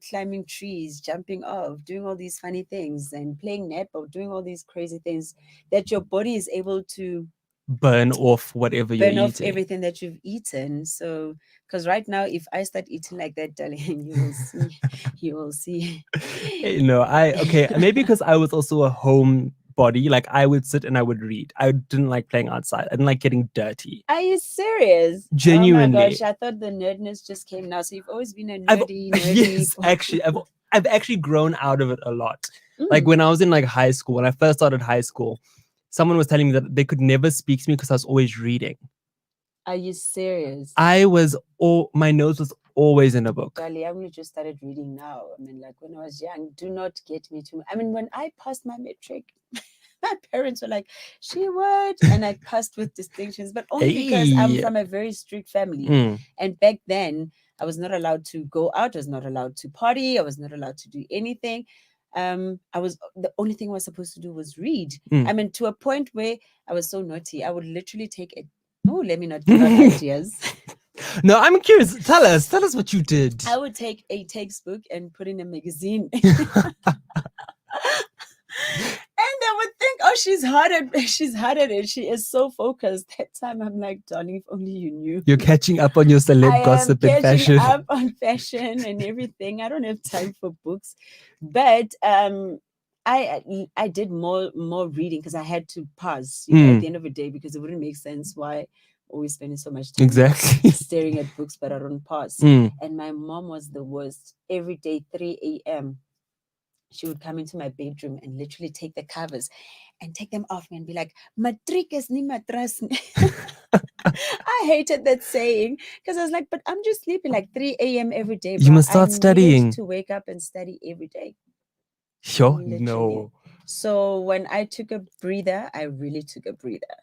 climbing trees, jumping off, doing all these funny things, and playing netball, doing all these crazy things, that your body is able to burn off whatever you're eating. Burn off everything that you've eaten. So, because right now, if I start eating like that, darling, you will see. Okay, maybe because I was also a home body. Like I would sit and I would read. I didn't like playing outside. I didn't like getting dirty. Are you serious? Genuinely. Oh my gosh, I thought the nerdness just came now. So you've always been a I've- nerdy. Yes, boy. actually, I've actually grown out of it a lot. Like Mm. when I was in like high school, when I first started high school, someone was telling me that they could never speak to me because I was always reading. Are you serious? My nose was always in a book. Golly, I only just started reading now. I mean, like when I was young, do not get me to. I mean, when I passed my matric, my parents were like, "She would," and I passed with distinctions, but only because I'm Hey. from a very strict family. Mm, And back then, I was not allowed to go out. I was not allowed to party. I was not allowed to do anything. I was the only thing I was supposed to do was read. Mm. I mean, to a point where I was so naughty, I would literally take it. Oh, let me not give out ideas. No, I'm curious. Tell us what you did. I would take a textbook and put in a magazine. And I would think, oh, she's hard at it. She is so focused. That time I'm like, darling, if only you knew. You're catching up on your celeb I gossip am and catching fashion. up on fashion and everything. I don't have time for books. But I did more reading because I had to pause, at the end of the day, because it wouldn't make sense why always spending so much time Exactly. staring at books, but I don't pause. Mm. And my mom was the worst. Every day, 3 a.m., she would come into my bedroom and literally take the covers and take them off me and be like, "Matric is ni matras." I hated that saying because I was like, but I'm just sleeping like 3 a.m. every day. You must start I studying. needed to wake up and study every day. Sure. Literally. No. So when I took a breather, I really took a breather.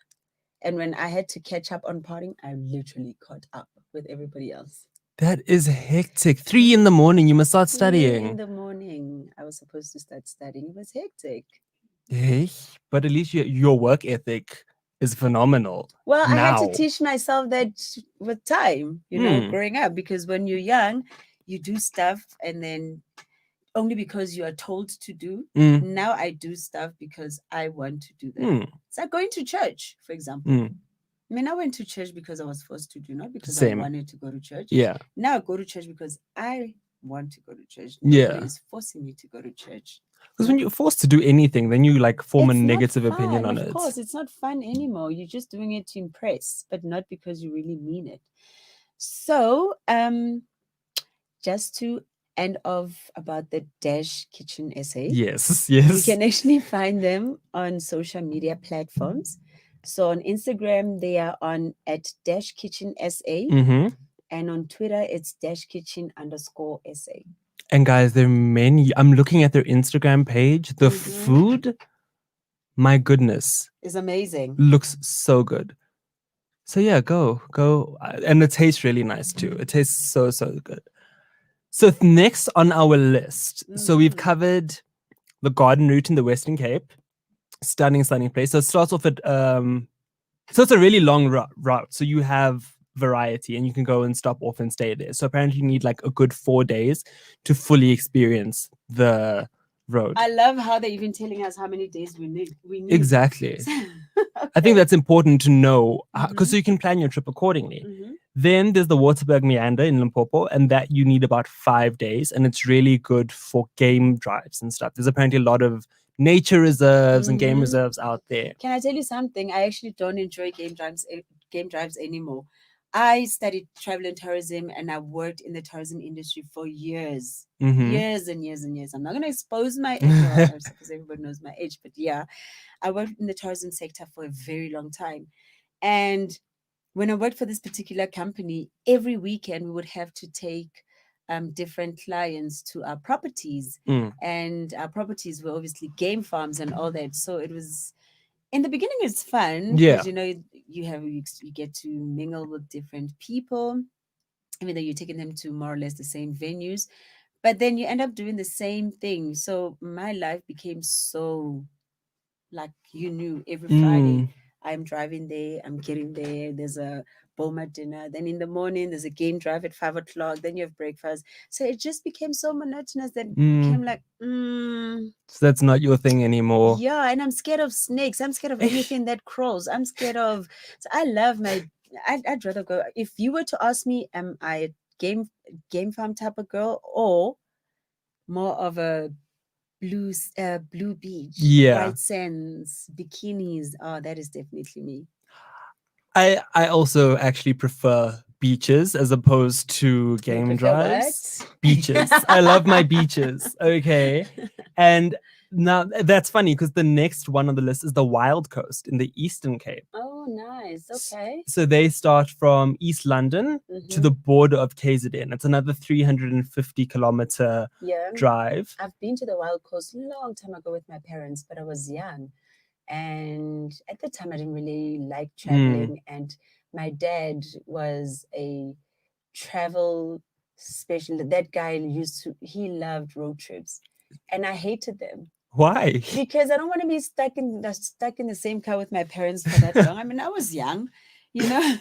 And when I had to catch up on partying, I literally caught up with everybody else. That is hectic. 3 in the morning, you must start 3 in studying. the morning, I was supposed to start studying. It was hectic. Hey, but at least your work ethic is phenomenal. Well, I had to now. teach myself that with time, growing up, because when you're young, you do stuff and then only because you are told to do. Now I do stuff because I want to do them. It's like going to church, for example. I mean, I went to church because I was forced to do, not because Same. I wanted to go to church. Yeah. Now I go to church because I want to go to church. Nobody is forcing me to go to church. Because when you're forced to do anything, then you like form a It's not negative opinion on fun, it. Of course, it's not fun anymore. You're just doing it to impress, but not because you really mean it. So, just to end off about the Dash Kitchen essay. Yes. You can actually find them on social media platforms. So on Instagram, they are on at Dash Kitchen SA. And on Twitter, it's Dash Kitchen _SA. And guys, there are many. I'm looking at their Instagram page. The food, my goodness, is amazing. Looks so good. So yeah, go. And it tastes really nice too. It tastes so good. So next on our list, so we've covered the garden route in the Western Cape. Stunning place. So it starts off at so it's a really long route. So you have variety and you can go and stop off and stay there. So apparently you need like a good 4 days to fully experience the road. I love how they're even telling us how many days we need. Exactly. Okay. I think that's important to know because so you can plan your trip accordingly. Then there's the Waterberg Meander in Limpopo, and that you need about 5 days, and it's really good for game drives and stuff. There's apparently a lot of nature reserves and game reserves out there. Can I tell you something? I actually don't enjoy game drives anymore. I studied travel and tourism, and I worked in the tourism industry for years, years and years and years. I'm not going to expose my age because everybody knows my age, but yeah, I worked in the tourism sector for a very long time. And when I worked for this particular company, every weekend we would have to take different clients to our properties, and our properties were obviously game farms and all that. So it was, in the beginning, it's fun because you get to mingle with different people, even though you're taking them to more or less the same venues, but then you end up doing the same thing. So my life became so like, every Friday I'm driving there, I'm getting there, there's a Boma dinner, then in the morning there's a game drive at 5 o'clock, then you have breakfast. So it just became so monotonous that it became like, So that's not your thing anymore. Yeah, and I'm scared of snakes. I'm scared of anything that crawls. I'm scared of, so I love I'd rather go. If you were to ask me, am I a game farm type of girl or more of a blue beach, Yeah. white sands, bikinis. Oh, that is definitely me. I also actually prefer beaches as opposed to You game prefer drives. what? Beaches. I love my beaches. Okay. And now that's funny because the next one on the list is the Wild Coast in the Eastern Cape. Oh, nice. Okay. So they start from East London to the Mhm. border of KZN. It's another 350-kilometer Yeah. drive. I've been to the Wild Coast a long time ago with my parents, but I was young. And at the time, I didn't really like traveling. And my dad was a travel specialist. That guy he loved road trips. And I hated them Why? because I don't want to be stuck in the same car with my parents for that long. I mean, I was young, you know.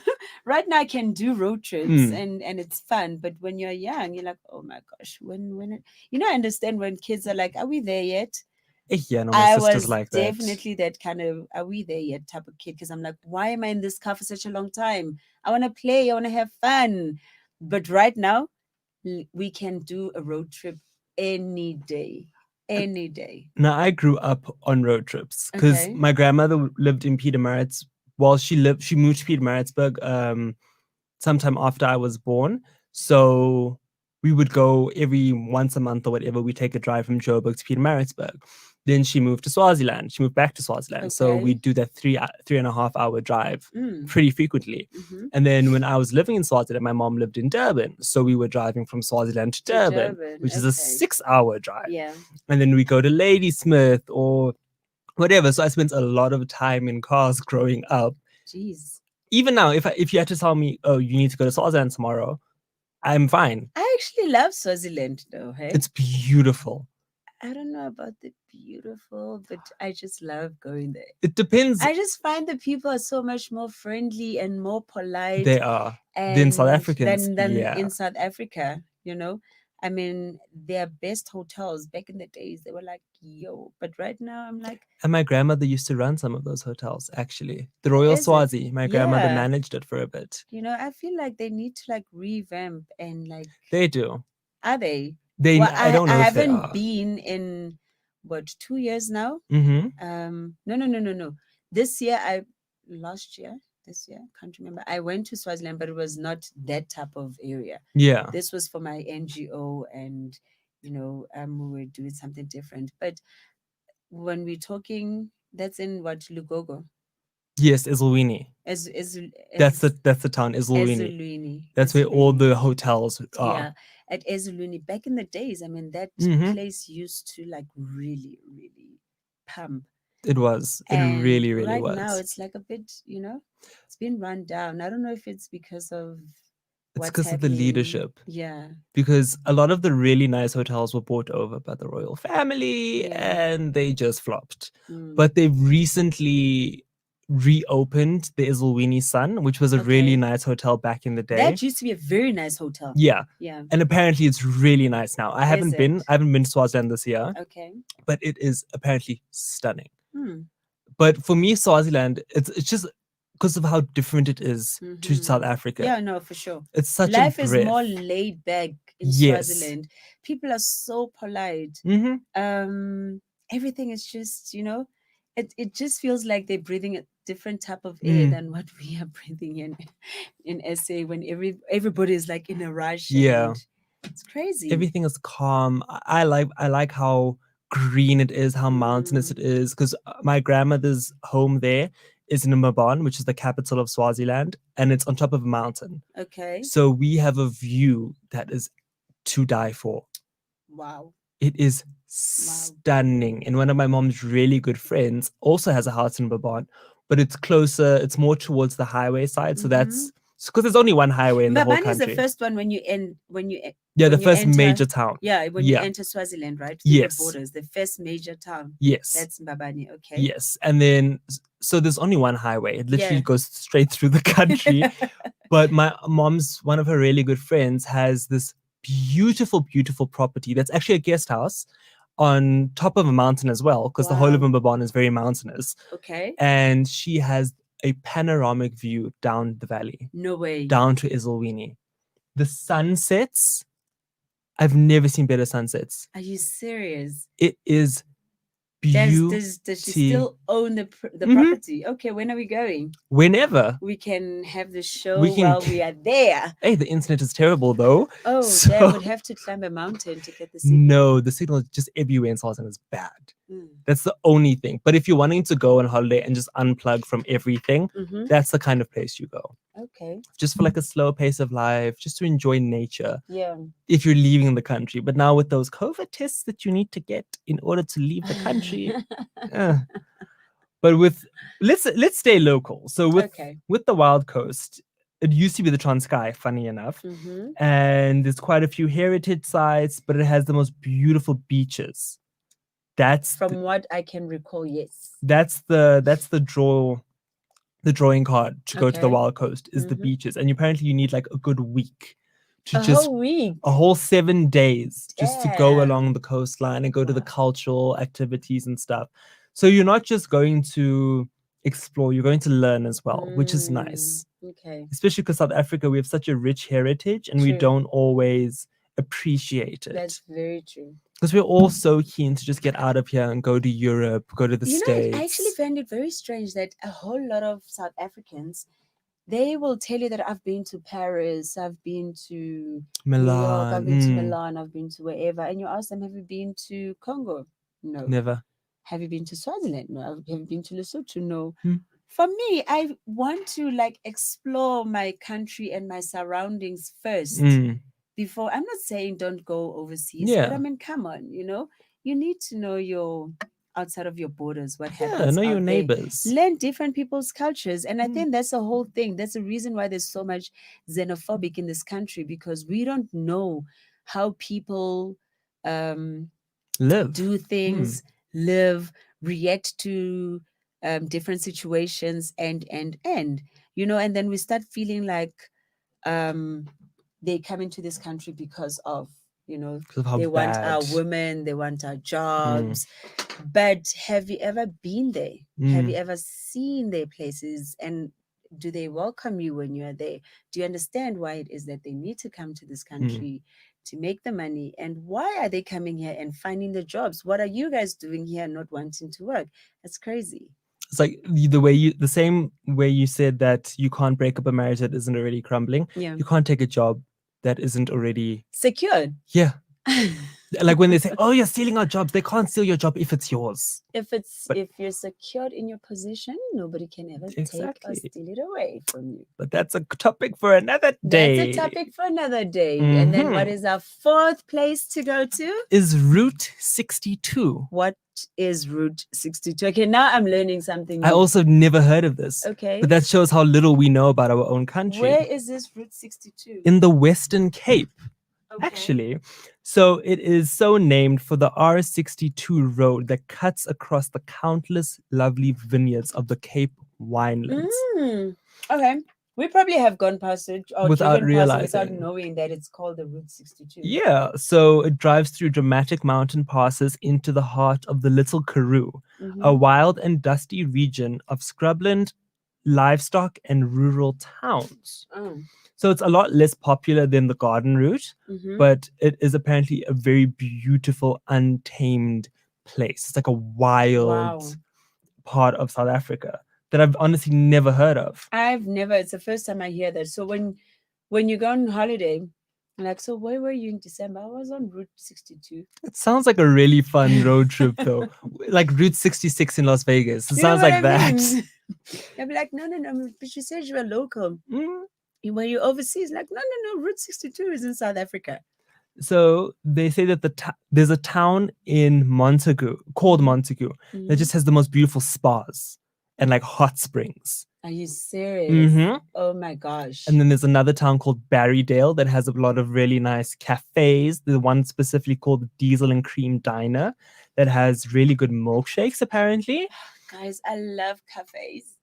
Right now I can do road trips and it's fun, but when you're young, you're like, oh my gosh, I understand when kids are like, are we there yet? Yeah, no, my I sister's was like that. definitely that kind of are we there yet type of kid because I'm like, why am I in this car for such a long time? I want to play, I want to have fun. But right now, we can do a road trip any day. Any day. Now, I grew up on road trips because Okay. my grandmother lived in Pietermaritzburg. Well, she moved to Pietermaritzburg sometime after I was born. So we would go every once a month or whatever. We take a drive from Joburg to Pietermaritzburg. Then she moved to Swaziland. She moved back to Swaziland. So Okay. we do that 3.5 hour drive Mm. pretty frequently. Mhm. And then when I was living in Swaziland, my mom lived in Durban. So we were driving from Swaziland to Durban, which is a Okay. 6-hour drive. Yeah. And then we go to Ladysmith or whatever. So I spent a lot of time in cars growing up. Jeez. Even now, if you had to tell me, oh, you need to go to Swaziland tomorrow, I'm fine. I actually love Swaziland though, hey? It's beautiful. I don't know about the beautiful, but I just love going there. It depends. I just find the people are so much more friendly and more polite They are. and Than South Africans. than Yeah. in South Africa, you know. I mean, their best hotels back in the days, they were like, yo. But right now, I'm like, And my grandmother used to run some of those hotels, actually. The Royal Is it? Swazi. My grandmother Yeah. managed it for a bit. you know, I feel like they need to like revamp and like, They do. are they? They. Well, I don't know I if they haven't are. been in what 2 years now. Mm-hmm. No. This year, this year, can't remember. I went to Swaziland, but it was not that type of area. Yeah. This was for my NGO, and we were doing something different. But when we're talking, that's in what Lugogo. Yes, Ezulwini. That's the town, Ezulwini. Ezulwini. That's where all the hotels are. Yeah, at Ezulwini. Back in the days, I mean, that Mhm. place used to like really, really pump. It was. It And really, really right was. now, it's like a bit, it's been run down. I don't know if it's because of It's what's because of the happening. leadership. Yeah. Because a lot of the really nice hotels were bought over by the royal family Yeah. and they just flopped. Mm. But they've recently reopened the Ezulwini Sun, which was a really Okay. nice hotel back in the day. That used to be a very nice hotel. Yeah. Yeah. And apparently it's really nice now. I haven't been. it? I haven't been to Swaziland this year, Okay. but it is apparently stunning. Hmm. But for me, Swaziland, it's just because of how different it is to Mhm. South Africa. Yeah, no, for sure. It's such Life a is breath. more laid back in Yes. Swaziland. People are so polite. Mm-hmm. Everything is just, it just feels like they're breathing a different type of air than what we are breathing in SA when everybody is like in a rush. Yeah. And it's crazy. Everything is calm. I like how green it is, how mountainous it is. Because my grandmother's home there is in Mabon, which is the capital of Swaziland, and it's on top of a mountain. Okay. So we have a view that is to die for. Wow. It is stunning. And one of my mom's really good friends also has a house in Mabon, but it's closer. It's more towards the highway side. So that's because there's only one highway in the whole Mbabane country. is the first one when you the first major town. Yeah, when you enter Swaziland, right? Through Yes. the borders, the first major town. Yes. That's Mbabane, okay. Yes. And then, so there's only one highway. It literally goes straight through the country. But my mom's, one of her really good friends has this beautiful, beautiful property that's actually a guest house on top of a mountain as well, because the whole of Mbabane is very mountainous. Okay. And she has a panoramic view down the valley. No way. Down to Ezulwini. The sun sets I've never seen better sunsets. Are you serious? It is Does she beauty. still own the Mhm. property? Okay, when are we going? Whenever. We can have the show We can while c- we are there. Hey, the internet is terrible though. Oh, So- damn, would have to climb a mountain to get the signal. No, the signal is just everywhere in South Africa is bad. Mm. That's the only thing. But if you're wanting to go on holiday and just unplug from everything, Mhm. that's the kind of place you go. Okay. Just for like a slow pace of life, just to enjoy nature Yeah. if you're leaving the country. But now with those COVID tests that you need to get in order to leave the country. eh. But let's stay local. So Okay. with the Wild Coast, it used to be the Transkei, funny enough. Mm-hmm. And there's quite a few heritage sites, but it has the most beautiful beaches. That's From what I can recall, yes. that's the drawing card to go to the Okay. Wild Coast is the Mhm. beaches. And apparently you need like a good week to A just whole week. a whole 7 days just to go Damn. along the coastline and go to the Wow. cultural activities and stuff. So you're not just going to explore, you're going to learn as well, which is nice. Okay. Especially because South Africa, we have such a rich heritage and we True. don't always appreciate it. That's very true. Because we're all so keen to just get out of here and go to Europe, go to the You know, States. I actually find it very strange that a whole lot of South Africans, they will tell you that I've been to Paris, I've been to New York, I've been to Milan. Milan, I've been to wherever. And you ask them, have you been to Congo? No. Never. Have you been to Swaziland? No. Have you been to Lesotho? No. Hmm. For me, I want to like explore my country and my surroundings first Mm. before. I'm not saying don't go overseas, Yeah. but I mean, come on, you need to know your outside of your borders, what Yeah, happens know your out there. neighbors. Learn different people's cultures. And I Mm. think that's the whole thing. That's the reason why there's so much xenophobic in this country, because we don't know how people Live. do things, live, react to different situations, and and then we start feeling like they come into this country because of Because of how they want our bad. women, they want our jobs. But have you ever been there? Have you ever seen their places? And do they welcome you when you are there? Do you understand why it is that they need to come to this country to make the money? And why are they coming here and finding the jobs? What are you guys doing here not wanting to work? That's crazy. It's like the same way you said that you can't break up a marriage that isn't already crumbling. Yeah. You can't take a job that isn't already Secured. Yeah. Like when they say, "Oh, you're stealing our jobs," they can't steal your job if it's yours. If you're secured in your position, nobody can ever take or Exactly. steal it away from you. But that's a topic for another day. That's a topic for another day. And then what Mhm. is our fourth place to go to? Is Route 62. What is Route 62? Okay, now I'm learning something I new. also never heard of this. Okay. But that shows how little we know about our own country. Where is this Route 62? In the Western Cape, Okay. actually. So it is so named for the R62 road that cuts across the countless lovely vineyards of the Cape winelands. Okay. We probably have gone past it or Without driven past it without realizing. knowing that it's called the Route 62. Yeah, so it drives through dramatic mountain passes into the heart of the Little Karoo, a Mhm. wild and dusty region of scrubland, livestock, and rural towns. Oh. So it's a lot less popular than the garden route, Mhm. but it is apparently a very beautiful, untamed place. It's like a wild Wow. part of South Africa that I've honestly never heard of. I've never. It's the first time I hear that. So when you go on holiday, I'm like, so where were you in December? I was on Route 62. It sounds like a really fun road trip, though. Like Route 66 in Las Vegas. It You know sounds what like I that. mean? I'll be like, no, but you said you were local. Mm. When you're overseas, like, no, Route 62 is in South Africa. So they say that there's a town in Montagu called Montagu that just has the most beautiful spas and like hot springs. Are you serious? Mhm. Oh my gosh. And then there's another town called Barrydale that has a lot of really nice cafes. The one specifically called Diesel and Cream Diner that has really good milkshakes, apparently. Guys, I love cafes.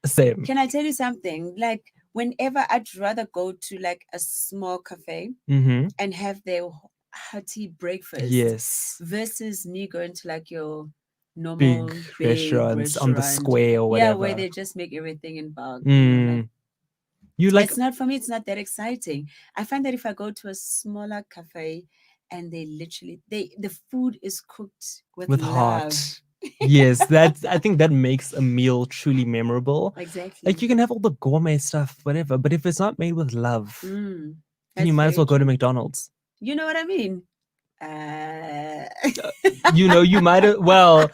Same. Can I tell you something? Like, whenever I'd rather go to like a small cafe Mm-hmm. and have their hearty breakfast Yes. versus me going to like your normal Big restaurants on the restaurant. square or whatever. Yeah, where they just make everything in bulk. Mm. You like it's not for me, it's not that exciting. I find that if I go to a smaller cafe and they literally the food is cooked with With love. heart. Yes, that's I think that makes a meal truly memorable. Exactly. Like you can have all the gourmet stuff, whatever, but if it's not made with love, then That's you might as very well go to true. McDonald's. You know what I mean? You know, you might as well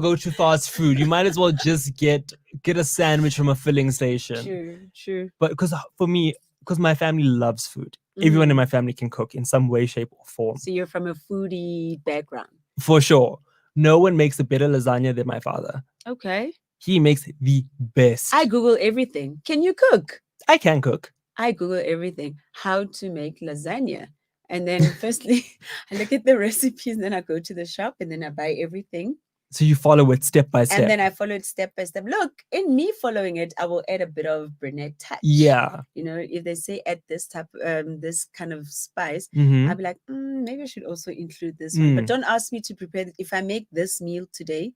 go to fast food. You might as well just get a sandwich from a filling station. True. But because my family loves food. Everyone in Mm. my family can cook in some way, shape, or form. So you're from a foodie background. For sure. No one makes a better lasagna than my father. Okay. He makes the best. I Google everything. Can you cook? I can cook. I Google everything. How to make lasagna. And then firstly, I look at the recipes, then I go to the shop and then I buy everything. So you follow it step by step. And then I follow it step by step. Look, in me following it, I will add a bit of Brinette touch. Yeah. You know, if they say add this type, this kind of spice, Mhm. I'll be like, maybe I should also include this one. But don't ask me to prepare. If I make this meal today,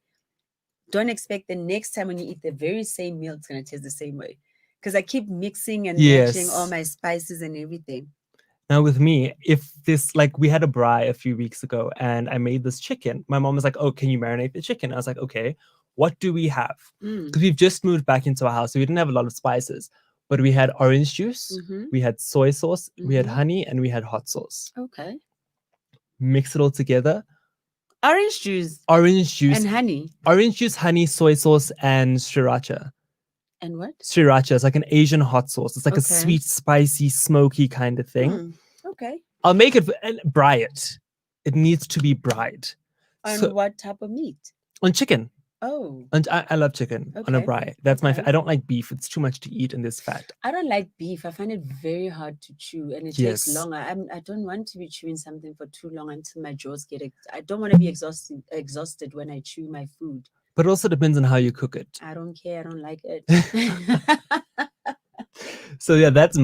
don't expect the next time when you eat the very same meal, it's going to taste the same way. Because I keep mixing and matching all Yes. my spices and everything. Now with me, if this, like we had a braai a few weeks ago and I made this chicken, my mom was like, oh, can you marinate the chicken? I was like, okay, what do we have? Because we've just moved back into our house, so we didn't have a lot of spices, but we had orange juice, we had soy sauce, we had honey, and we had hot sauce. Okay. Mix it all together. Orange juice And honey. Orange juice, honey, soy sauce, and sriracha. And what? Sriracha is like an Asian hot sauce. It's like a Okay. sweet, spicy, smoky kind of thing. Okay. I'll make it and braai it. It needs to be braaied. On what type of meat? On chicken. Oh. And I love chicken on a Okay. braai. That's Okay. I don't like beef. It's too much to eat and there's fat. I don't like beef. I find it very hard to chew and it Yes. takes longer. I don't want to be chewing something for too long until my jaws get it. I don't want to be exhausted when I chew my food. But it also depends on how you cook it. I don't care. I don't like it. So yeah, that's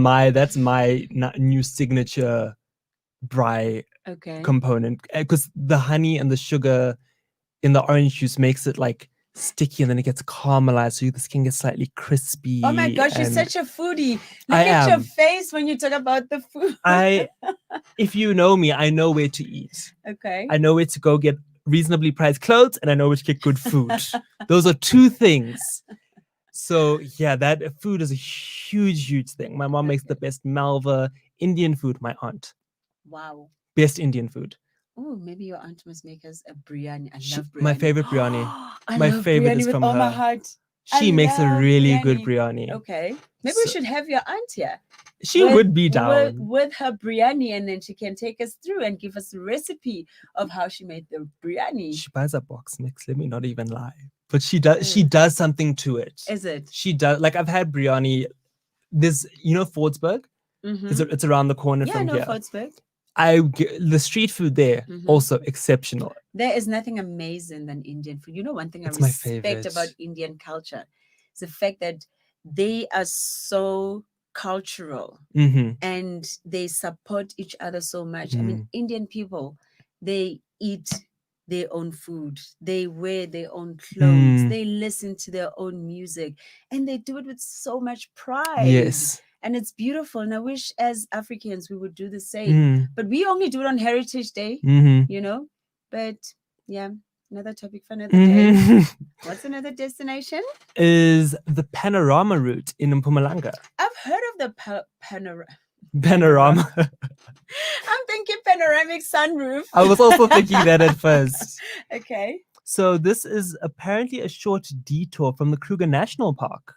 my new signature braai Okay. component, because the honey and the sugar in the orange juice makes it like sticky and then it gets caramelized, so the skin gets slightly crispy. Oh my gosh, you're and such a foodie. Look I at your am. face when you talk about the food. If you know me, I know where to eat. Okay. I know where to go get reasonably priced clothes, and I know where to get good food. Those are two things. So yeah, that food is a huge thing. My mom makes the best Malva Indian food. My aunt, Wow. best Indian food. Oh, maybe your aunt must make us a biryani. I love biryani. My favorite biryani. I My love favorite biryani is with from all my her. heart. She I makes a love really good biryani. Okay. Maybe we So- should have your aunt here. She would be down. With her biryani, and then she can take us through and give us a recipe of how she made the biryani. She buys a box mix. Let me not even lie. But she does. She does something to it. Is it? She does. Like I've had biryani. There's, Fordsburg. Mm-hmm. It's around the corner Yeah, I from know here. Fordsburg. The street food there also exceptional. There is nothing amazing than Indian food. You know, one thing It's I my respect favorite. about Indian culture is the fact that they are so cultural and they support each other so much. I mean, Indian people, they eat their own food, they wear their own clothes, they listen to their own music, and they do it with so much pride. Yes. And it's beautiful. And I wish as Africans we would do the same. But we only do it on Heritage Day, But yeah, another topic for another day. What's another destination? Is the panorama route in Mpumalanga. I've heard of the panorama. Panorama. I'm thinking panoramic sunroof. I was also thinking that at first. Okay. So this is apparently a short detour from the Kruger National Park.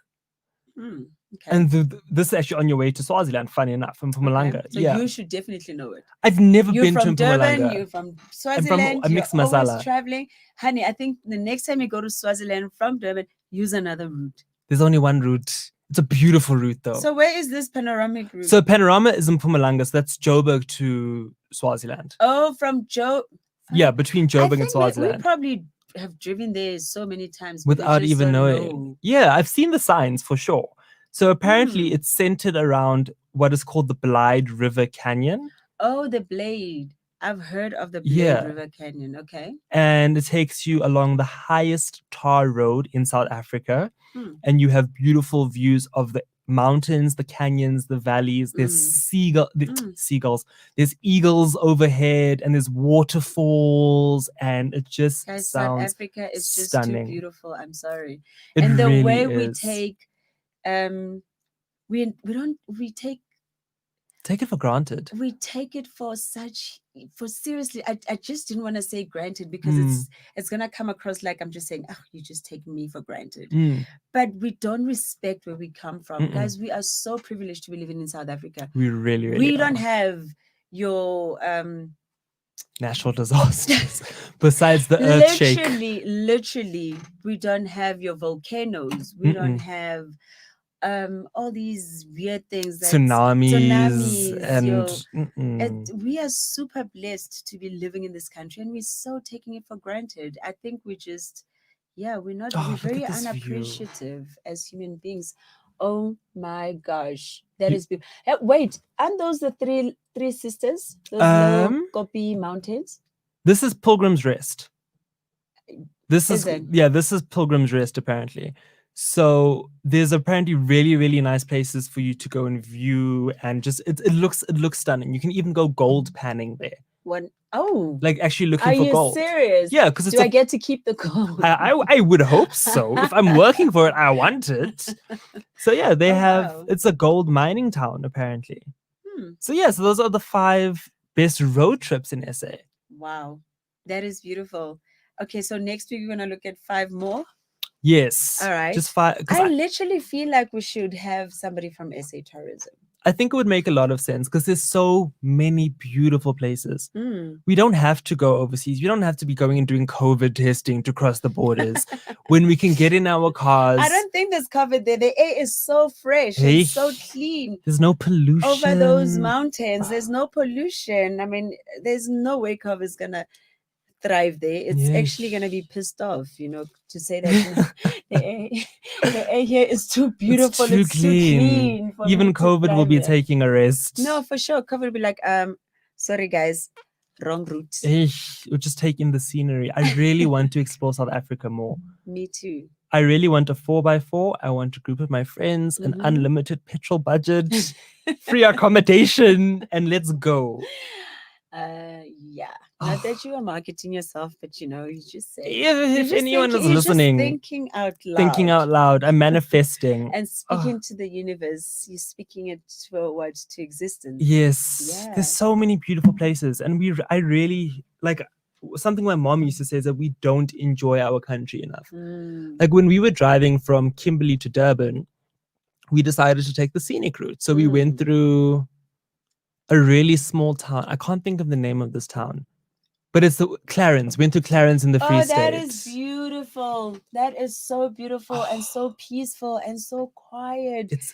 Okay. And this is actually on your way to Swaziland, funny enough, from Mpumalanga. Okay. So you should definitely know it. I've never You're been to from Durban, Mpumalanga. you're from Swaziland, a mixed you're masala. always traveling. Honey, I think the next time you go to Swaziland from Durban, use another route. There's only one route. It's a beautiful route though. So where is this panoramic route? So panorama is in Mpumalanga. So that's Joburg to Swaziland. Oh, from Yeah, between Joburg and we Swaziland. probably have driven there so many times but we Without just even don't knowing. know. Yeah, I've seen the signs for sure. So apparently it's centered around what is called the Blide River Canyon. Oh, the Blade. I've heard of the Blade Yeah. River Canyon. Okay. And it takes you along the highest tar road in South Africa. And you have beautiful views of the mountains, the canyons, the valleys. There's Mm. seagulls. There's eagles overhead, and there's waterfalls, and it just Guys, South sounds Africa is just stunning. too beautiful. I'm sorry. It And the really way we is. take we Take it for granted. we take it for seriously. I just didn't want to say granted because it's gonna come across like I'm just saying, oh, you just take me for granted. But we don't respect where we come from. Guys, we are so privileged to be living in South Africa. We really, really we are. don't have your natural disasters besides the earthshake. Literally, we don't have your volcanoes. We don't have all these weird things that tsunamis and we are super blessed to be living in this country, and we're so taking it for granted. I think we're very unappreciative as human beings. Oh my gosh, that is beautiful. Wait, aren't those the three sisters, those little Kopi mountains? This is Pilgrim's Rest. This is Pilgrim's Rest apparently. So there's apparently really, really nice places for you to go and view, and just it looks stunning. You can even go gold panning there. Like actually looking for gold. Are you serious? Yeah, because I get to keep the gold? I would hope so. If I'm working for it, I want it. So yeah, they it's a gold mining town apparently. So yeah, so those are the 5 best road trips in SA. Wow, that is beautiful. Okay, so next week we're gonna look at 5 more. Yes. All right. Just 5. I literally feel like we should have somebody from SA Tourism. I think it would make a lot of sense because there's so many beautiful places. We don't have to go overseas. We don't have to be going and doing COVID testing to cross the borders when we can get in our cars. I don't think there's COVID there. The air is so fresh. It's so clean. There's no pollution. Over those mountains, there's no pollution. I mean, there's no way COVID is going to thrive there. It's actually going to be pissed off, to say that the air here is too beautiful. It's too clean. Even COVID will be taking a rest. No, for sure. COVID will be like, sorry guys, wrong route. We're just taking the scenery. I really want to explore South Africa more. Me too. I really want a 4x4. I want a group of my friends, an unlimited petrol budget, free accommodation, and let's go. Yeah. Not that you are marketing yourself, but you just say. If anyone is listening, thinking out loud. Thinking out loud. I'm manifesting. And speaking to the universe. You're speaking it to existence. Yes. Yeah. There's so many beautiful places. And I really, like, something my mom used to say is that we don't enjoy our country enough. Like when we were driving from Kimberley to Durban, we decided to take the scenic route. So we went through a really small town. I can't think of the name of this town, but it's the Clarence. Went to Clarence in the Free State. That is beautiful. That is so beautiful and so peaceful and so quiet. It's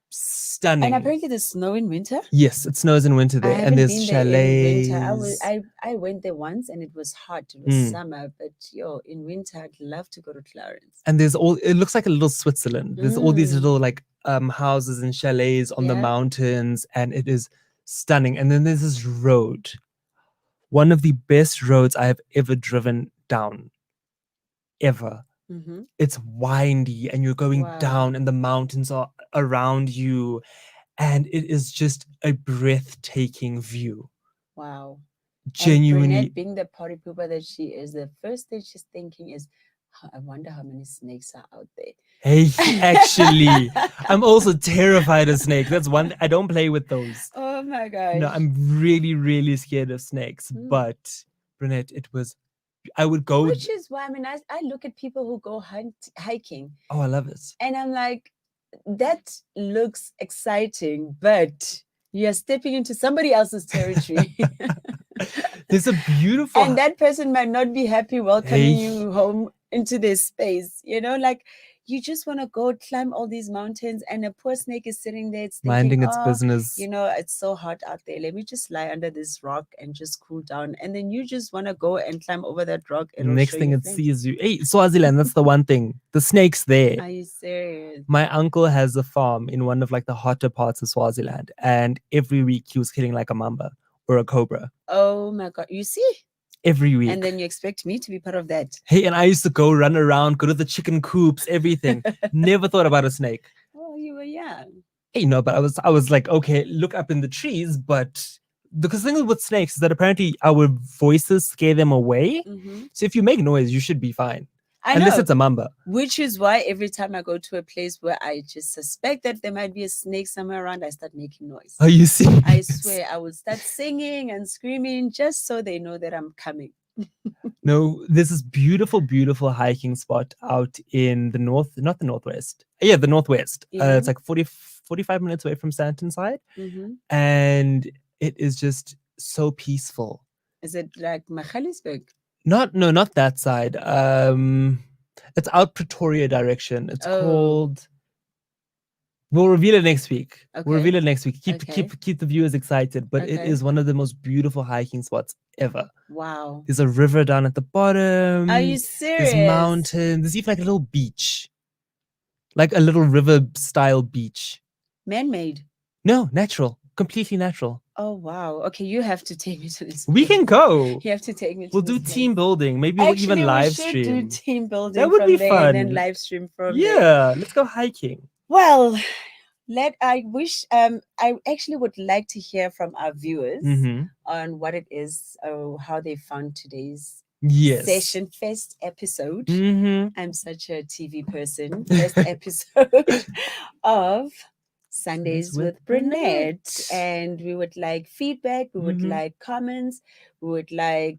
stunning. And apparently there's snow in winter. Yes, it snows in winter there, and there's chalets. I went there once and it was hot. It was summer, but in winter I'd love to go to Clarence. And there's it looks like a little Switzerland. There's all these little like houses and chalets on the mountains, and it is stunning. And then there's this road, one of the best roads I have ever driven down, ever. It's windy, and you're going down, and the mountains are around you, and it is just a breathtaking view. Wow. Genuinely. And Brinette, being the party pooper that she is, the first thing she's thinking is, I wonder how many snakes are out there. Hey, actually, I'm also terrified of snakes. That's one. I don't play with those. Oh my gosh. No, I'm really, really scared of snakes. But Brinette, I would go. Which is why, I look at people who go hiking. Oh, I love it. And I'm like, that looks exciting, but you're stepping into somebody else's territory. There's a beautiful. And that person might not be happy welcoming you home into this space. Like you just want to go climb all these mountains, and a poor snake is sitting there. It's thinking, minding its business. It's so hot out there. Let me just lie under this rock and just cool down. And then you just want to go and climb over that rock. And next thing it sees you. Hey, Swaziland, that's the one thing. The snake's there. Are you serious? My uncle has a farm in one of like the hotter parts of Swaziland, and every week he was killing like a mamba or a cobra. Oh my God. You see? Every week. And then you expect me to be part of that. Hey, and I used to go run around, go to the chicken coops, everything. Never thought about a snake. Oh, you were young. You know, but I was like, okay, look up in the trees, but because the thing with snakes is that apparently our voices scare them away. Mhm. So if you make noise, you should be fine. I Unless know. it's a mamba. Which is why every time I go to a place where I just suspect that there might be a snake somewhere around, I start making noise. Are you serious? I swear, I will start singing and screaming just so they know that I'm coming. No, there's this beautiful, beautiful hiking spot out in the north, not the northwest. Yeah, the northwest. Yeah. It's like 45 minutes away from Stanton side. Hmm. And it is just so peaceful. Is it like Magaliesberg? Not that side. It's out Pretoria direction. It's Oh. called. We'll reveal it next week. Okay. We'll reveal it next week. Okay. Keep the viewers excited. But it Okay. is one of the most beautiful hiking spots ever. Wow. There's a river down at the bottom. Are you serious? There's mountains. There's even like a little beach, like a little river style beach. Man-made. No, natural, completely natural. Oh wow. Okay, you have to take me to this. We place. can go. You have to take me to We'll this do place. team building. Maybe we'll even live we should stream. do team building. That would from be there fun. And then live stream from there. Yeah, let's go hiking. Well, I actually would like to hear from our viewers Mhm. on what it is or how they found today's Yes. Session Fest episode. Mhm. I'm such a TV person. First episode of Sundays with Brinette. And we would like feedback, we would Mhm. like comments, we would like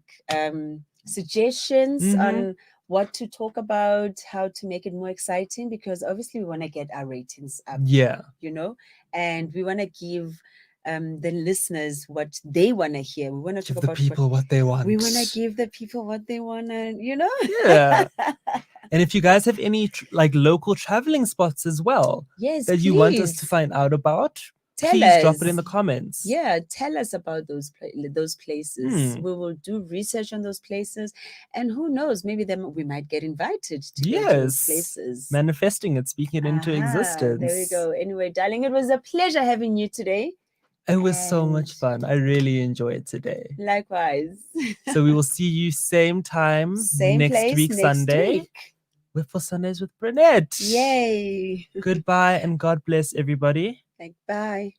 suggestions Mhm. on what to talk about, how to make it more exciting, because obviously we want to get our ratings up, Yeah. you know, and we want to give the listeners what they want to hear. We want to Give talk the about people what they want. we want to give the people what they want to, you know. Yeah. And if you guys have any like local traveling spots as well Yes, that you want us to please. find out about, Tell please drop it us. in the comments. Yeah, tell us about those places. Hmm. We will do research on those places, and who knows, maybe we might get invited to go to those Yes. places. Manifesting it, speaking it into Aha, existence. There we go. Anyway, darling, it was a pleasure having you today. It was so much And- fun. I really enjoyed today. Likewise. So we will see you same time Same next place week, next Sunday. week. With For Sundays with Brinette. Yay. Goodbye and God bless everybody. Bye.